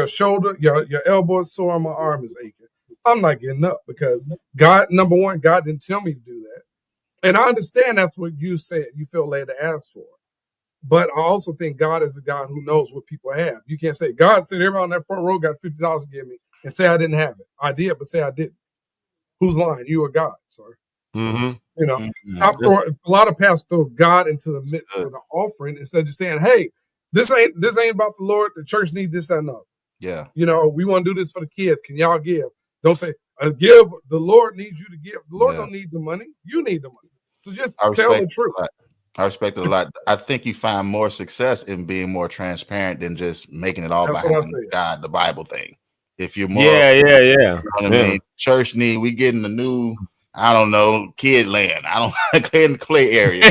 shoulder, your elbow is sore, and my arm is aching. I'm not getting up because God, number one, God didn't tell me to do that. And I understand that's what you said. You feel led to ask for. But I also think God is a God who knows what people have. You can't say, God said everyone on that front row got $50 to give me and say I didn't have it. I did, but say I didn't. Who's lying? You or God, sir? Mm-hmm. Stop throwing. A lot of pastors throw God into the midst of the offering instead of just saying, hey, this ain't about the Lord. The church needs this, that, and that. Yeah. We want to do this for the kids. Can y'all give? Don't say, give. The Lord needs you to give. The Lord don't need the money. You need the money. So just tell the truth. I respect it a lot. I think you find more success in being more transparent than just making it all behind God, the Bible thing. If you're more, You know what I mean? Church need, we getting the new, I don't know, kid land. I don't in the play area.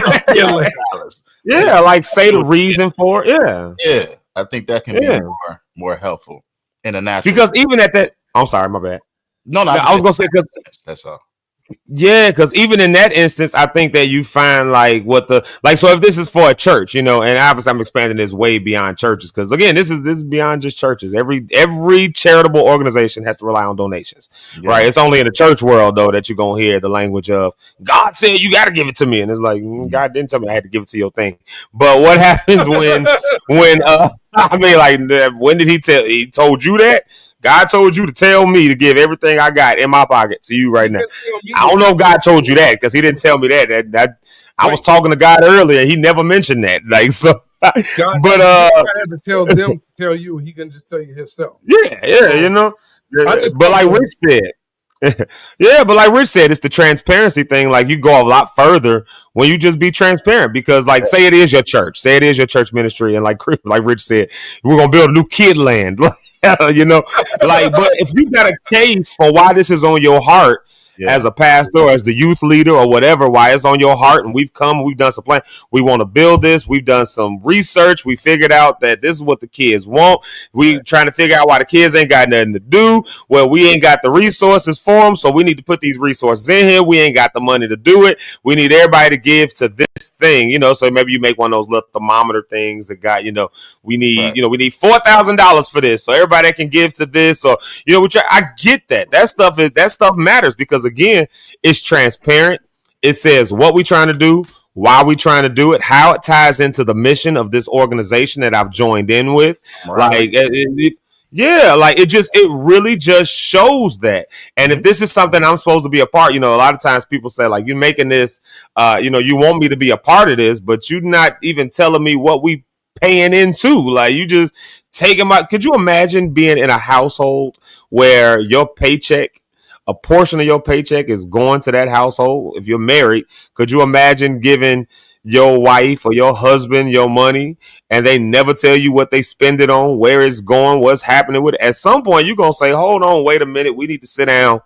Like say the reason for it. Yeah. I think that can be more helpful in a natural. Because even at that, I'm sorry, my bad. No, I was gonna say because that's all. Yeah, because even in that instance, I think that you find so if this is for a church, and obviously I'm expanding this way beyond churches because again, this is beyond just churches. Every charitable organization has to rely on donations, right? It's only in the church world though that you're gonna hear the language of God said you got to give it to me, and it's like God didn't tell me I had to give it to your thing. But what happens when when did he told you that? God told you to tell me to give everything I got in my pocket to you right now. I don't know if God told you that because he didn't tell me that. I was talking to God earlier. He never mentioned that. God had to tell them to tell you. He can just tell you himself. But like Rich said, it's the transparency thing. Like you go a lot further when you just be transparent because say it is your church, ministry. And like Rich said, we're going to build a new kid land. But if you got a case for why this is on your heart as a pastor or as the youth leader or whatever, why it's on your heart, and we've done some plan. We want to build this. We've done some research. We figured out that this is what the kids want. We trying to figure out why the kids ain't got nothing to do. Well, we ain't got the resources for them, so we need to put these resources in here. We ain't got the money to do it. We need everybody to give to this thing, so maybe you make one of those little thermometer things that got, we need, we need $4,000 for this, so everybody that can give to this, or I get that stuff matters, because again, it's transparent. It says what we trying to do, why we trying to do it, how it ties into the mission of this organization that I've joined in with. Right. It really just shows that. And if this is something I'm supposed to be a part, a lot of times people say, like, you're making this, you want me to be a part of this, but you're not even telling me what we paying into. Like, you just taking my. Could you imagine being in a household where your paycheck, a portion of your paycheck is going to that household? If you're married, could you imagine giving your wife or your husband your money and they never tell you what they spend it on, where it's going, what's happening with it? At some point, you're going to say, hold on, wait a minute. We need to sit down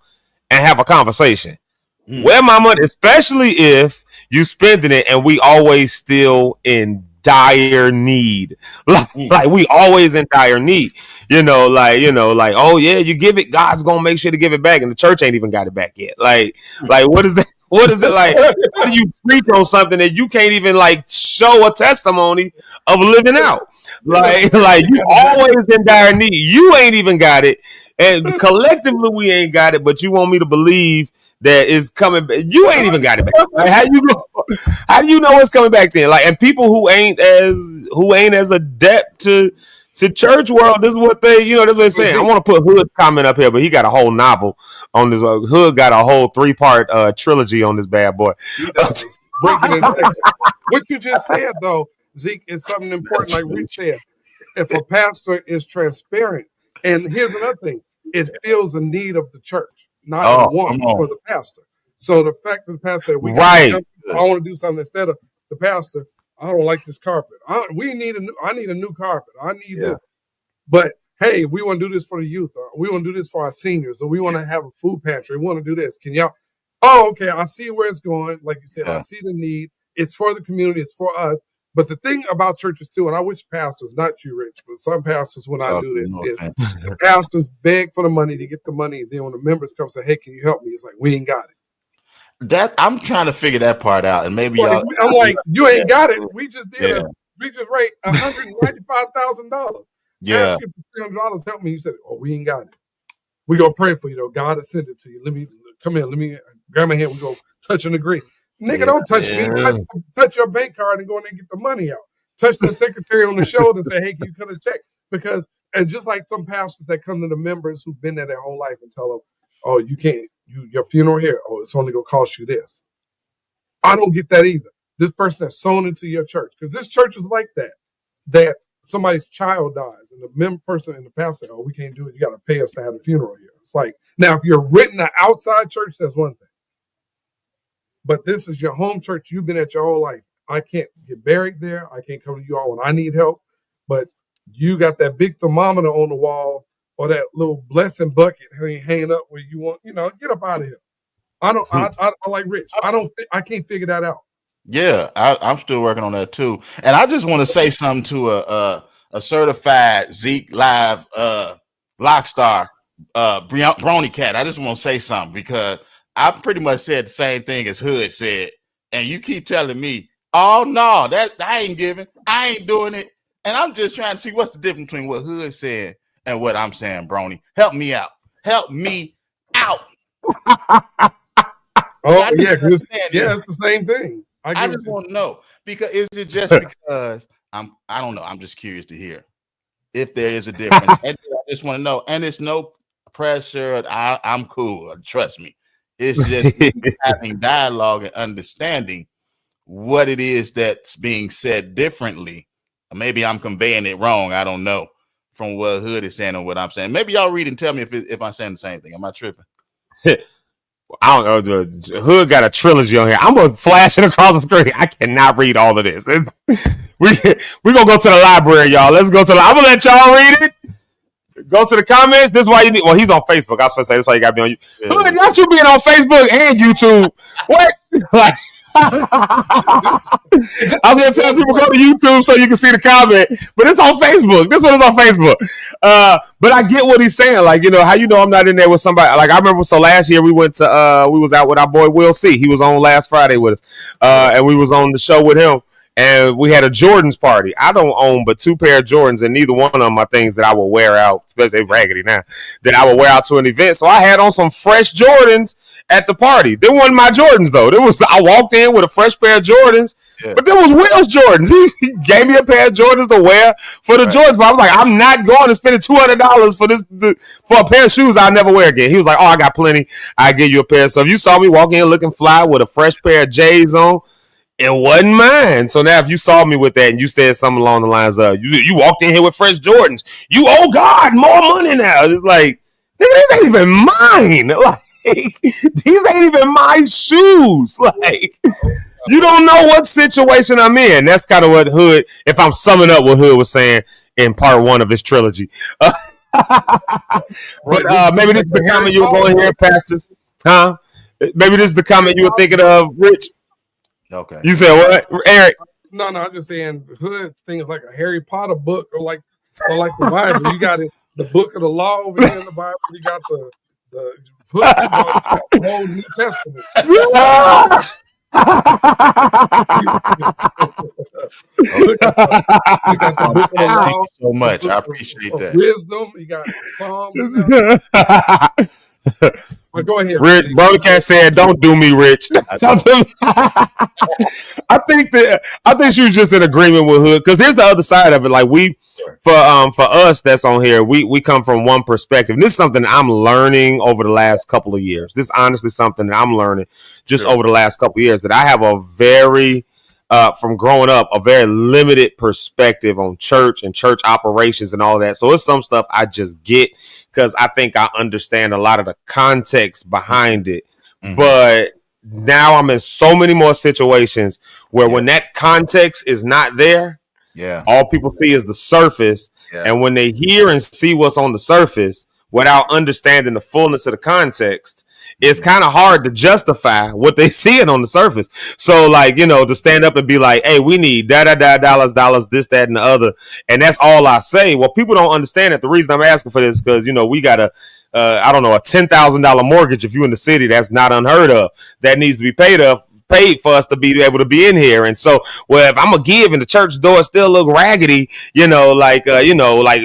and have a conversation. Where my money, especially if you spending it and we always still in dire need. Like we always in dire need, oh yeah, you give it, God's gonna make sure to give it back, and the church ain't even got it back yet. Like what is that? What is it like? How do you preach on something that you can't even show a testimony of living out? Like you always in dire need. You ain't even got it, and collectively we ain't got it. But you want me to believe that is coming back? You ain't even got it back. Like, how do you know it's coming back then? Like, and people who ain't as adept to church world, this is what they, this is what they're saying. I want to put Hood's comment up here, but he got a whole novel on this. Hood got a whole 3-part trilogy on this bad boy. What you just said, though, Zeke, is something important. Like Rick said, if a pastor is transparent, and here's another thing, it fills a need of the church, not a want for the pastor. So the fact that the pastor said, I want to do something instead of the pastor, I don't like this carpet. I need a new carpet. I need this. But hey, we want to do this for the youth, or we want to do this for our seniors, or we want to have a food pantry. We want to do this. Can y'all? Oh, okay. I see where it's going. Like you said, I see the need. It's for the community. It's for us. But the thing about churches too, and I wish pastors, not you, Rich, but some pastors, when I do this, the pastors beg for the money to get the money. And then when the members come and say, hey, can you help me? It's like, we ain't got it. That I'm trying to figure that part out, and maybe I'm like, you ain't got it. We just did we just raised $195,000. Yeah, asked you for $300. Help me. You said, oh, we ain't got it. We gonna pray for you though. God will send it to you. Let me come in. Let me grab my hand. We go touch and agree. Nigga, don't touch me. Touch your bank card and go in there and get the money out. Touch the secretary on the shoulder and say, hey, can you cut a check? Because, and just like some pastors that come to the members who've been there their whole life and tell them, oh, you can't. Your funeral here, oh, it's only gonna cost you this. I don't get that either. This person that's sown into your church, because this church is like that somebody's child dies and the member person and the pastor, oh, we can't do it. You got to pay us to have a funeral here. It's like, now if you're written an outside church, that's one thing. But this is your home church. You've been at your whole life. I can't get buried there. I can't come to you all when I need help. But you got that big thermometer on the wall, or that little blessing bucket hanging up where you want, get up out of here. I like Rich. I can't figure that out. Yeah, I'm still working on that too. And I just want to say something to a certified Zeke Live Lockstar Brony Cat. I just want to say something, because I pretty much said the same thing as Hood said. And you keep telling me, oh no, that I ain't giving, I ain't doing it. And I'm just trying to see what's the difference between what Hood said and what I'm saying, Brony. Help me out. Help me out. Oh, yeah, it's the same thing. I just want to know, because is it just because I don't know. I'm just curious to hear if there is a difference. And I just want to know. And it's no pressure. I'm cool. Trust me. It's just having dialogue and understanding what it is that's being said differently. Maybe I'm conveying it wrong. I don't know, from what Hood is saying and what I'm saying. Maybe y'all read and tell me if I'm saying the same thing. Am I tripping? I don't know. The Hood got a trilogy on here. I'm gonna flash it across the screen. I cannot read all of this. We gonna go to the library, y'all. Let's go to I'm gonna let y'all read it. Go to the comments. This is why you need. Well, he's on Facebook. I was gonna say that's why you got to be on YouTube. Look, not you being on Facebook and YouTube. What? Like, I was gonna tell people go to YouTube so you can see the comment, but it's on Facebook. This one is on Facebook. But I get what he's saying. Like, how I'm not in there with somebody. Like, I remember. So last year we went to we was out with our boy Will C. He was on last Friday with us, and we was on the show with him. And we had a Jordans party. I don't own but 2 pair of Jordans, and neither one of them are things that I will wear out, especially raggedy now, that I will wear out to an event. So I had on some fresh Jordans at the party. They weren't my Jordans, though. I walked in with a fresh pair of Jordans, but there was Will's Jordans. He gave me a pair of Jordans to wear for the Jordans, but I was like, I'm not going to spend $200 for a pair of shoes I'll never wear again. He was like, I got plenty. I'll give you a pair. So if you saw me walk in looking fly with a fresh pair of J's on, it wasn't mine. So now if you saw me with that and you said something along the lines of, you walked in here with fresh Jordans, you owe God more money now. It's like, nigga, these ain't even mine. Like, these ain't even my shoes. Like, you don't know what situation I'm in. That's kind of what Hood, if I'm summing up what Hood was saying in part 1 of his trilogy. But maybe this is the comment you were going here, pastors. Huh? Maybe this is the comment you were thinking of, Rich. Okay. You said what, Eric? No, I'm just saying Hood's thing is like a Harry Potter book or like the Bible. You got the book of the law over here in the Bible. You got the whole New Testament. You got the book of the law. Thank you so much. I appreciate that. Wisdom. You got Psalms. But go ahead. Rich Broadcast said, "Don't do me, Rich." Talk to me. I think she was just in agreement with Hood, because there's the other side of it. Like, for us that's on here, we come from one perspective. And this is something I'm learning over the last couple of years. This is honestly something that I'm learning just over the last couple of years, that I have a very from growing up, a very limited perspective on church and church operations and all that. So it's some stuff I just get because I think I understand a lot of the context behind it. Mm-hmm. But now I'm in so many more situations where when that context is not there, all people see is the surface. And when they hear and see what's on the surface without understanding the fullness of the context, it's kind of hard to justify what they see it on the surface. So, like, to stand up and be like, hey, we need dollars, this, that, and the other. And that's all I say. Well, people don't understand it. The reason I'm asking for this is because, we got a $10,000 mortgage. If you're in the city, that's not unheard of. That needs to be paid for us to be able to be in here. And so, if I'm gonna give and the church door still look raggedy, like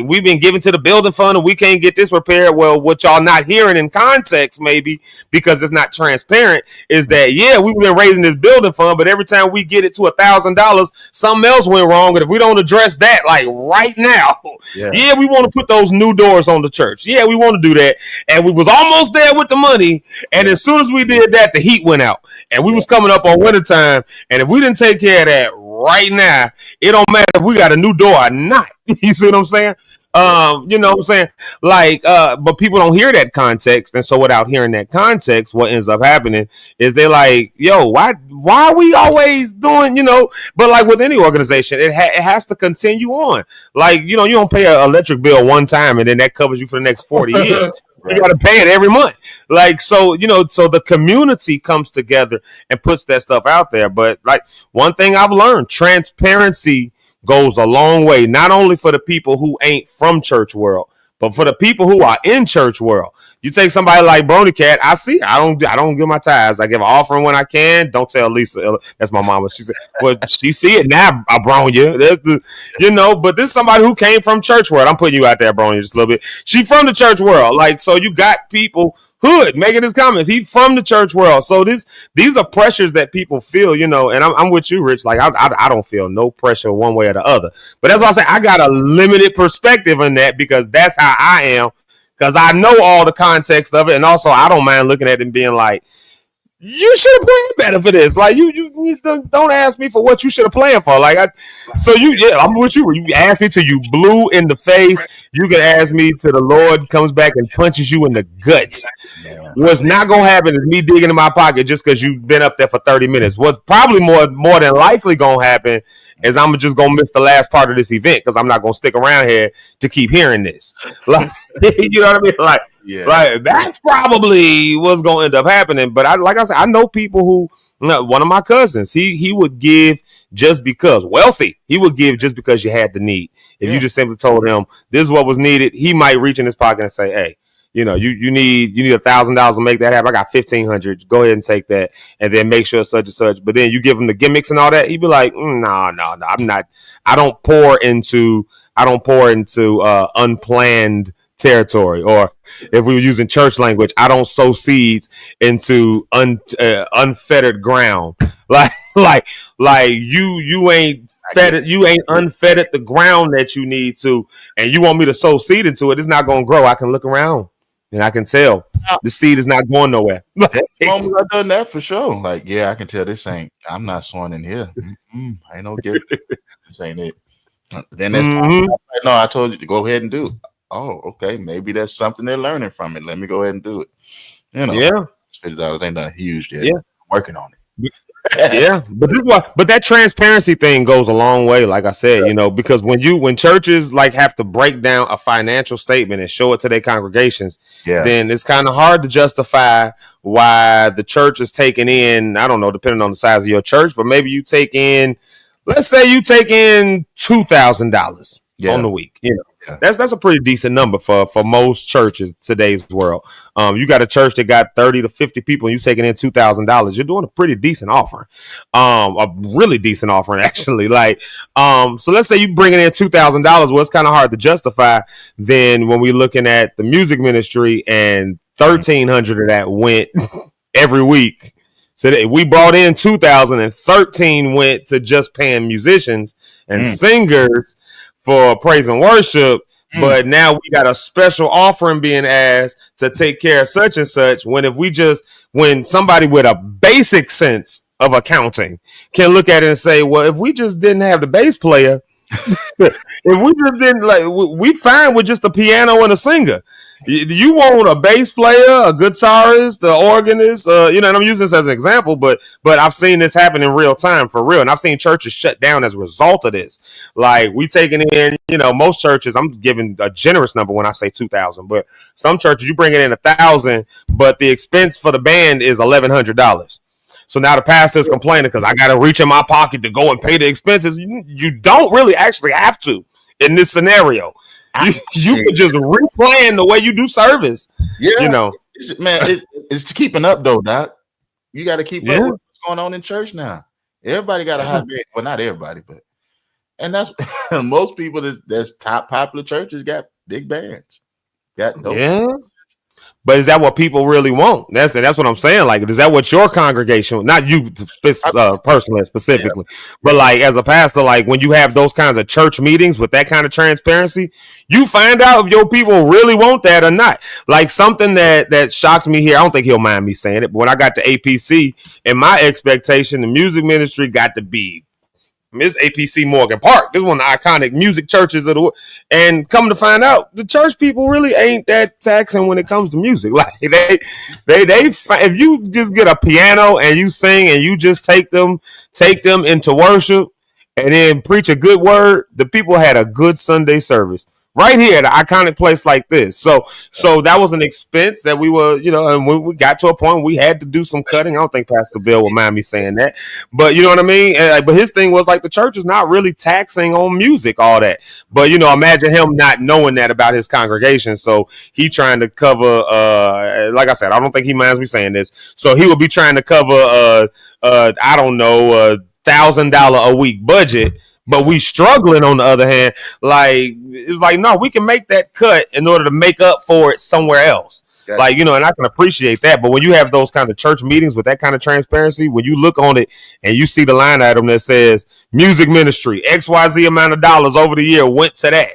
we've been giving to the building fund and we can't get this repaired. Well, what y'all not hearing in context, maybe because it's not transparent, is that we've been raising this building fund, but every time we get it to $1,000, something else went wrong. And if we don't address that, like right now, we want to put those new doors on the church. Yeah, we want to do that. And we was almost there with the money. And as soon as we did that, the heat went out and we was coming up on wintertime, and if we didn't take care of that right now, it don't matter if we got a new door or not. You see what I'm saying? You know what I'm saying? Like, but people don't hear that context, and so without hearing that context, what ends up happening is they're like, yo, why are we always doing, but like with any organization, it has to continue on. Like, you don't pay an electric bill one time and then that covers you for the next 40 years. You got to pay it every month. Like, so the community comes together and puts that stuff out there. But like, one thing I've learned, transparency goes a long way, not only for the people who ain't from church world, but for the people who are in church world. You take somebody like Brony Cat, I don't give my tithes. I give an offering when I can. Don't tell Lisa. That's my mama. She said, well, she see it now, Bronya. But this is somebody who came from church world. I'm putting you out there, Bronya, just a little bit. She from the church world. Like, so you got people, Hood, making his comments. He's from the church world. So these are pressures that people feel, and I'm with you, Rich. Like, I don't feel no pressure one way or the other. But that's why I say I got a limited perspective on that, because that's how I am. Because I know all the context of it. And also, I don't mind looking at it and being like, you should have planned better for this. Like you don't ask me for what you should have planned for. Like I'm with you. You ask me till you blue in the face. You can ask me till the Lord comes back and punches you in the guts. What's not gonna happen is me digging in my pocket just because you've been up there for 30 minutes. What's probably more than likely gonna happen is I'm just gonna miss the last part of this event because I'm not gonna stick around here to keep hearing this. Like, you know what I mean? Like. Yeah. Like that's probably what's gonna end up happening. But like I said, I know people who one of my cousins, he would give just because wealthy. He would give just because you had the need. If you just simply told him this is what was needed, he might reach in his pocket and say, hey, you need $1,000 to make that happen. I got $1,500. Go ahead and take that, and then make sure such and such. But then you give him the gimmicks and all that. He'd be like, no, I'm not. I don't pour into unplanned territory, or if we were using church language, I don't sow seeds into unfettered ground. Like you ain't fed, you ain't unfettered the ground that you need to, and you want me to sow seed into it. It's not going to grow. I can look around and I can tell the seed is not going nowhere. I've done that for sure. Like, yeah, I can tell this ain't. I'm not sowing in here. I ain't no giving. This ain't it. Then there's no. I told you to go ahead and do it. Oh, okay. Maybe that's something they're learning from it. Let me go ahead and do it. Yeah. $50 ain't nothing huge yet. Yeah. I'm working on it. Yeah, but that transparency thing goes a long way. Like I said, because when churches like have to break down a financial statement and show it to their congregations, then it's kind of hard to justify why the church is taking in, I don't know, depending on the size of your church, but maybe you take in, let's say you take in $2,000 on the week. That's a pretty decent number for most churches today's world. You got a church that got 30 to 50 people and you taking in $2,000. You're doing a pretty decent offering, a really decent offering actually. Like, so let's say you bringing in $2,000. Well, it's kind of hard to justify. Then when we're looking at the music ministry and 1,300 of that went every week. So we brought in 2,000 and 13 went to just paying musicians and singers for praise and worship, but now we got a special offering being asked to take care of such and such. When somebody with a basic sense of accounting can look at it and say, well, if we just didn't have the bass player, if we just didn't we fine with just a piano and a singer. You want a bass player, a guitarist, the organist, and I'm using this as an example, but I've seen this happen in real time for real. And I've seen churches shut down as a result of this. Like we taking in, most churches, I'm giving a generous number when I say 2,000, but some churches you bring it in 1,000, but the expense for the band is $1,100. So now the pastor is complaining because I got to reach in my pocket to go and pay the expenses. You don't really actually have to in this scenario. You could just replan the way you do service. Yeah, it's keeping up though, Doc. You got to keep up with what's going on in church now. Everybody got a high band. Well, not everybody, and that's most people that's top popular churches got big bands. But is that what people really want? That's what I'm saying. Like, is that what your congregation, not you personally, specifically, but like as a pastor, like when you have those kinds of church meetings with that kind of transparency, you find out if your people really want that or not. Like something that shocked me here, I don't think he'll mind me saying it, but when I got to APC, in my expectation, the music ministry got to be Miss APC Morgan Park. This is one of the iconic music churches of the world. And come to find out, the church people really ain't that taxing when it comes to music. Like they if you just get a piano and you sing and you just take them into worship and then preach a good word, the people had a good Sunday service. Right here at an iconic place like this. So that was an expense that we were, and when we got to a point we had to do some cutting. I don't think Pastor Bill will mind me saying that. But you know what I mean? But his thing was like the church is not really taxing on music, all that. But, imagine him not knowing that about his congregation. So he trying to cover, like I said, I don't think he minds me saying this. So he would be trying to cover, I don't know, $1,000 a week budget. But we struggling on the other hand, like it's like, no, we can make that cut in order to make up for it somewhere else. Gotcha. Like, and I can appreciate that. But when you have those kinds of church meetings with that kind of transparency, when you look on it and you see the line item that says music ministry, XYZ amount of dollars over the year went to that.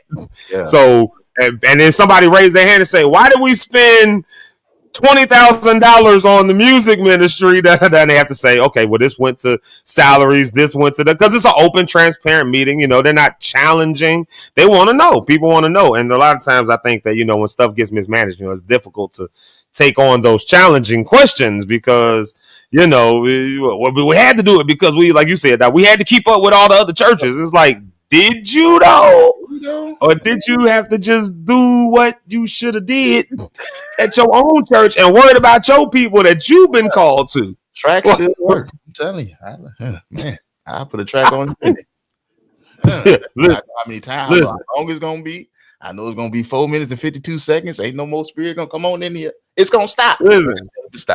Yeah. So, and then somebody raised their hand and say, why did we spend $20,000 on the music ministry, then they have to say, okay, well, this went to salaries, this went to because it's an open, transparent meeting. They're not challenging. They want to know. People want to know. And a lot of times I think that, when stuff gets mismanaged, it's difficult to take on those challenging questions because, we had to do it because we, like you said, that we had to keep up with all the other churches. It's like, did you though? Or did you have to just do what you should have did at your own church and worried about your people that you've been called to? Track still work. I'm telling you. I put a track on it. How many times? How long it's going to be? I know it's going to be 4 minutes and 52 seconds. Ain't no more spirit going to come on in here. It's going to stop. Listen,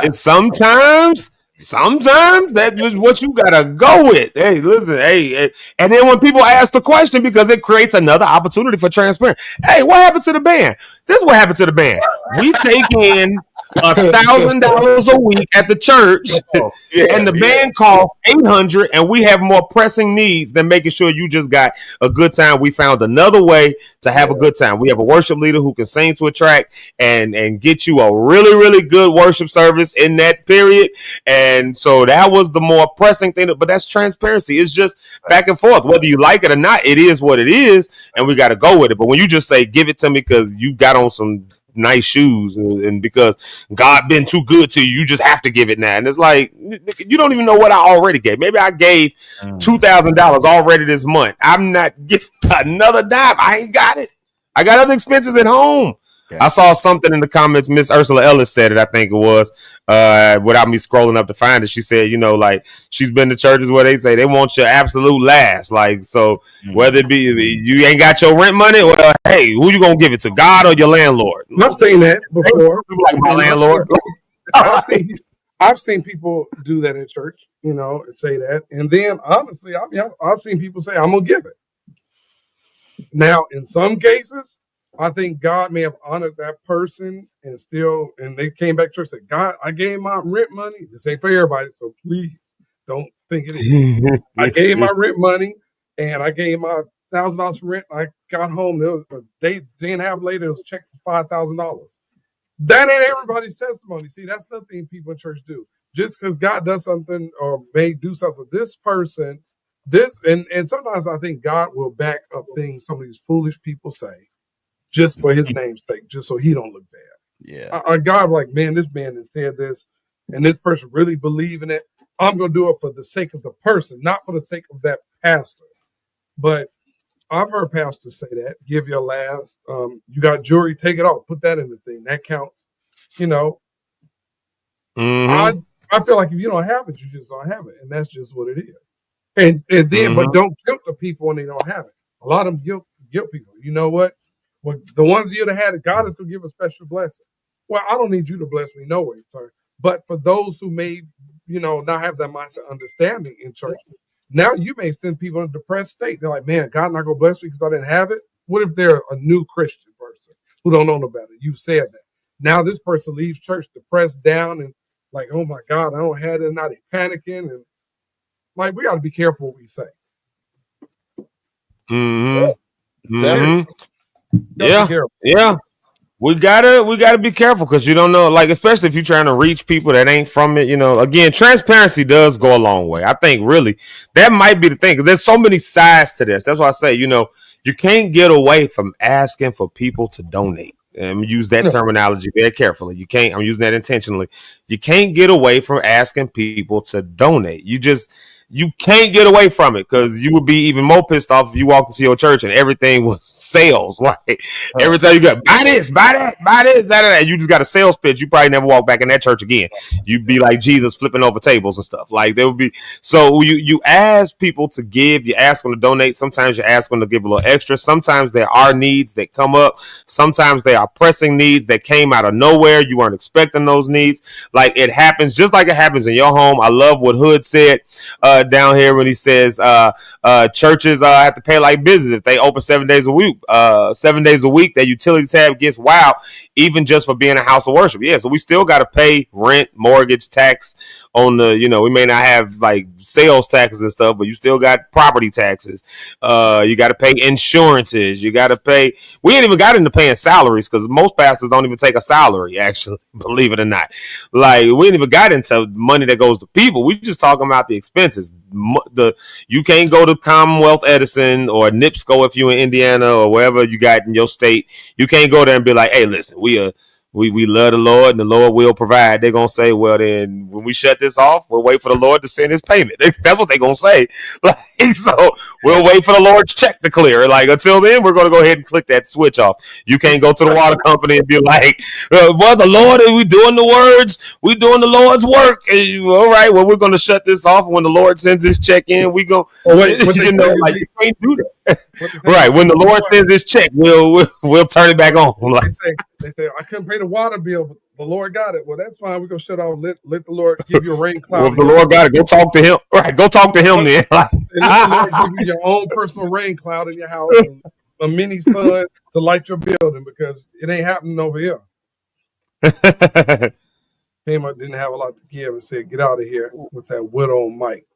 and sometimes that is what you gotta go with. Hey, listen, and then when people ask the question, because it creates another opportunity for transparency. Hey, what happened to the band? This is what happened to the band. We take in $1,000 a week at the church, and the band costs $800, and we have more pressing needs than making sure you just got a good time. We found another way to have a good time. We have a worship leader who can sing to a track and get you a really, really good worship service in that period. And so that was the more pressing thing, but that's transparency. It's just back and forth. Whether you like it or not, it is what it is, and we got to go with it. But when you just say, give it to me because you got on some nice shoes and because God been too good to you, you just have to give it now. And it's like, you don't even know what I already gave. Maybe I gave $2,000 already this month. I'm not giving another dime. I ain't got it. I got other expenses at home. I saw something in the comments. Miss Ursula Ellis said it, I think it was, without me scrolling up to find it. She said, like, she's been to churches where they say they want your absolute last. Like, so whether it be you ain't got your rent money, well, hey, who you gonna give it to, God or your landlord? I've seen that before. Like my landlord. I've seen people do that at church, and say that. And then, honestly, I've seen people say, I'm going to give it. Now, in some cases, I think God may have honored that person and they came back to church and said, God, I gave my rent money. This ain't for everybody, so please don't think it is. I gave my rent money and I gave my $1,000 for rent. I got home. There was a day and a half later, it was a check for $5,000. That ain't everybody's testimony. See, that's nothing people in church do. Just because God does something or may do something for this person, and sometimes I think God will back up things some of these foolish people say, just for his name's sake, just so he don't look bad. Yeah. God, like, man, this man has said this, and this person really believe in it. I'm going to do it for the sake of the person, not for the sake of that pastor. But I've heard pastors say that, give your last. You got jewelry, take it off, put that in the thing. That counts. I feel like if you don't have it, you just don't have it. And that's just what it is. And then, but don't guilt the people when they don't have it. A lot of them guilt people. You know what? Well, the ones you'd have had it, God is going to give a special blessing. Well, I don't need you to bless me no way, sir. But for those who may, not have that mindset understanding in church, now you may send people in a depressed state. They're like, man, God not going to bless me because I didn't have it. What if they're a new Christian person who don't know no better? You've said that. Now this person leaves church depressed down and like, oh my God, I don't have it. Now they panicking. And like, we got to be careful what we say. Yeah. We gotta be careful because you don't know, like, especially if you're trying to reach people that ain't from it. Again, transparency does go a long way. I think really that might be the thing because there's so many sides to this. That's why I say, you can't get away from asking for people to donate. And use that terminology very carefully. You can't. I'm using that intentionally. You can't get away from asking people to donate. You can't get away from it because you would be even more pissed off if you walked into your church and everything was sales. Like every time you go, buy this, buy that, buy this, that, you just got a sales pitch. You probably never walk back in that church again. You'd be like Jesus flipping over tables and stuff. Like there would be. So you ask people to give. You ask them to donate. Sometimes you ask them to give a little extra. Sometimes there are needs that come up. Sometimes there are pressing needs that came out of nowhere. You weren't expecting those needs. Like it happens, just like it happens in your home. I love what Hood said. down here when he says churches have to pay like business if they open 7 days a week. 7 days a week, that utility tab gets wild, even just for being a house of worship. Yeah, so we still got to pay rent, mortgage, tax on the, we may not have like sales taxes and stuff, but you still got property taxes. You got to pay insurances. You got to pay. We ain't even got into paying salaries because most pastors don't even take a salary, actually, believe it or not. Like, we ain't even got into money that goes to people. We just talking about the expenses. You can't go to Commonwealth Edison or NIPSCO if you're in Indiana or wherever you got in your state. You can't go there and be like, hey, listen, we love the Lord and the Lord will provide. They're going to say, well, then when we shut this off, we'll wait for the Lord to send his payment. That's what they're going to say. Like, so we'll wait for the Lord's check to clear. Like, until then, we're going to go ahead and click that switch off. You can't go to the water company and be like, well, the Lord, are we doing the words? We doing the Lord's work. All right, well, we're going to shut this off. When the Lord sends his check in, we go, like, you can't do that. Right. When the Lord sends his check, we'll turn it back on. Like, they say, I couldn't pay the water bill, but the Lord got it. Well, that's fine. We're going to shut off. Let the Lord give you a rain cloud. Well, if the Lord got it, go talk to him. Right. Go talk to him then. And let the Lord give you your own personal rain cloud in your house, and a mini sun to light your building, because it ain't happening over here. Came up, didn't have a lot to give, and said, get out of here with that widow mic.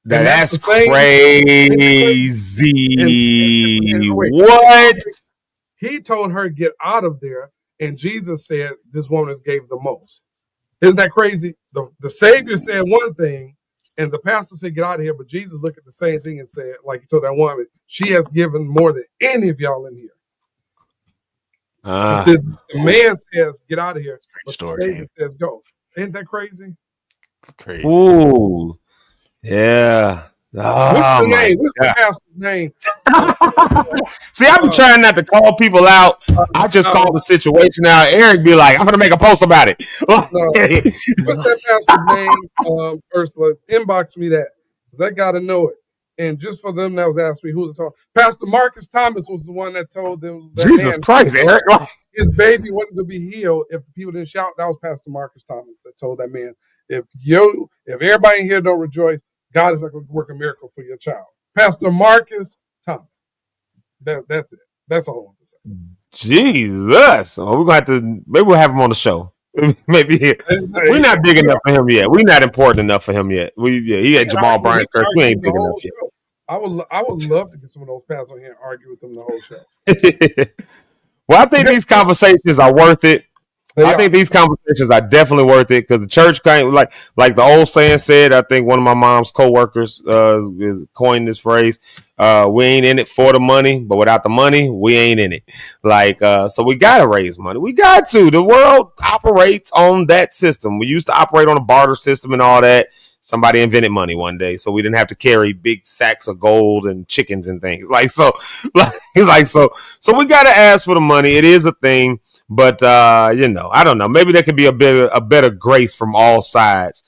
That's crazy. What? He told her, get out of there. And Jesus said, this woman has gave the most. Isn't that crazy? The Savior said one thing, and the pastor said, get out of here. But Jesus looked at the same thing and said, like he told that woman, she has given more than any of y'all in here. The man says, get out of here. But the Savior says, go. Isn't that crazy? Crazy. Ooh. Yeah. What's the name? What's the pastor's name? See, I've been trying not to call people out. I just call the situation out. Eric be like, I'm going to make a post about it. What's that pastor's name, Ursula? Inbox me that. That got to know it. And just for them that was asking me who was talking, Pastor Marcus Thomas was the one that told them that Jesus Christ, Eric. His baby wasn't to be healed if the people didn't shout. That was Pastor Marcus Thomas that told that man, if everybody in here don't rejoice, God is not going to work a miracle for your child. Pastor Marcus Thomas. That's it. That's all I want to say. Jesus. We're going to have to, maybe we'll have him on the show. Maybe we're not big enough for him yet. We're not important enough for him yet. He had Jamal Bryant Church. We ain't big enough yet. I would love to get some of those pastors on here and argue with them the whole show. Well, I think these conversations are worth it. I think these conversations are definitely worth it because the church kind of like the old saying said. I think one of my mom's co-workers is coined this phrase. We ain't in it for the money, but without the money, we ain't in it. So we got to raise money. We got to. The world operates on that system. We used to operate on a barter system and all that. Somebody invented money one day, so we didn't have to carry big sacks of gold and chickens and things. So we got to ask for the money. It is a thing. But, I don't know. Maybe there could be a better grace from all sides.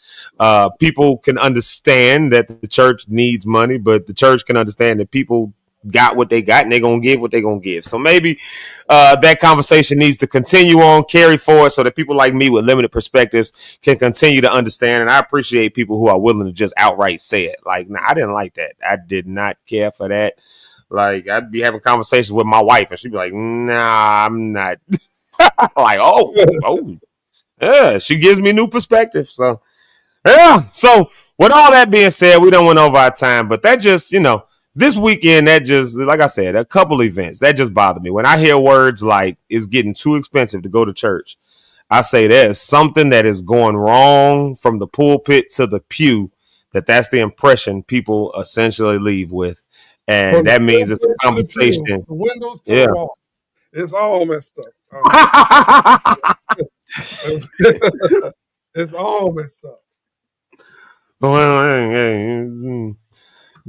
People can understand that the church needs money, but the church can understand that people got what they got and they're going to give what they're going to give. So maybe that conversation needs to continue on, carry forward so that people like me with limited perspectives can continue to understand. And I appreciate people who are willing to just outright say it. Like, nah, I didn't like that. I did not care for that. Like, I'd be having conversations with my wife and she'd be like, nah, I'm not. Like, yeah, she gives me new perspective. So, yeah. So, with all that being said, we don't went over our time, but that just, this weekend, that just, like I said, a couple events that just bothered me. When I hear words like it's getting too expensive to go to church, I say there's something that is going wrong from the pulpit to the pew. That's the impression people essentially leave with, and that means it's a conversation. The windows to the wall. It's all messed up. It's all messed up. Well,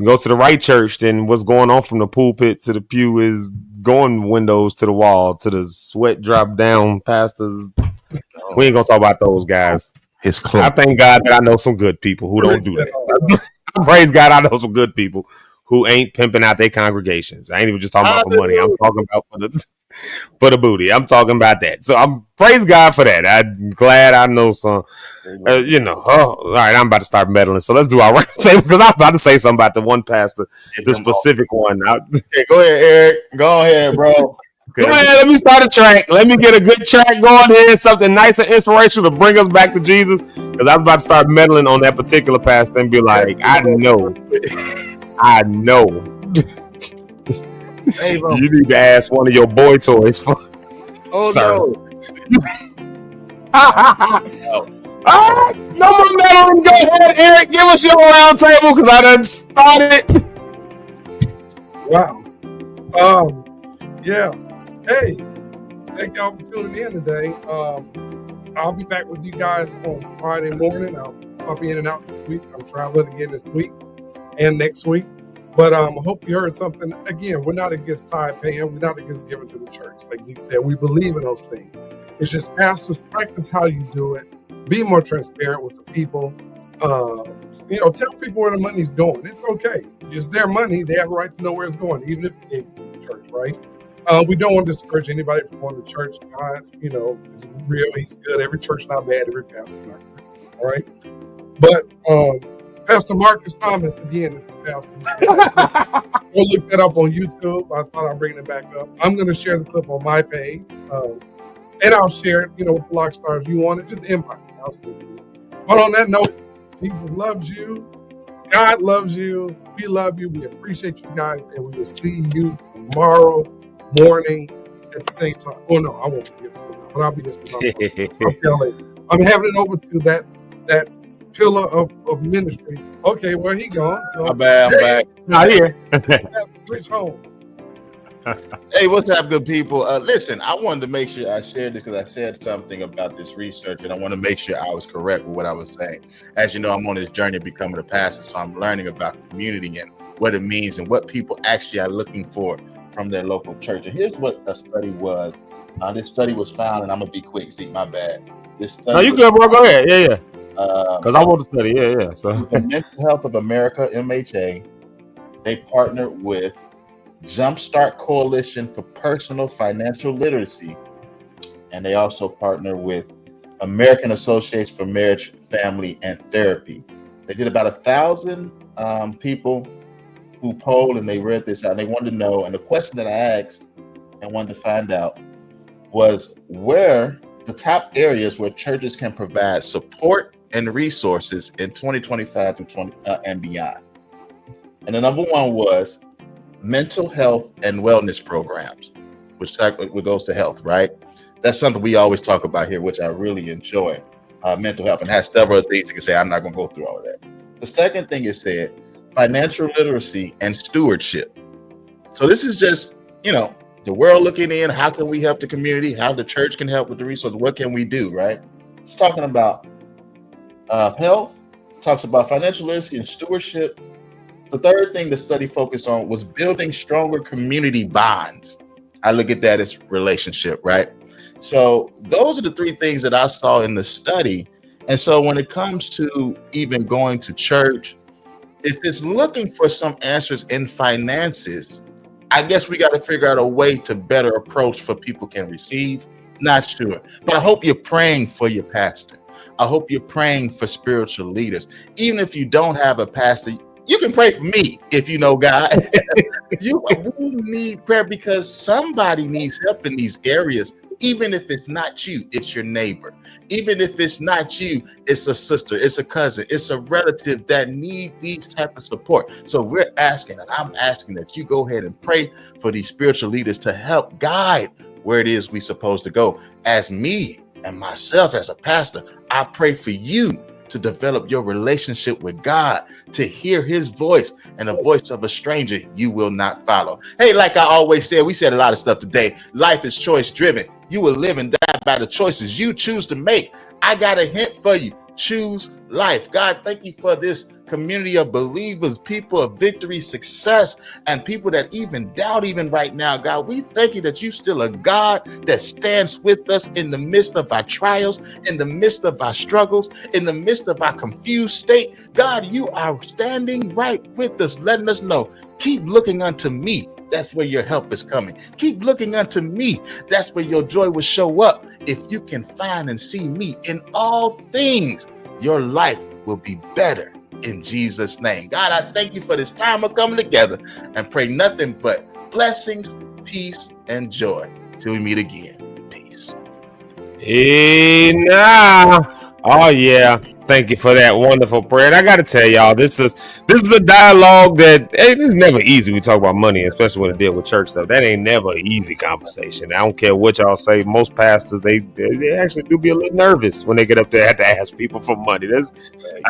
go to the right church, then what's going on from the pulpit to the pew is going windows to the wall to the sweat drop down pastors. We ain't gonna talk about those guys. I thank God that I know some good people who don't do that. Praise God, I know some good people who ain't pimping out their congregations. I ain't even just talking about for money. I'm talking about for the for the booty. I'm talking about that. So I'm praise God for that. I'm glad I know some. All right, I'm about to start meddling. So let's do our round table because I was about to say something about the one pastor, the specific one. Okay, go ahead, Eric. Go ahead, bro. Go ahead, let me start a track. Let me get a good track going here, something nice and inspirational to bring us back to Jesus. Because I was about to start meddling on that particular pastor and be like, I know. Hey, you need to ask one of your boy toys for. Sir. No. All right, no more meddling. Go ahead, Eric. Give us your round table because I done started. Wow. Yeah. Hey, thank y'all for tuning in today. I'll be back with you guys on Friday morning. I'll be in and out this week. I'm traveling again this week and next week. But I hope you heard something. Again, we're not against tithe paying. We're not against giving to the church. Like Zeke said, we believe in those things. It's just pastors, practice how you do it. Be more transparent with the people. Tell people where the money's going. It's okay. It's their money. They have a right to know where it's going, even if they gave it to the church, right? We don't want to discourage anybody from going to church. God, is real. He's good. Every church not bad. Every pastor not good. All right. But Pastor Marcus Thomas, again, is the pastor. Go look that up on YouTube. I thought I'd bring it back up. I'm going to share the clip on my page. And I'll share it, with the Lock Stars. You want it, just invite me. I'll send it to you. But on that note, Jesus loves you. God loves you. We love you. We appreciate you guys. And we will see you tomorrow morning at the same time. Oh, no, I won't be here, but I'll be here tomorrow. I'm having it over to that pillar of ministry. Okay, where he gone? So, I'm back. Not here. Reach home. Hey, what's up, good people? Listen, I wanted to make sure I shared this because I said something about this research, and I want to make sure I was correct with what I was saying. As you know, I'm on this journey of becoming a pastor, so I'm learning about community and what it means and what people actually are looking for from their local church. And here's what a study was. This study was found, and I'm gonna be quick. See, my bad. This study. No, you good, bro? Go ahead. Yeah. Because I want to study. Yeah. So the Mental Health of America (MHA), they partnered with Jumpstart Coalition for Personal Financial Literacy, and they also partner with American Association for Marriage, Family, and Therapy. They did about 1,000 people who polled, and they read this out, and they wanted to know, and the question that I asked and wanted to find out was where the top areas where churches can provide support and resources in 2025 and beyond. And the number one was mental health and wellness programs, which goes to health, right? That's something we always talk about here, which I really enjoy. Mental health, and has several things you can say. I'm not going to go through all of that. The second thing is said, financial literacy and stewardship. So this is just, the world looking in. How can we help the community? How the church can help with the resources? What can we do, right? It's talking about health, talks about financial literacy and stewardship. The third thing the study focused on was building stronger community bonds. I look at that as relationship, right? So those are the three things that I saw in the study. And so when it comes to even going to church, if it's looking for some answers in finances, I guess we got to figure out a way to better approach for people can receive. Not sure. But I hope you're praying for your pastor. I hope you're praying for spiritual leaders. Even if you don't have a pastor, you can pray for me if you know God. We need prayer because somebody needs help in these areas. Even if it's not you, it's your neighbor. Even if it's not you, it's a sister, it's a cousin, it's a relative that need these type of support. So we're asking, and I'm asking that you go ahead and pray for these spiritual leaders to help guide where it is we're supposed to go. As me and myself as a pastor, I pray for you to develop your relationship with God, to hear his voice, and the voice of a stranger you will not follow. Hey, like I always said, we said a lot of stuff today. Life is choice driven. You will live and die by the choices you choose to make. I got a hint for you. Choose life. God, thank you for this community of believers, people of victory, success, and people that even doubt even right now. God, we thank you that you still a God that stands with us in the midst of our trials, in the midst of our struggles, in the midst of our confused state. God, you are standing right with us, letting us know, keep looking unto me. That's where your help is coming. Keep looking unto me. That's where your joy will show up. If you can find and see me in all things, your life will be better in Jesus' name. God, I thank you for this time of coming together and pray nothing but blessings, peace, and joy till we meet again. Peace. Hey, now. Oh, yeah. Thank you for that wonderful prayer. And I got to tell y'all, this is a dialogue that it's never easy. We talk about money, especially when it deals with church stuff. That ain't never an easy conversation. I don't care what y'all say. Most pastors, they actually do be a little nervous when they get up there and have to ask people for money. Listen,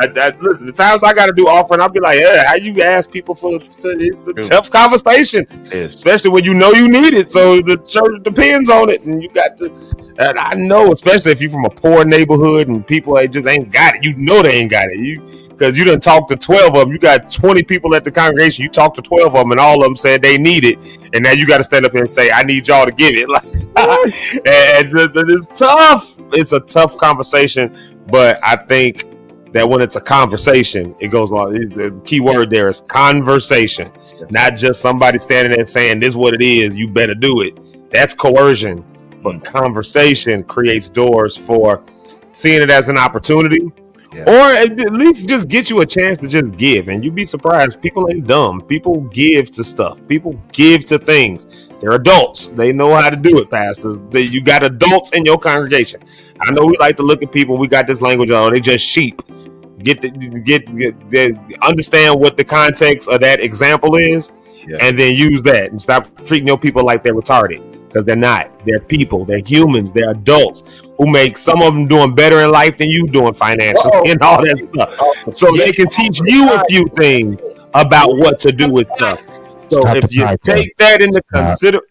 the times I got to do offering, I'll be like, how you ask people for it's a tough conversation, especially when you know you need it. So the church depends on it, and you got to. And I know, especially if you're from a poor neighborhood and people just ain't got it. You know they ain't got it. Because you done talked to 12 of them. You got 20 people at the congregation. You talked to 12 of them, and all of them said they need it. And now you got to stand up here and say, I need y'all to give it. And it's tough. It's a tough conversation. But I think that when it's a conversation, it goes along. The key word there is conversation. Not just somebody standing there saying, this is what it is. You better do it. That's coercion. But conversation creates doors for seeing it as an opportunity, or at least just get you a chance to just give. And you'd be surprised. People ain't dumb. People give to stuff. People give to things. They're adults. They know how to do it, pastors. You got adults in your congregation. I know we like to look at people. We got this language on. They just sheep. Get understand what the context of that example is, and then use that and stop treating your people like they're retarded. Because they're not. They're people. They're humans. They're adults who make some of them doing better in life than you doing financially and all that stuff. So they can teach you a few things about what to do with stuff. So if you take that into consideration.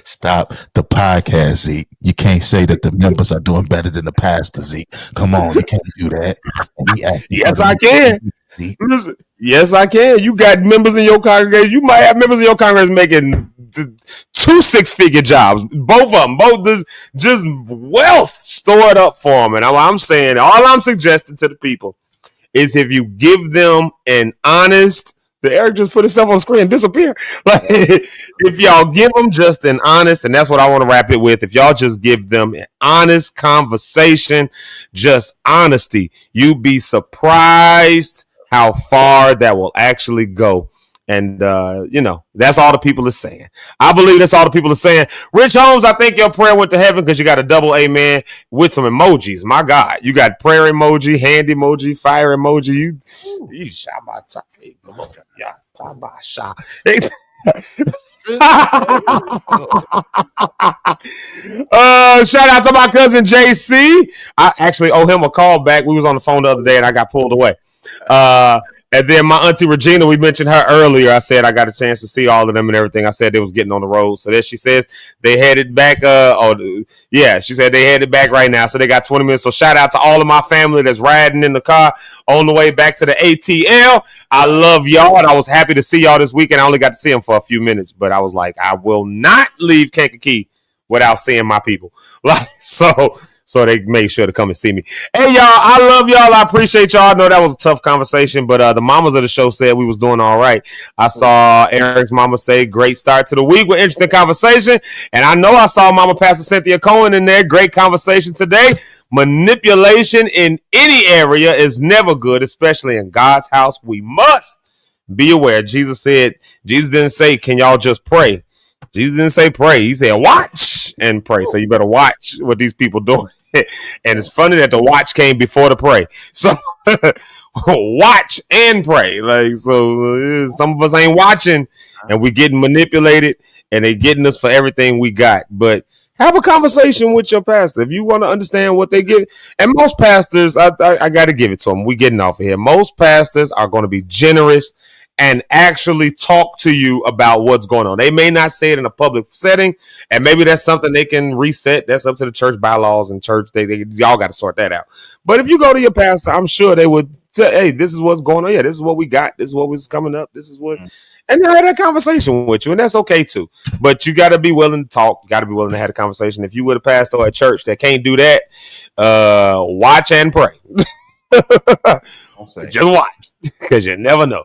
Stop the podcast, Zeke. You can't say that the members are doing better than the pastor, Zeke. Come on, you can't do that. Yes, I can. Listen, yes, I can. You got members in your congregation. You might have members in your congregation making 2 6-figure jobs. Both of them. Just wealth stored up for them. And I'm saying, all I'm suggesting to the people is if you give them an honest. Eric just put himself on screen and disappear. Like, if y'all give them just an honest, and that's what I want to wrap it with. If y'all just give them an honest conversation, just honesty, you'd be surprised how far that will actually go. And, that's all the people are saying. I believe that's all the people are saying. Rich Holmes, I think your prayer went to heaven because you got a double amen with some emojis. My God, you got prayer emoji, hand emoji, fire emoji. You shot my time. Yeah, shot. Shout out to my cousin JC. I actually owe him a call back. We was on the phone the other day and I got pulled away. And then my auntie Regina, we mentioned her earlier. I said I got a chance to see all of them and everything. I said they was getting on the road. So then she says they headed back. She said they headed back right now. So they got 20 minutes. So shout out to all of my family that's riding in the car on the way back to the ATL. I love y'all. And I was happy to see y'all this weekend. I only got to see them for a few minutes, but I was like, I will not leave Kankakee without seeing my people. So they made sure to come and see me. Hey, y'all, I love y'all. I appreciate y'all. I know that was a tough conversation, but the mamas of the show said we was doing all right. I saw Eric's mama say, great start to the week with interesting conversation. And I know I saw Mama Pastor Cynthia Cohen in there. Great conversation today. Manipulation in any area is never good, especially in God's house. We must be aware. Jesus didn't say, can y'all just pray? Jesus didn't say pray. He said watch and pray. So you better watch what these people doing. And it's funny that the watch came before the pray. So watch and pray. So some of us ain't watching and we getting manipulated and they getting us for everything we got. But have a conversation with your pastor if you want to understand what they get. And most pastors, I got to give it to them. We getting off of here. Most pastors are going to be generous and actually talk to you about what's going on. They may not say it in a public setting, and maybe that's something they can reset. That's up to the church bylaws and church. Y'all got to sort that out. But if you go to your pastor, I'm sure they would say, hey, this is what's going on. Yeah, this is what we got. This is what was coming up. This is what, and they had that conversation with you, and that's okay too. But you got to be willing to talk. You got to be willing to have a conversation. If you were a pastor at church that can't do that, watch and pray. Just watch, because you never know.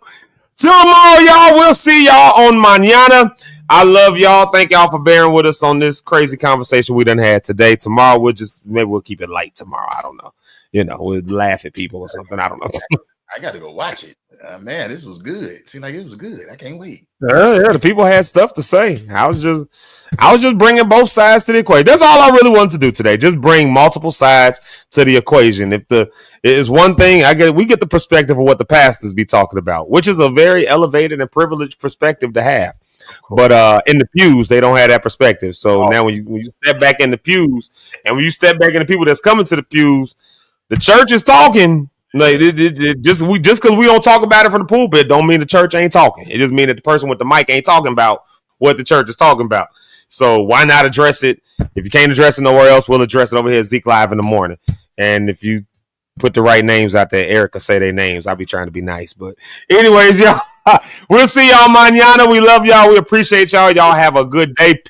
Till tomorrow, y'all. We'll see y'all on mañana. I love y'all. Thank y'all for bearing with us on this crazy conversation we done had today. Tomorrow, maybe we'll keep it light tomorrow. I don't know. We'll laugh at people or something. I don't know. I got to go watch it. Man, this was good. Seemed like it was good. I can't wait. Yeah, the people had stuff to say. I was just bringing both sides to the equation. That's all I really wanted to do today. Just bring multiple sides to the equation. If it is one thing, we get the perspective of what the pastors be talking about, which is a very elevated and privileged perspective to have. But in the pews, they don't have that perspective. So now when you step back in the pews, and when you step back in the people that's coming to the pews, the church is talking. Like just because we don't talk about it from the pulpit, don't mean the church ain't talking. It just means that the person with the mic ain't talking about what the church is talking about. So why not address it? If you can't address it nowhere else, we'll address it over here at Zeke Live in the morning. And if you put the right names out there, Erica say their names. I'll be trying to be nice. But anyways, y'all, we'll see y'all mañana. We love y'all. We appreciate y'all. Y'all have a good day.